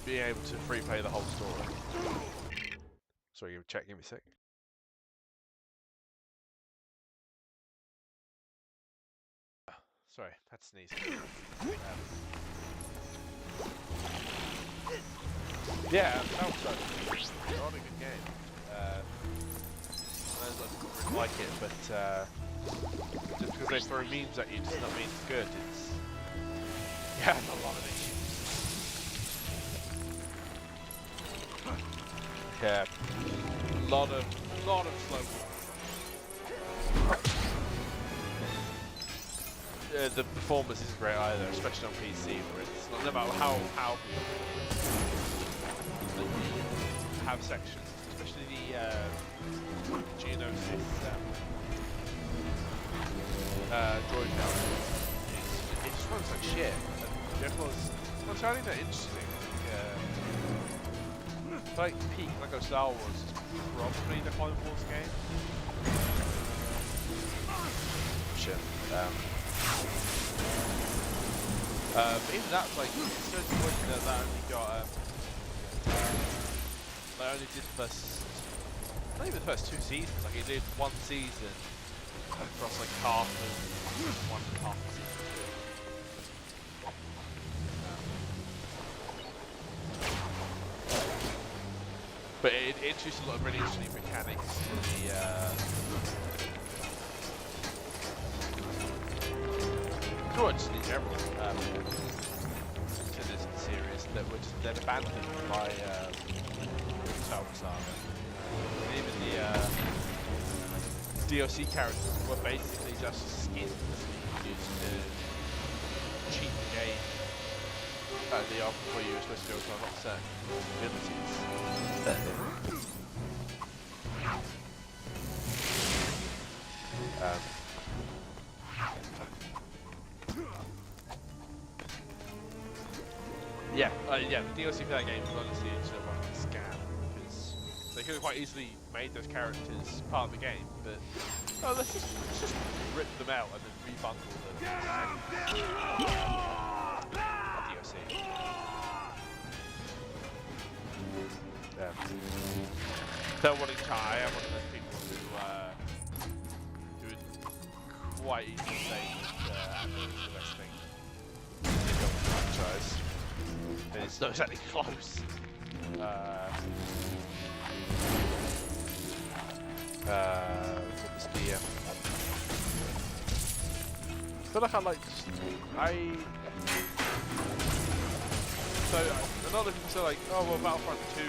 being able to free play the whole story. Sorry, give me a sec. Sorry, had to sneeze. Yeah, that was not a good game. I don't like it, but just because they throw memes at you does not mean it's good. It's a lot of issues. Yeah, lot of slow. The performance isn't great either, especially on PC, where it's not, no matter how have sections, especially the Geonosis droid now. It just runs like shit. And therefore, it's finding that interesting. Like peak Lego Star Wars is probably the Clone Wars game. Shit. But even that's like it's so disappointing that only got I only did the first, not even the first 2 seasons. Like it did 1 season across like half of 1 and half of season 2. But it introduced a lot of really interesting mechanics to just in general to this series that were just then abandoned by Star Wars Saga. And even the DLC characters were basically just skins used to cheat the game early on before you were supposed to go to unlock certain abilities. Yeah, yeah, the DLC for that game was honestly just like a scam, because they could have quite easily made those characters part of the game, but let's just rip them out and then rebundle them. DLC. Yeah. Don't want to I am one of those people who would quite easily say that Apple is the best thing in the franchise. And it's not exactly close. What's the I feel like so a lot of people say like, oh well, Battlefront 2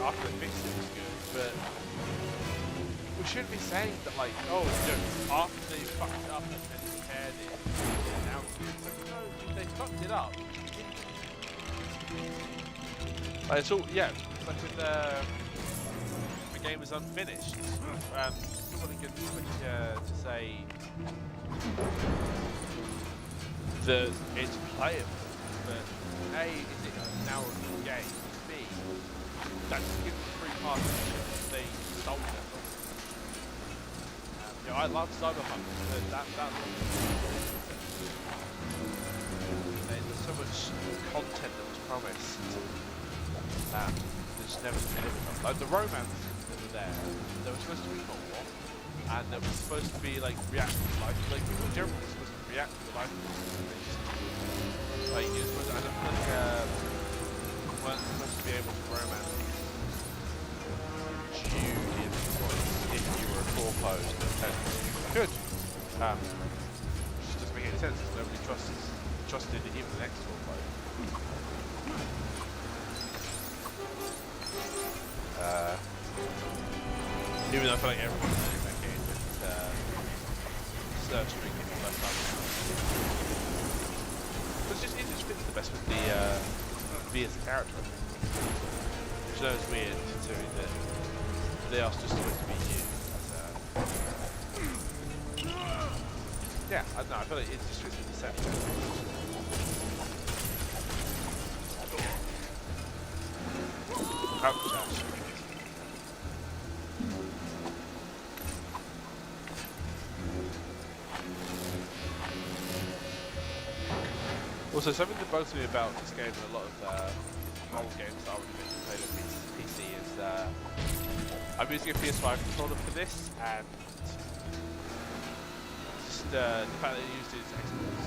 after they fixed it was good, but we shouldn't be saying that like, oh, after they fucked it up and then repaired it, and now it's good. It's like, no, they fucked it up. Like, it's all, yeah, like when the game was unfinished. It's really good to say that it's playable, but A, is it now a good game? B, that's given free passes. They sold it. You know, I love Cyberpunk, but there's so much content that was promised. There's never delivered. Like the romance that were there was supposed to be more, and there was supposed to be like reactive life. Like people in general were supposed to react to the life. Like you're supposed to, I don't think weren't supposed to be able to romance Jude if you were a corpo. Good. Which doesn't make any sense because nobody trusted even the next corpo. Even though I feel like everyone's doing that game with Search String in the first time. But it just fits the best with the V as a character. Which I know is weird considering that they are just supposed to be you. Yeah, I don't know, I feel like it just fits with the set. Ouch. Also, something that bugs me about this game and a lot of old games that I would have played on PC is I'm using a PS5 controller for this, and just the fact that it used its Xbox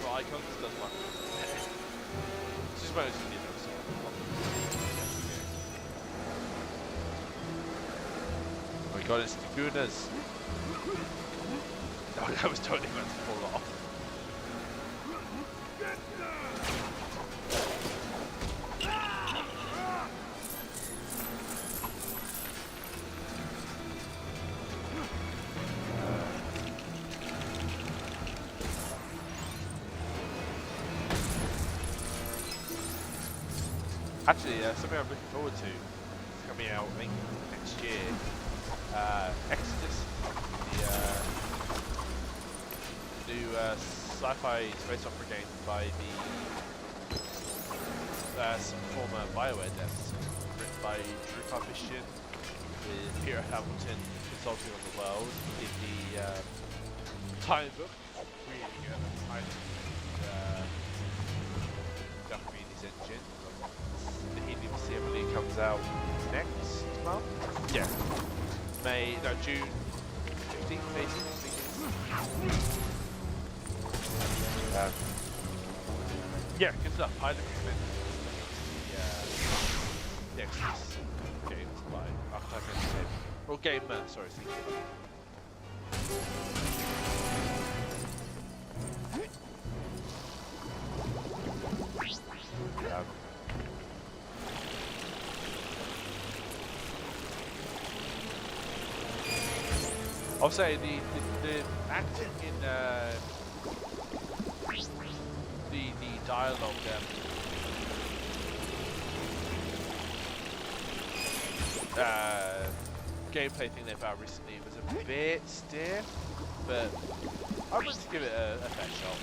for icons doesn't work. It's just mostly oh my god, it's the goodness. Oh, that was totally meant to fall off. Actually, something I'm looking forward to coming out, I think, next year. Exodus, the new sci-fi space opera game by some former BioWare devs, written by Drew Publishing, with Peter Hamilton consulting on the world in the time book. Really good. Japanese engine. I believe comes out next month. Yeah, June 15th, 18th, I think it is. Yeah, good stuff. Highly recommend the Exodus games by Arkham Entertainment. Or Gamer, sorry, I'll say the acting in the dialogue gameplay thing they found recently was a bit stiff, but I would like to give it a fair shot.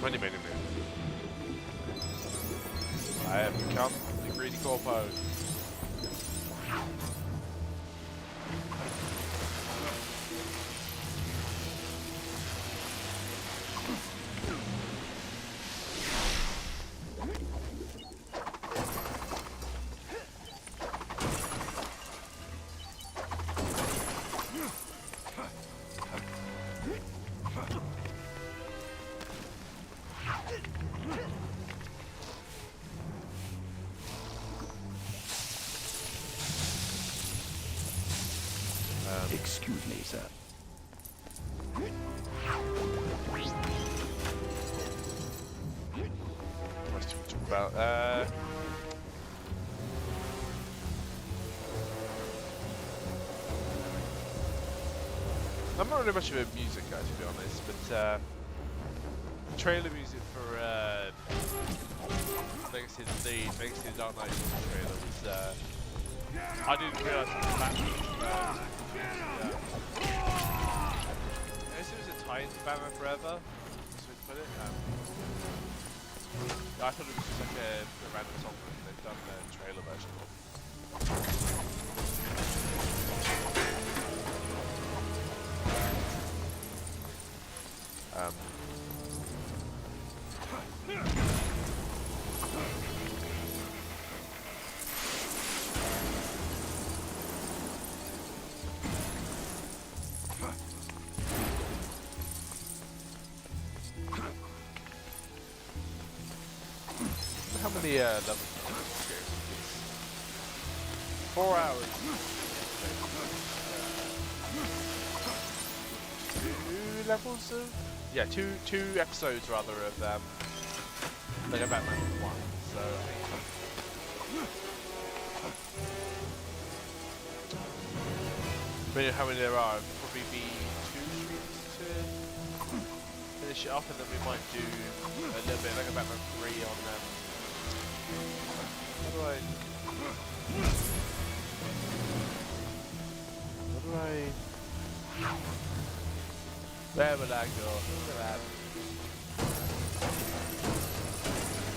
20 million. I have become the greedy corpo. Excuse me, sir. What else do we talk about? I'm not really much of a music guy, to be honest, but trailer music for Legacy of the Siege, Legacy of the Dark Knight trailer was, I didn't realise it was Batman. I guess it was a tie-in to Batman Forever, so we put it. I thought it was just like a random song that they've done the trailer version of. How many levels? 4 hours. 2 levels of? Yeah, two episodes rather of Lego Batman 1. So I mean, how many there are? Probably be 2 streams to finish it off, and then we might do a little bit of Lego Batman 3 on How do I? Where will I go?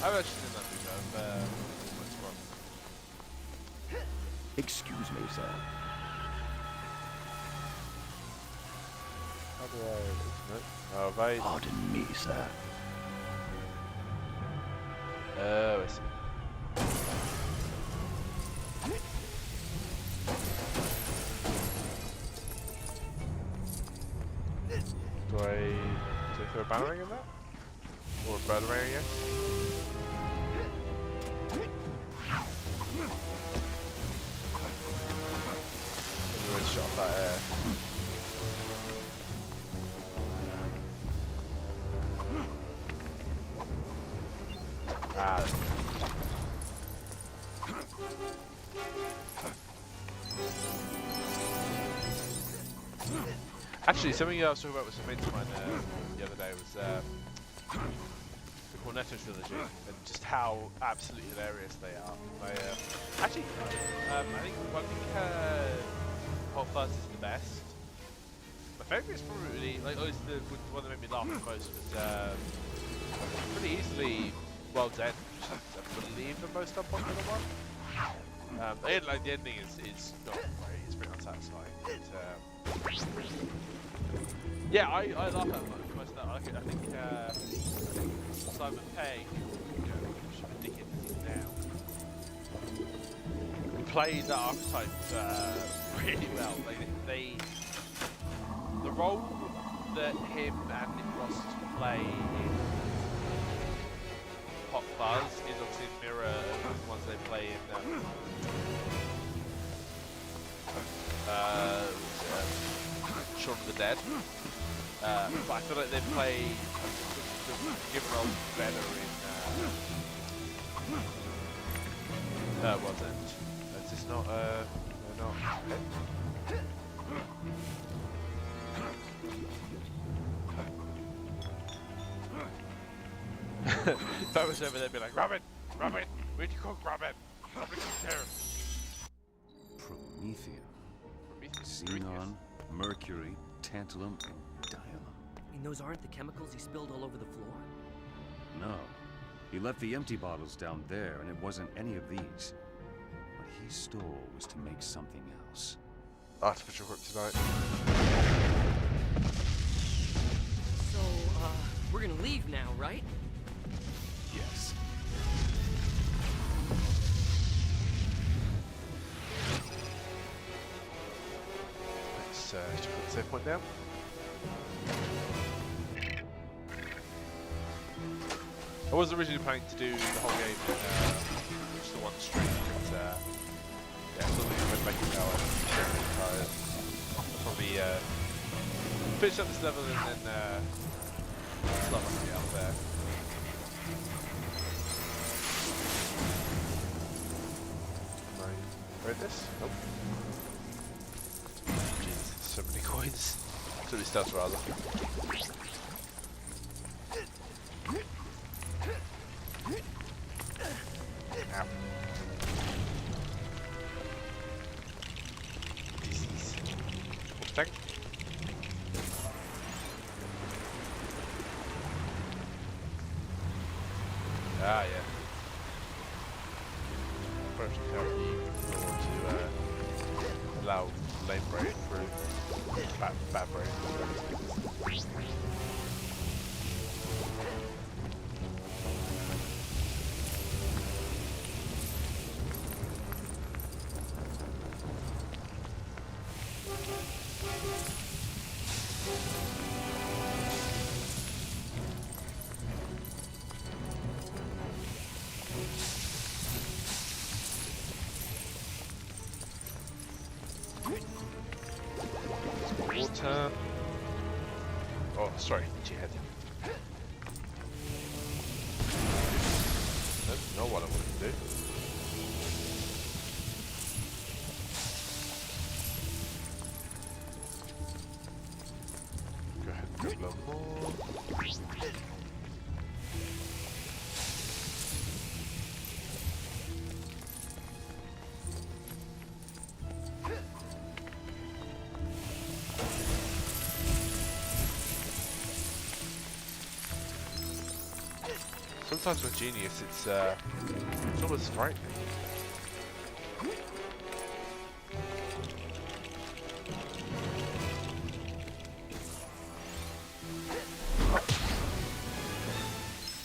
I've actually seen that before. Excuse me, sir. How do I open it? Oh, right. Pardon me, sir. Oh, I see. Do I throw a battering in that? Or a battering, I guess? Everyone shot that air. Ah. Actually, something I was talking about with some mates of mine the other day was the Cornetto trilogy and just how absolutely hilarious they are. I think Hot Fuzz is the best. My favourite is probably the one that made me laugh the most was pretty easily World's End, which is, I believe, the most unpopular one. Like the ending is not great; it's pretty unsatisfying. But, yeah, I laugh at most of that. I think Simon Pegg, Dickens now, played that archetype really well. The role that him and Nick Frost play in Hot Fuzz is obviously a mirror of the ones they play in Shaun of the Dead. But I feel like they play the given role better in World's End. It's just not not. If I was over there, I'd be like, Robin, where'd you cook, Robin? Robin, cook there. Prometheus. Xenon, mercury, tantalum, and diamond. And those aren't the chemicals he spilled all over the floor? No. He left the empty bottles down there, and it wasn't any of these. What he stole was to make something else. Artificial kryptonite. So, we're gonna leave now, right? Yes. Let's just put the save point down. I was originally planning to do the whole game in just the one stream, but yeah, I thought we went back now. I'm getting tired. I'll probably finish up this level and then start my way out there. Can I read this? Nope. Jesus, so many coins. So many stuff rather. Ow. Disease. Tank. Ah, yeah. First tell you to allow lane brain through. Bad brain. Water. Oh, sorry, jihad. Don't know what I want to do. Go ahead and grab a little more. Sometimes with Genius, it's almost frightening.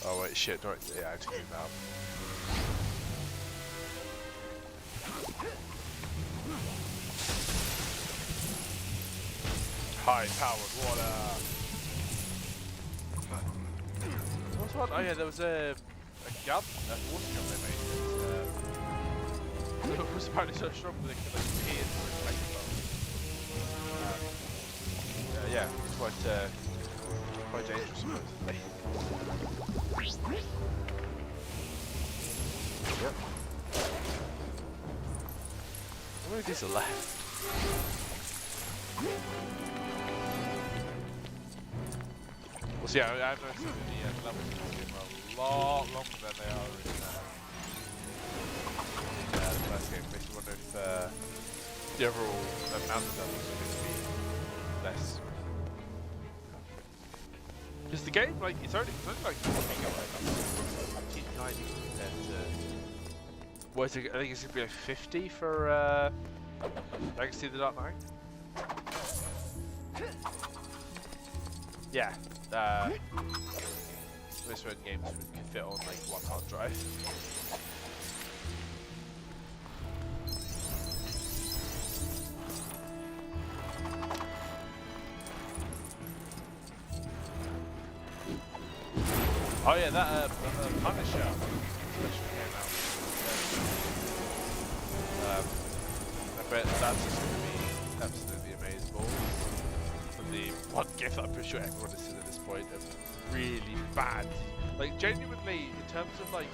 Oh wait, shit! Don't. Yeah, I had to move out. High-powered water. What's one? Oh yeah, there was a gun, a water gun they made. It was apparently so strong that it could like pierce through flamethrowers. Yeah, it's quite dangerous supposedly. Yep. How many of these are left? Well, see, I've noticed that the levels are a lot longer than they are in the first game. Makes me wonder if the overall amount of levels are going to be less. Because the game, like, it's only like 4 gigabytes, tiny compared to. What is it? I think it's going to be like 50 for Legacy of the Dark Knight. Yeah. Most certain games would fit on like one hard drive. Oh yeah, that Punisher special came out. I bet that's just going to be absolutely amazing. From the one gift I'm pretty sure everyone has seen at this point of really bad, like genuinely in terms of like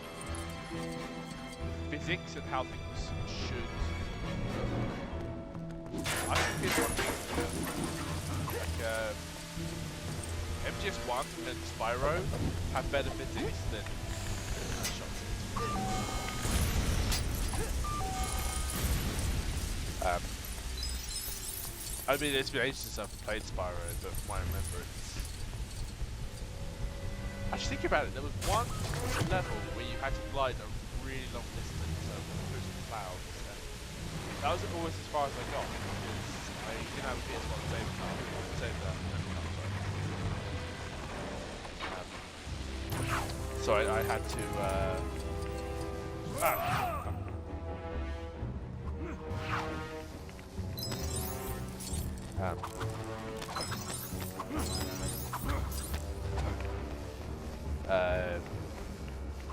physics and how things should. I think it's one thing like MGS1 and Spyro have better physics than I mean, it's been ages since I've played Spyro, but from what I remember, Actually, thinking about it, there was one level where you had to glide a really long distance through some clouds. And that was always as far as I got because I didn't have a PS1 save card. So I had to.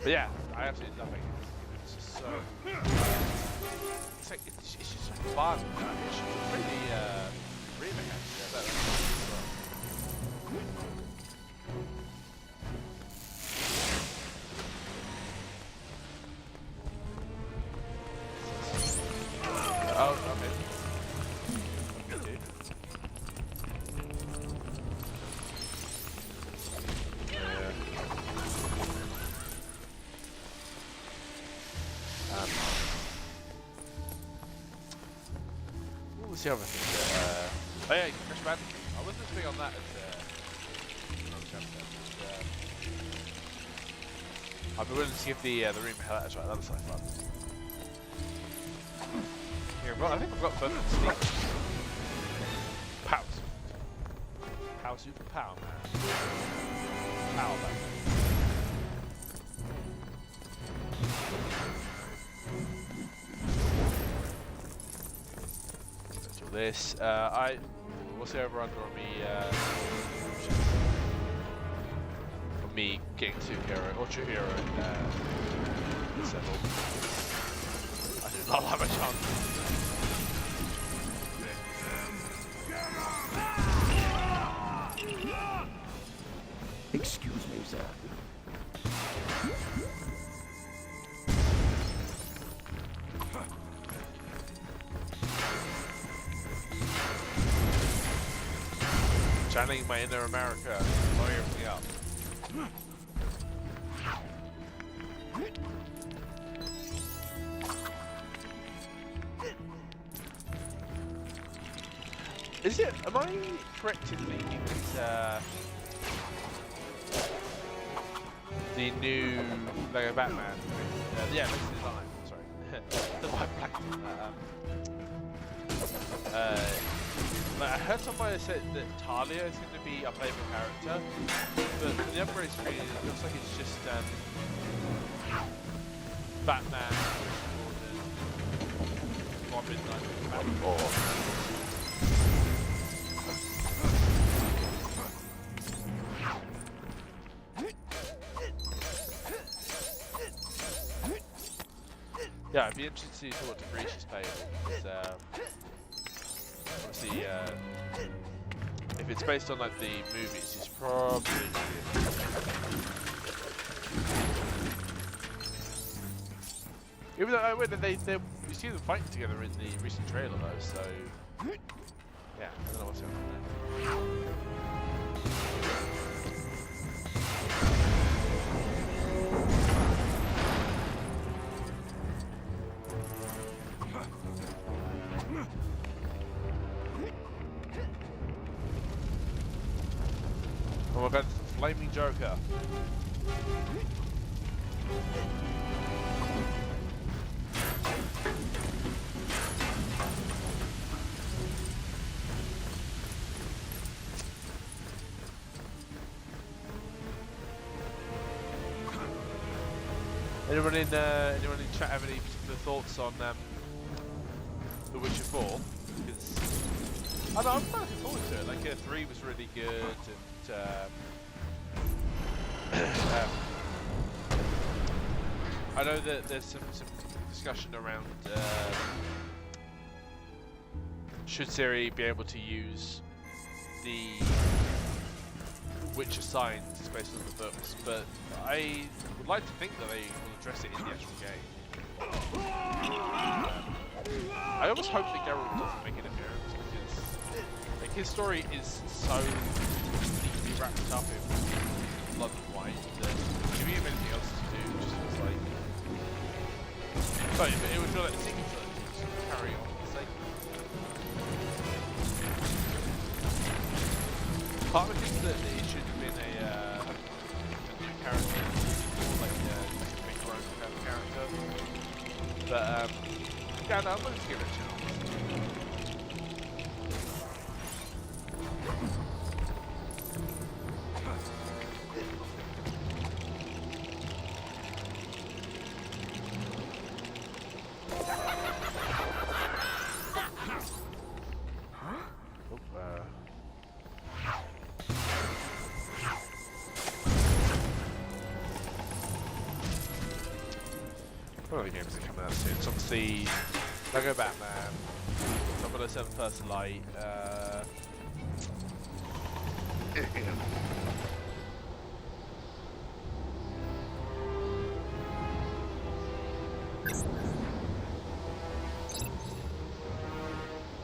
But yeah, I absolutely love it. It's just so. It's like it's just so fun. It should be pretty remake actually. I bet that's as well. Oh, okay. Good dude. What was the other thing? Oh yeah, Crash Bandicoot. I wasn't as big on that as I'd be willing to give the remake that as well. That was like fun. Here, I think I've got both of the sneakers. Power suit. Power suit for Power Man. Power Man. Let's do this. What's the over under on me? On me getting True Hero in this level. I do not have a chance. Excuse me, sir. Channeling my inner America, blowing everything up. Is it? Am I correct in thinking that the new Lego Batman? Yeah, makes the design. Sorry, the white black. I heard somebody said that Talia is going to be a playable character, but for the upgrade screen, it looks like it's just Batman, Robin, Batman. Yeah, I'd be interested to see what degree she's playable. Obviously, if it's based on like the movies, it's probably even though we see them fighting together in the recent trailer though, so yeah, I don't know what's going on there. Oh my god, Flaming Joker. Anyone in chat have any particular thoughts on The Witcher 4? Because I'm quite looking forward to it. Like 3 was really good, and I know that there's some discussion around should Siri be able to use the Witcher signs based on the books, but I would like to think that they will address it in the actual game. I almost hope that Geralt doesn't make an appearance because like his story is so deeply wrapped up in blood and white that giving him anything else to do just feels like. Sorry, but it would feel like the sequel trilogy just carry on for the sake of it. Part of it is that it should have been a terms. But yeah, no, I'm going to give it a chance. What other games are coming out soon? So obviously, Lego Batman, 007 First Light,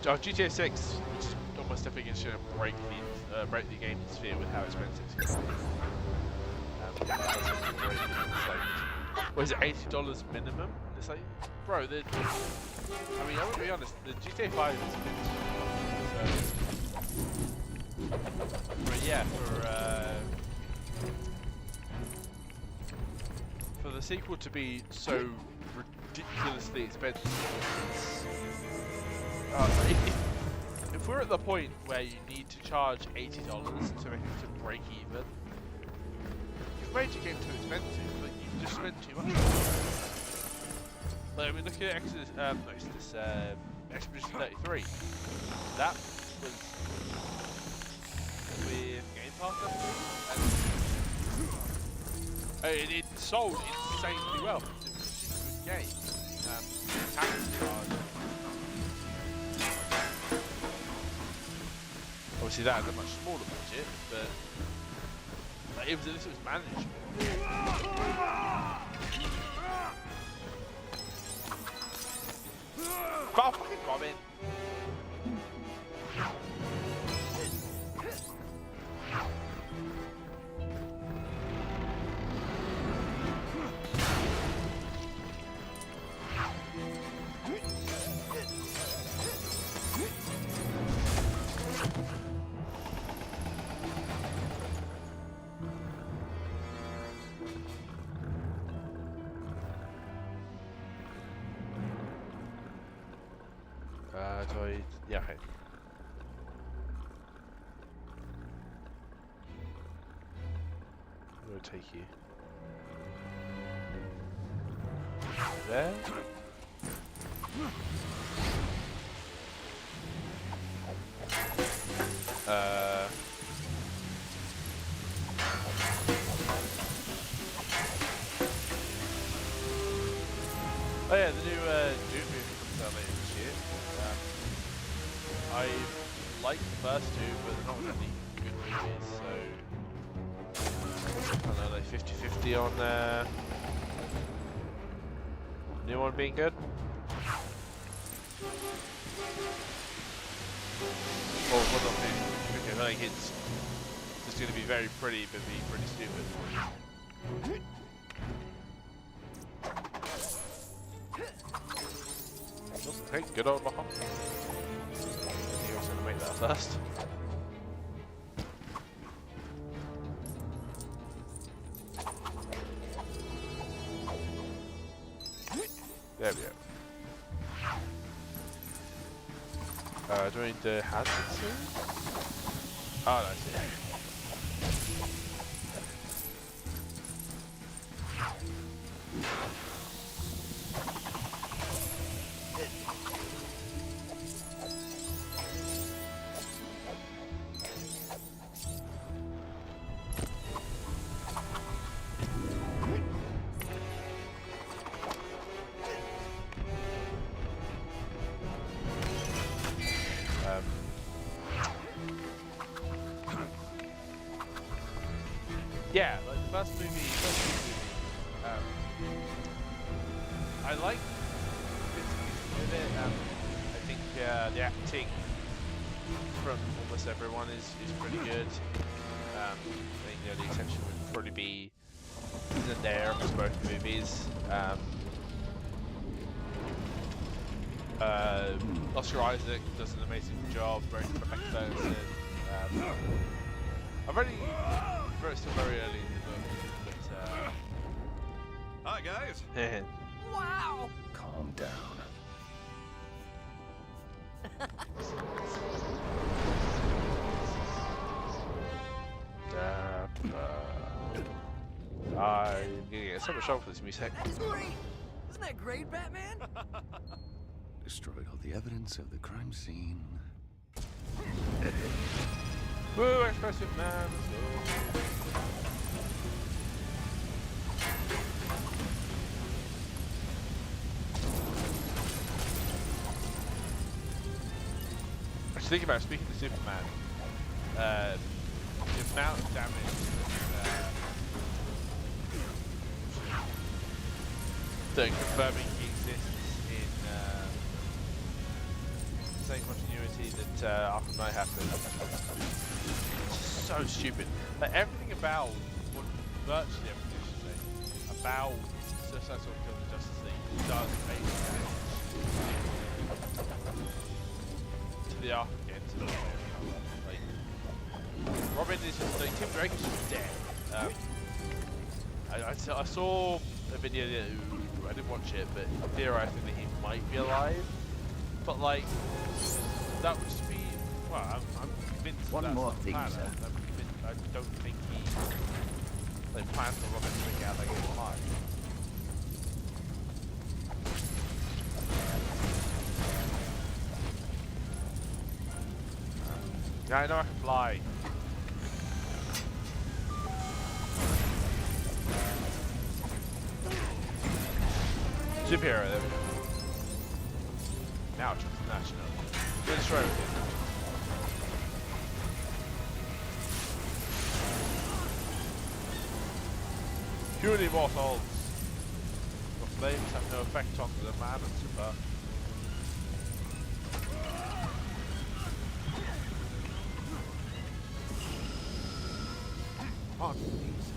GTA 6, which is almost definitely going to break the game sphere with how expensive it's going to be. What is it, $80 minimum? It's like, bro, I mean, I would be honest, the GTA 5 is a bit so, but yeah, for the sequel to be so ridiculously expensive, if we're at the point where you need to charge $80 to make it to break even, you've made your game too expensive, but you've just spent too much. Like, I mean, look at Expedition 33. That was with Game Pass, I believe, and it sold insanely well. It was a good game. Tax charge. Obviously, that had a much smaller budget, but like, at least it was manageable. Oh, fucking Robin! Yeah, okay. I'm gonna take you there. Oh yeah, the new Doom movie comes out later this year. I like the first two, but they're not really good movies, so I don't know, like 50-50 on new one being good. Or well, not maybe 50-50, I think it's just going to be very pretty, but be pretty stupid. Okay, good old lock on. I was going to make that first. There we go. Do I need the hazard soon? Oh, that's it. Yeah, like the first movie, I like bits and pieces with it. I think the acting from almost everyone is pretty good. I think the only exception would probably be Zendaya across both movies. Oscar Isaac does an amazing job, very perfect person. I've already still very early in the book, but Hi guys. Wow! Calm down. I'm gonna get so much help for this music. That's great! Isn't that great, Batman? Destroyed all the evidence of the crime scene. Woo, expressive man. I was thinking about speaking to Superman. The amount of damage that confirming he exists in the same continuity that Arkham Knight happened. It's so stupid. Like everything about, well, virtually everything I should say, about Suicide Squad Kill the Justice League does make sense to the Arkham game, to the like, Robin is just like, Tim Drake is just dead. I saw a video that I didn't watch it, but theorizing that he might be alive. But like, that would just be, well, I'm convinced One that's more not the thing, plan. sir. I don't think he like plans for Robin to get out like he's alive. Yeah, I know I can fly. Superhero, there we go. Now it's national. Good destroy everything. Puny mortals. Your flames have no effect on the man and super. On these.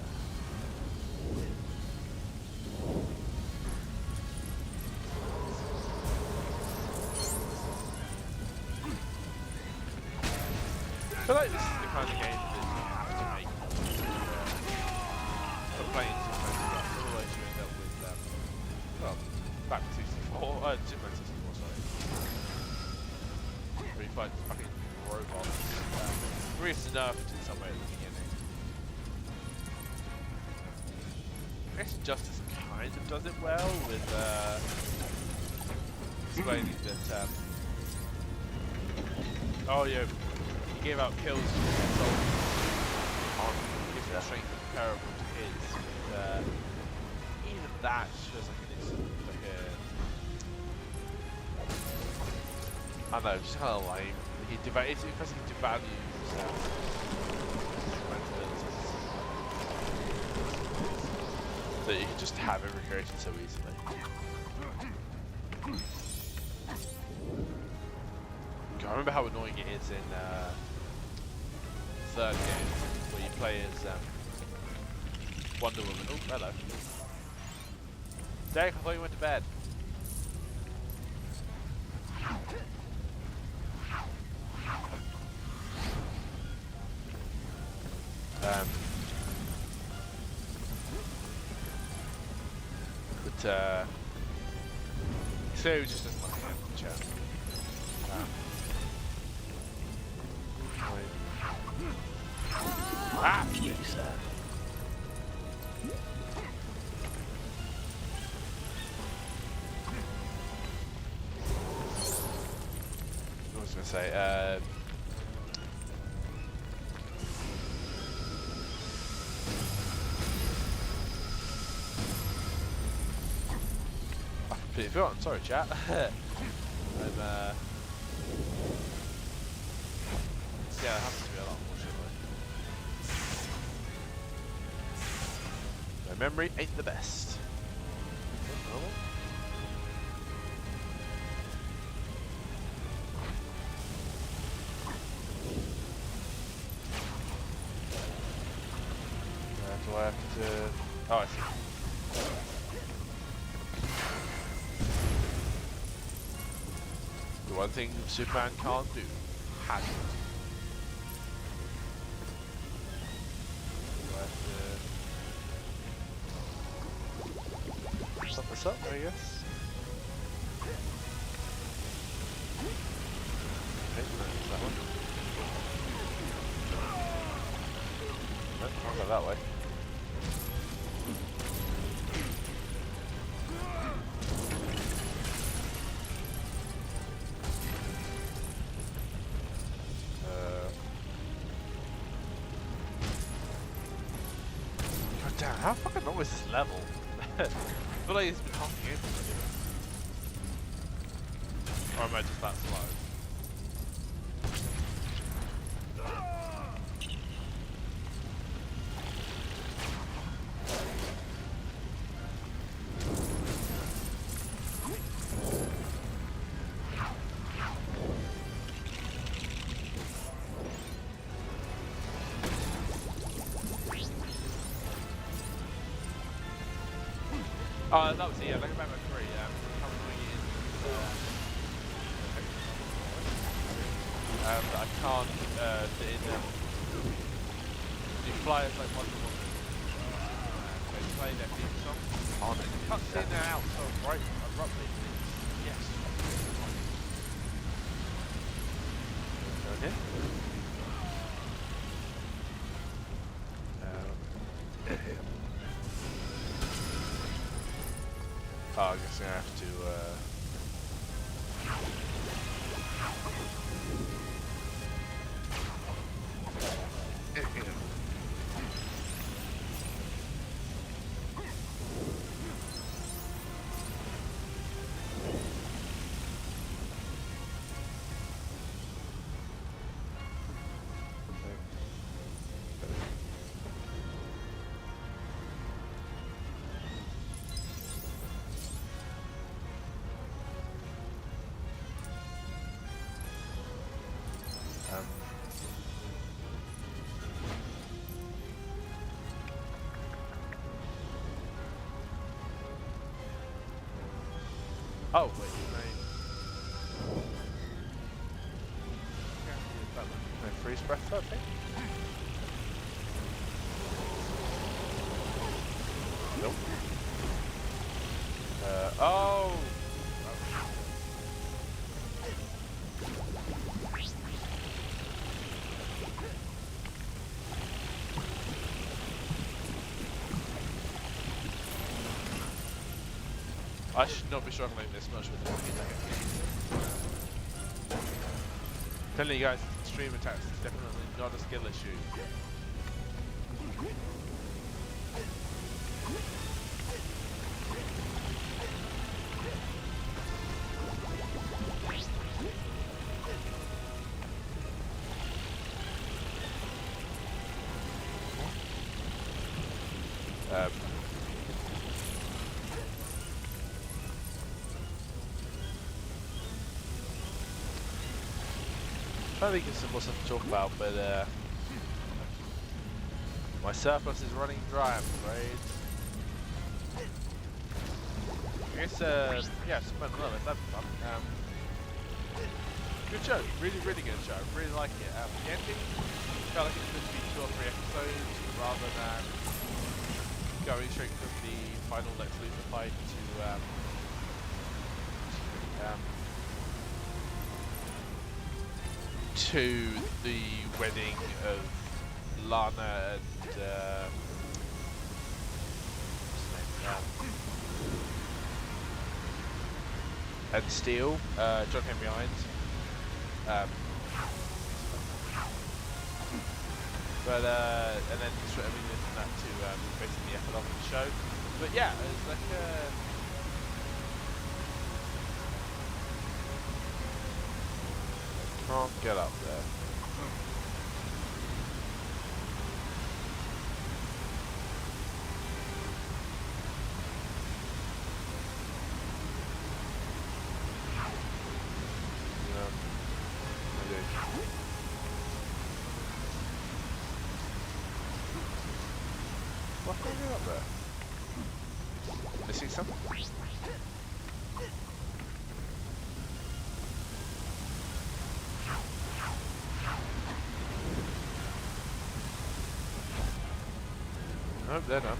I feel like this is the kind of game that you have to make for playing Superman. Otherwise you end up with, well, back to 64, Superman 64, sorry. Where you fight fucking robots. It's nerfed in some way at the beginning. I guess Justice kind of does it well with, explaining that, oh yeah, he gave out kills to his soldiers on different strength comparable to his. Even that shows like I don't know, it's kind of lame. It's impressive he devalues that you can just have every creation so easily. I remember how annoying it is in third game where you play as Wonder Woman. Oh, hello. Derek, I thought you went to bed. So he just doesn't like to get in the chat. Ah! Yes, I was going to say, I completely forgot, I'm sorry chat. And, yeah, it happens to be a lot, unfortunately. My memory ain't the best. Do I have to... Oh, I see. The one thing Superman can't do. Hasn't. Do I have to... Stop myself up, I guess. Okay, there's that one. Nope, can't go that way. God damn, how fucking long is this level? I feel like it's been honking in. Or am I just that slow? That was it, yeah, like about 3, I can't fit in them. You fly as like Wonder Woman. They play their theme song. Oh, they cut in and out so right abruptly. Yes. Down here. Oh, I guess I have to, oh, wait, no freeze breath, I think? Nope. Oh! I should not be struggling this much with it. Telling you guys, extreme attacks is definitely not a skill issue. I think it's simple stuff to talk about, but my surplus is running dry, I'm afraid. I guess, yeah, spent a lot of that fun. Good show, really, really good show. Really like it. The ending felt like it was supposed to be 2 or 3 episodes rather than going straight from the final Lex Luthor fight to the wedding of Lana and what's his name? And Steel, John Henry Irons. But and then sort of everything from that to basically the epilogue of the show. But yeah, it's like can't get up there. What can I get up there? Missing something? Nope, they're done.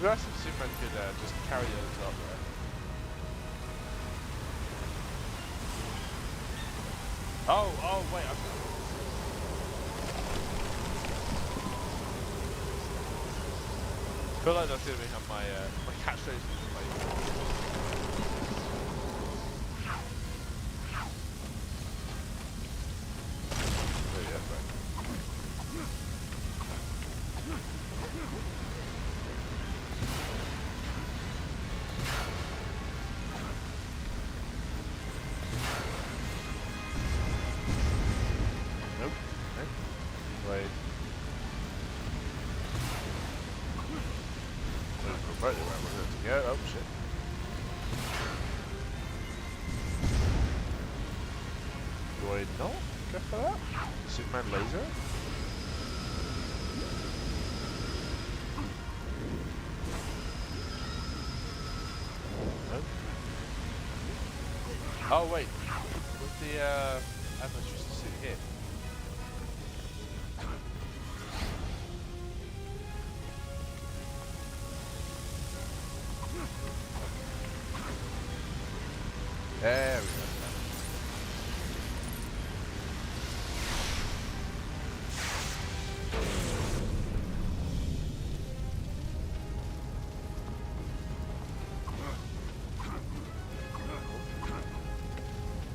be nice if Superman could just carry the others up there. Oh, wait, I feel like that's going to become my catchphrase for the play. Oh shit. Do I not go for that? Superman laser? No. Oh wait. What's the Atlas used to suit here? There we go.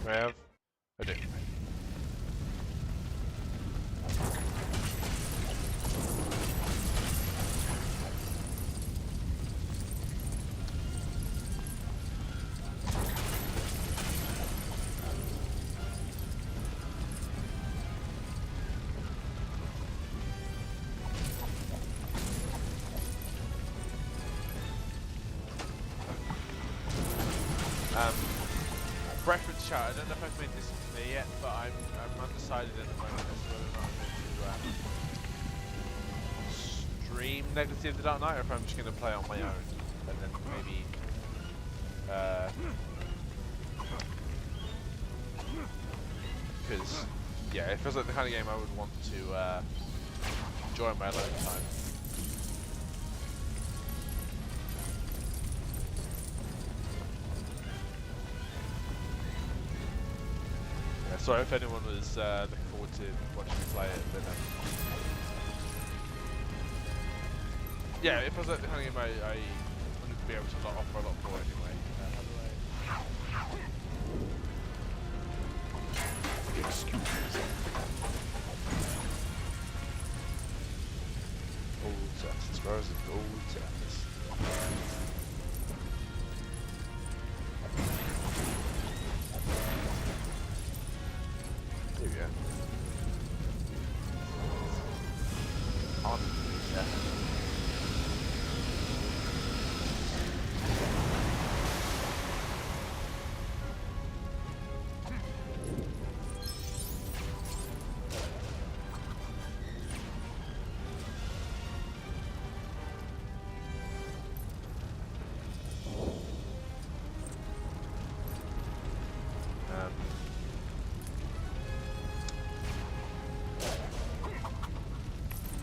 Do I have? I do. Reference chat, I don't know if I've made this clear yet, but I'm undecided at the moment as to whether or not I'm going to stream Legacy of the Dark Knight, or if I'm just going to play on my own, and then maybe because yeah, it feels like the kind of game I would want to enjoy in my alone time. Sorry if anyone was looking forward to watching me play it, but yeah, it feels like the kind of game I wouldn't be able to offer a lot more anyway. Excuse me. Gold surface, where is the gold surface? There we go. On the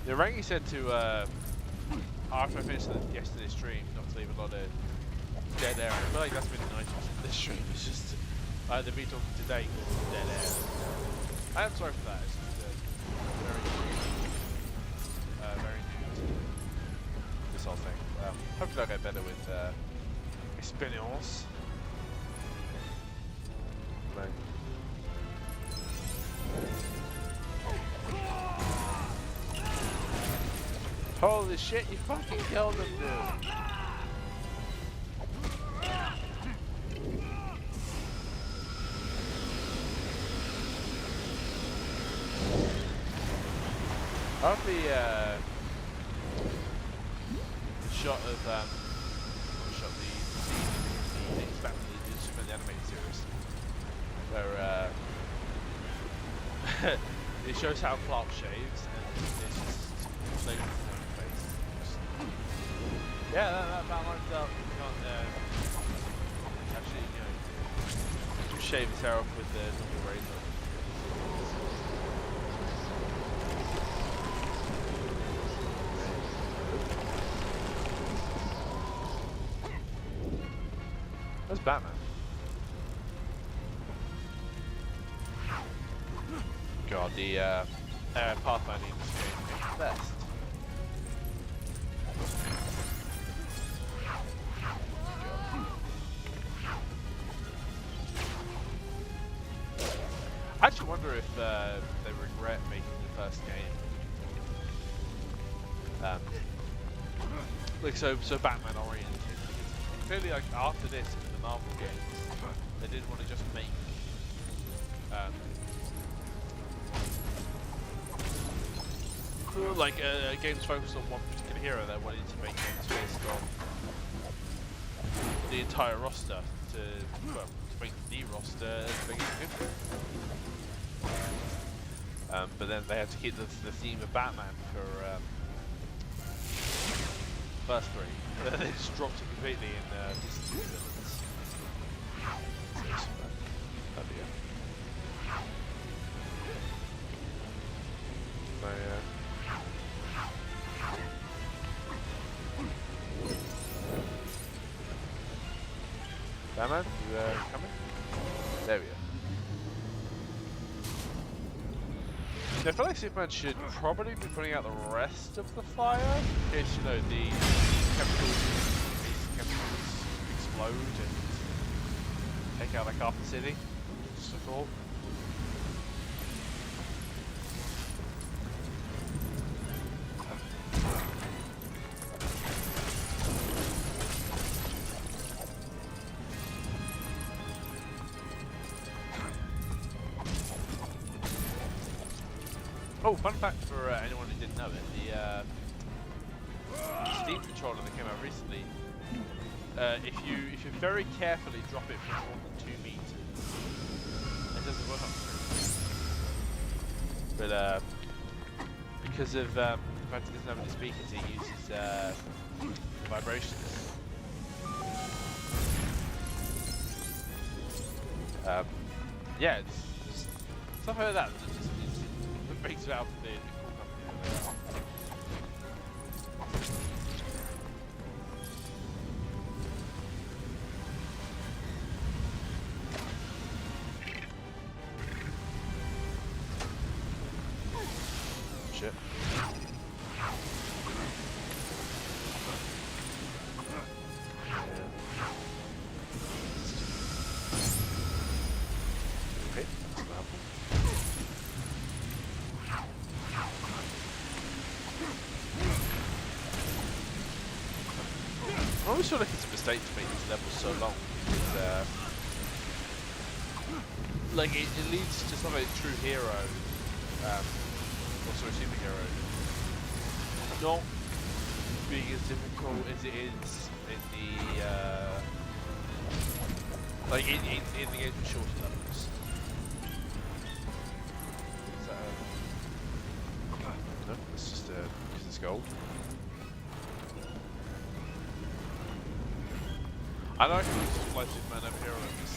The Rangy said to, after I finished yesterday's stream, not to leave a lot of dead air. I feel like that's been the nicest of this stream. It's just the me talking today called dead air. I am sorry for that. It's just very new to this whole thing. Hopefully I'll get better with experience. Right. Holy shit, you fucking killed him, dude. I love the shot of the things back from the animated series, where it shows how Clark shaves and it's just like yeah, that lines up. You can't actually, shave his hair off with the normal razor. Batman. God, the pathfinding in this game is the best. I actually wonder if they regret making the first game. Like so Batman oriented. Because clearly, like after this in the Marvel games, they didn't want to just make like games focused on one particular hero. They wanted to make games based on the entire roster to make the roster as big as it could. But then they had to keep the theme of Batman for first three. They just dropped it completely in these two villains. So, Batman, you coming? There we go. I feel like Superman should probably be putting out the rest of the fire in case, you know, the chemicals explode and take out like half the city. Just a thought. Oh, fun fact for anyone who didn't know it, the Steam controller that came out recently, if you very carefully drop it for more than 2 meters, it doesn't work on screen. But because of the fact it doesn't have any speakers, it uses vibrations. Yeah, it's stuff like that. Makes it out the cool company. Shit. Okay, that's what happened. I always feel like it's a mistake to make these levels so long. Because, like it leads to some of a true hero, also a superhero, not being as difficult as it is in the like in the games with shorter levels. So, no, it's just because it's gold. I know I can use Fly Superman over here and just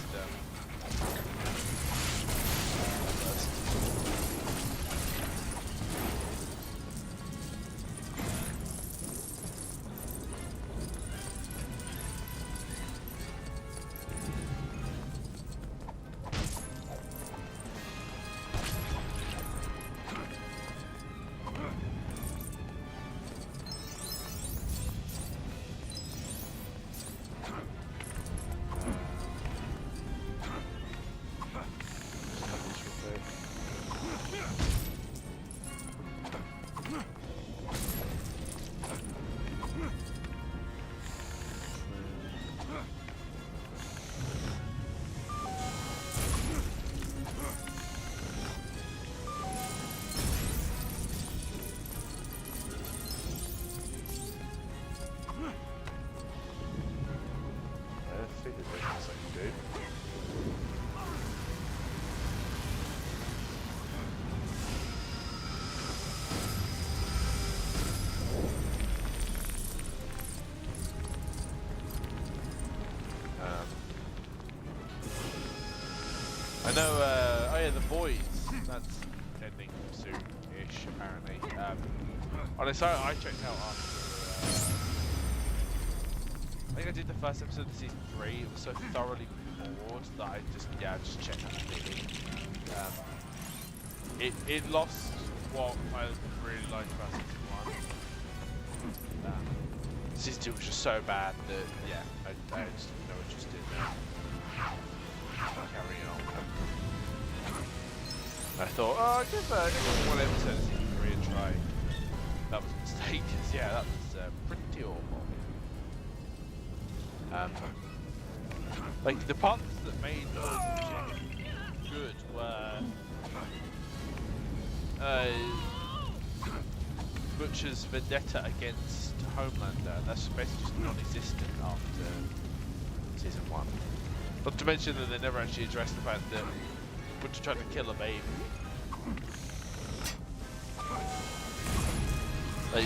I know, oh yeah, The Voids, that's ending soon-ish, apparently. Honestly, I checked out after think I did the first episode of season 3. It was so thoroughly bored that I just checked out completely. It lost what I really liked about season 1. Season 2 was just so bad that I just no interest in carrying on. I thought, oh, I'll give one episode of season 3 a try. That was a mistake. Yeah, that was pretty awful. Like the parts that made good were Butcher's vendetta against Homelander. That's basically just non-existent after season 1. Not to mention that they never actually addressed the fact that Butcher tried to kill a baby.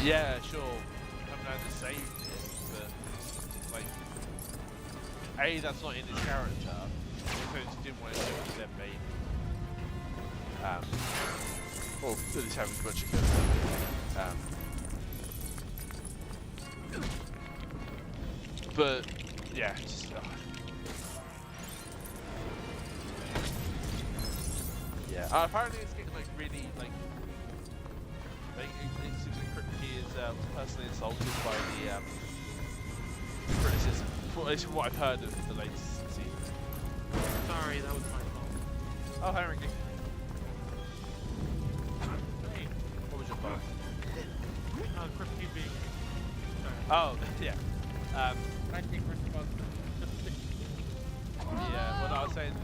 Yeah, sure, Homelander saved it, but like, A, that's not in his character. Also, he didn't want to show it to their baby. Or at least having Butcher kill them. But yeah, just. Yeah. Apparently, it's getting like really like. It seems like Kripke is personally insulted by the criticism. At least from what I've heard of the latest season. Sorry, that was my fault. Oh, hi, Ricky. Hey, what was your fault? Kripke being. Sorry. Oh, yeah. I think we're supposed to. Yeah, well, I was saying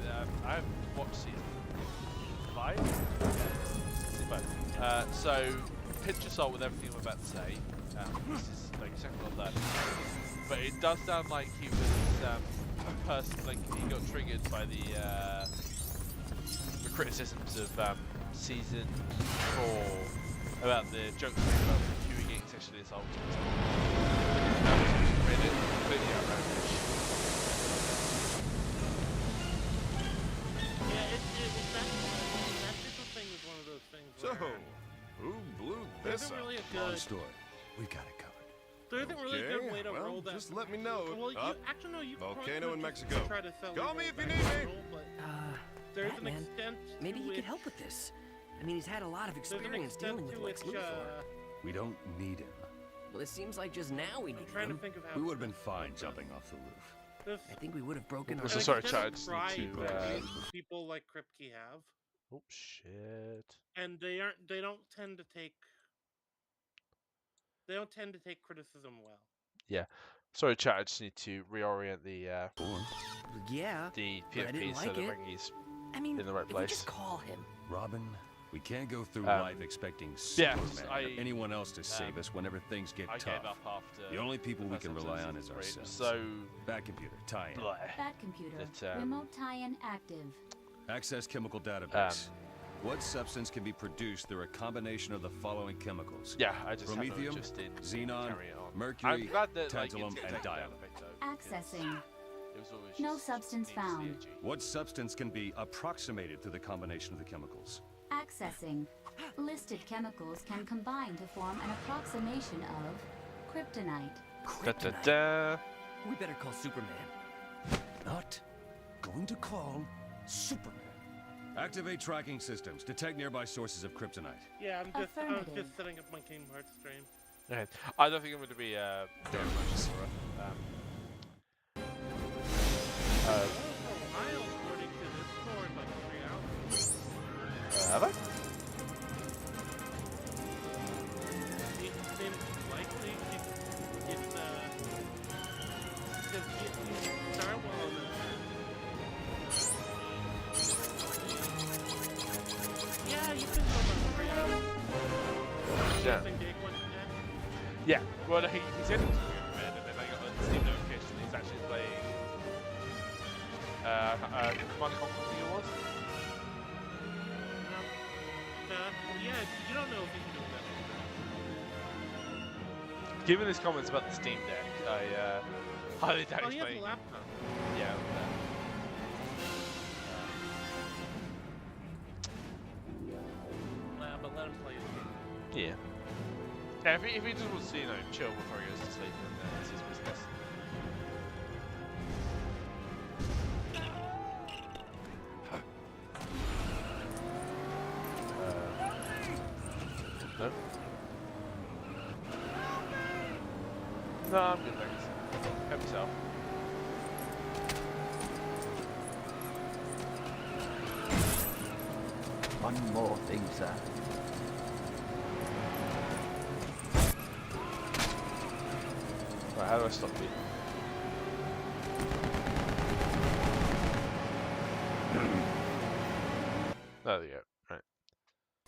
I haven't watched season 5. Season 5. So, pinch of salt with everything I'm about to say. This is like second or third. But it does sound like he was like he got triggered by the criticisms of season 4 about the jokes about Huey getting sexually assaulted. That was completely outrageous. Yeah, that digital thing is one of those things. So, who blew this up? Really Long story. We've got it covered. There isn't really a good way to roll that. Just let me know. Well, actually, no, you Volcano in Mexico. Try to sell Call me if you need me. There's Batman, an extent maybe he could help with this. I mean, he's had a lot of experience dealing with Lex Luthor. We don't need him. Well, it seems like just now we need him. trying to think of how We would have been fine jumping off the roof. I think we would have broken our... So sorry, Chad, I just pride need to, that people like Kripke have. Oh shit. And they don't tend to take criticism well. Yeah. Sorry, chat. I just need to reorient the yeah, the but I didn't PFP so like that it. Ringy's I mean, in the right if we place. just call him. Robin, we can't go through life expecting yeah, Superman or anyone else to save us whenever things get I tough. gave up after The only people we first can episode rely of on is season 3. ourselves. So, Bat computer, tie in. Bat computer, That, remote tie-in active. Access chemical database. What substance can be produced through a combination of the following chemicals? Yeah, I just have no Promethium, interest in xenon, carrying on. mercury, I'm glad that, like, tantalum, it's and taken down diamond. a bit, though, Accessing. it was always No just substance needs found. the edgy. What substance can be approximated through the combination of the chemicals? Accessing. Listed chemicals can combine to form an approximation of kryptonite. Da, da, da. We better call Superman. Not going to call Superman. Activate tracking systems. Detect nearby sources of kryptonite. Yeah, I was just setting up my Kingdom Hearts stream. Okay. I don't think I'm going to be very much for it. I'll according to this score in like 3 hours. Have I? It seems likely it's because Starwell yeah, you can go about 3 hours. Yeah. Yeah. Well, he said it was good, man, and then I got a Steam notification that he's actually playing Command & Conquer, I think it was. Yeah, you don't know if he's doing that. Given his comments about the Steam Deck, I highly doubt Oh, he's he has playing. a laptop. Yeah. But let him play it. Yeah. Yeah, if he just wants to, chill before he goes to sleep, then that's his business. No, I'm good, thanks. Help yourself. One more thing, sir. Right, how do I stop you? There we go. Right.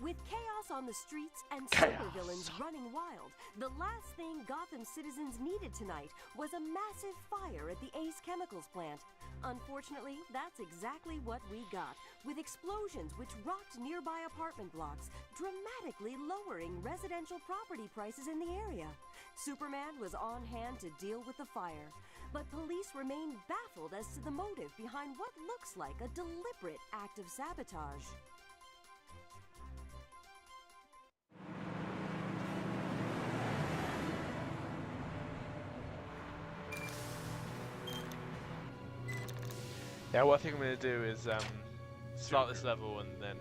With chaos on the streets and Chaos. supervillains running wild, the last thing Gotham citizens needed tonight was a massive fire at the Ace Chemicals plant. Unfortunately, that's exactly what we got, with explosions which rocked nearby apartment blocks, dramatically lowering residential property prices in the area. Superman was on hand to deal with the fire, but police remain baffled as to the motive behind what looks like a deliberate act of sabotage. Yeah, what I think I'm going to do is start this level and then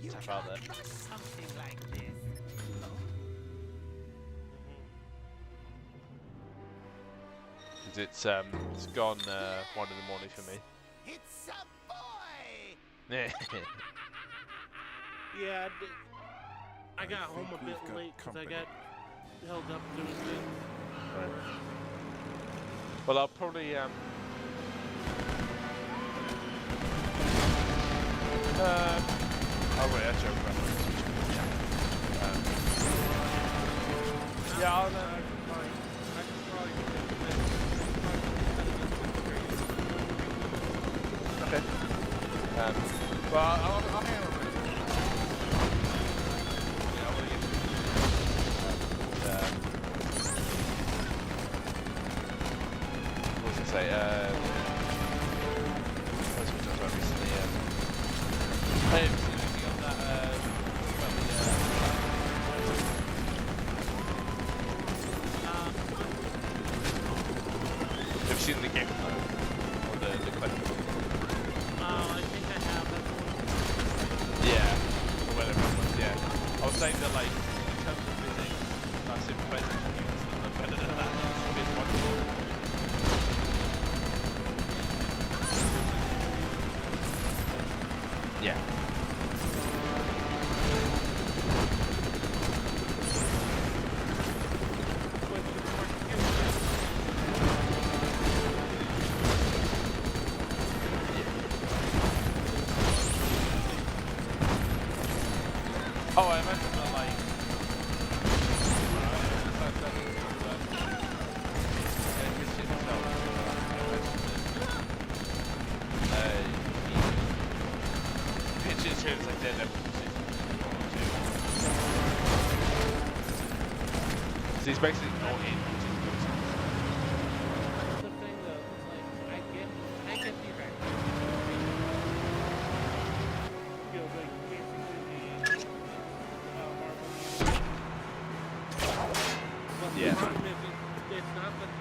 tap out there. Something like this. It's gone 1 in the morning for me. It's a boy! Yeah, I got home a bit late because I got held up doing things. Right. Well, I'll probably oh wait, I joke about yeah, I'll okay. Well, I'll hang on a minute. Yeah, I want to get what was I say? What was we talking about recently? Hey, have you seen anything on that? Have you seen the game or the clip? I think I have. That's one. Yeah, or whatever it was, yeah. I was saying that, like, in terms of physics, massive physics units that are better than that. It's wonderful. Yeah. Oh, I imagine that, like, pitches here as I did every so he's basically not in, which is good. That's the thing, though. It's like I get the fact that you know, like basically the Marvel. But the Yeah. problem is, it's not that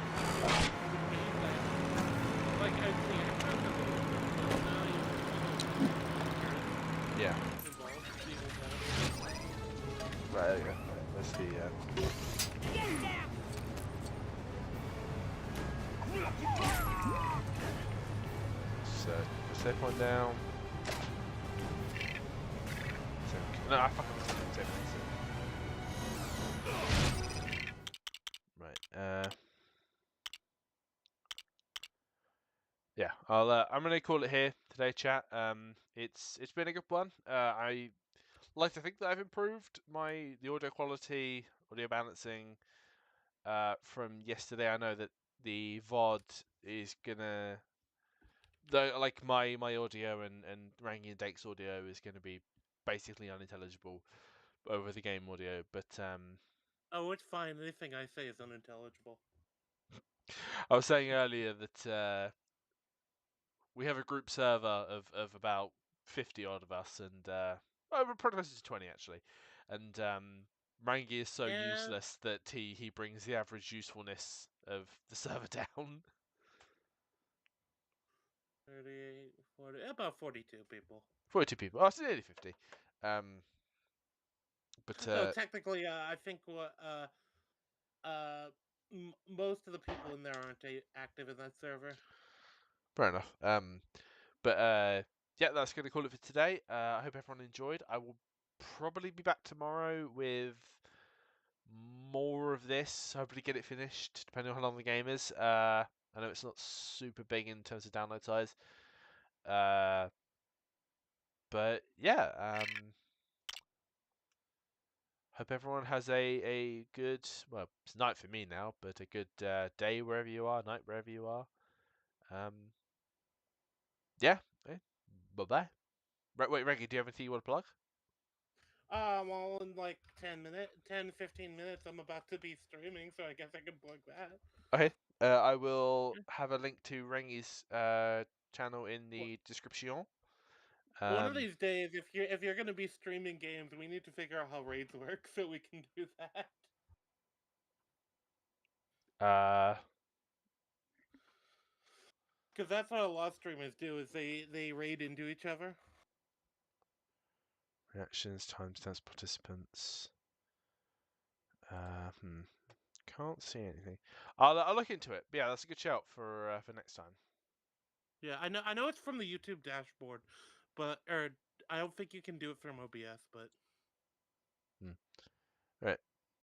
the game that like I see Arkham as a now you Yeah. involved even Right, there you go. Let's see, so, set one down. No, I fucking said right, yeah, I'm gonna call it here today, chat. It's been a good one. I like to think that I've improved the audio quality, audio balancing from yesterday. I know that the VOD is gonna, though, like my audio and Rangi and Dake's audio is gonna be basically unintelligible over the game audio, but oh, it's fine. Anything I say is unintelligible. I was saying earlier that we have a group server of about 50 odd of us, and we're pretty close to 20 actually, and Rangi is so useless that he brings the average usefulness of the server down. 38, 40, about 42 people. 42 people. Oh, it's nearly 50. But So technically, I think what most of the people in there aren't active in that server. Fair enough. But yeah, that's going to call it for today. I hope everyone enjoyed. I will probably be back tomorrow with more of this. Hopefully get it finished, depending on how long the game is. I know it's not super big in terms of download size. But yeah, hope everyone has a good, well, it's night for me now, but a good day wherever you are, night wherever you are. Yeah, bye-bye. Wait, Reggie, do you have anything you want to plug? Well, in like 15 minutes, I'm about to be streaming, so I guess I can plug that. Okay, I will have a link to Rengi's channel in the description. One of these days, if you're gonna be streaming games, we need to figure out how raids work so we can do that. Because that's what a lot of streamers do, is they raid into each other. Reactions, timestamps, participants. Can't see anything. I'll look into it. But yeah, that's a good shout for next time. Yeah, I know it's from the YouTube dashboard, but I don't think you can do it from OBS, but. Right.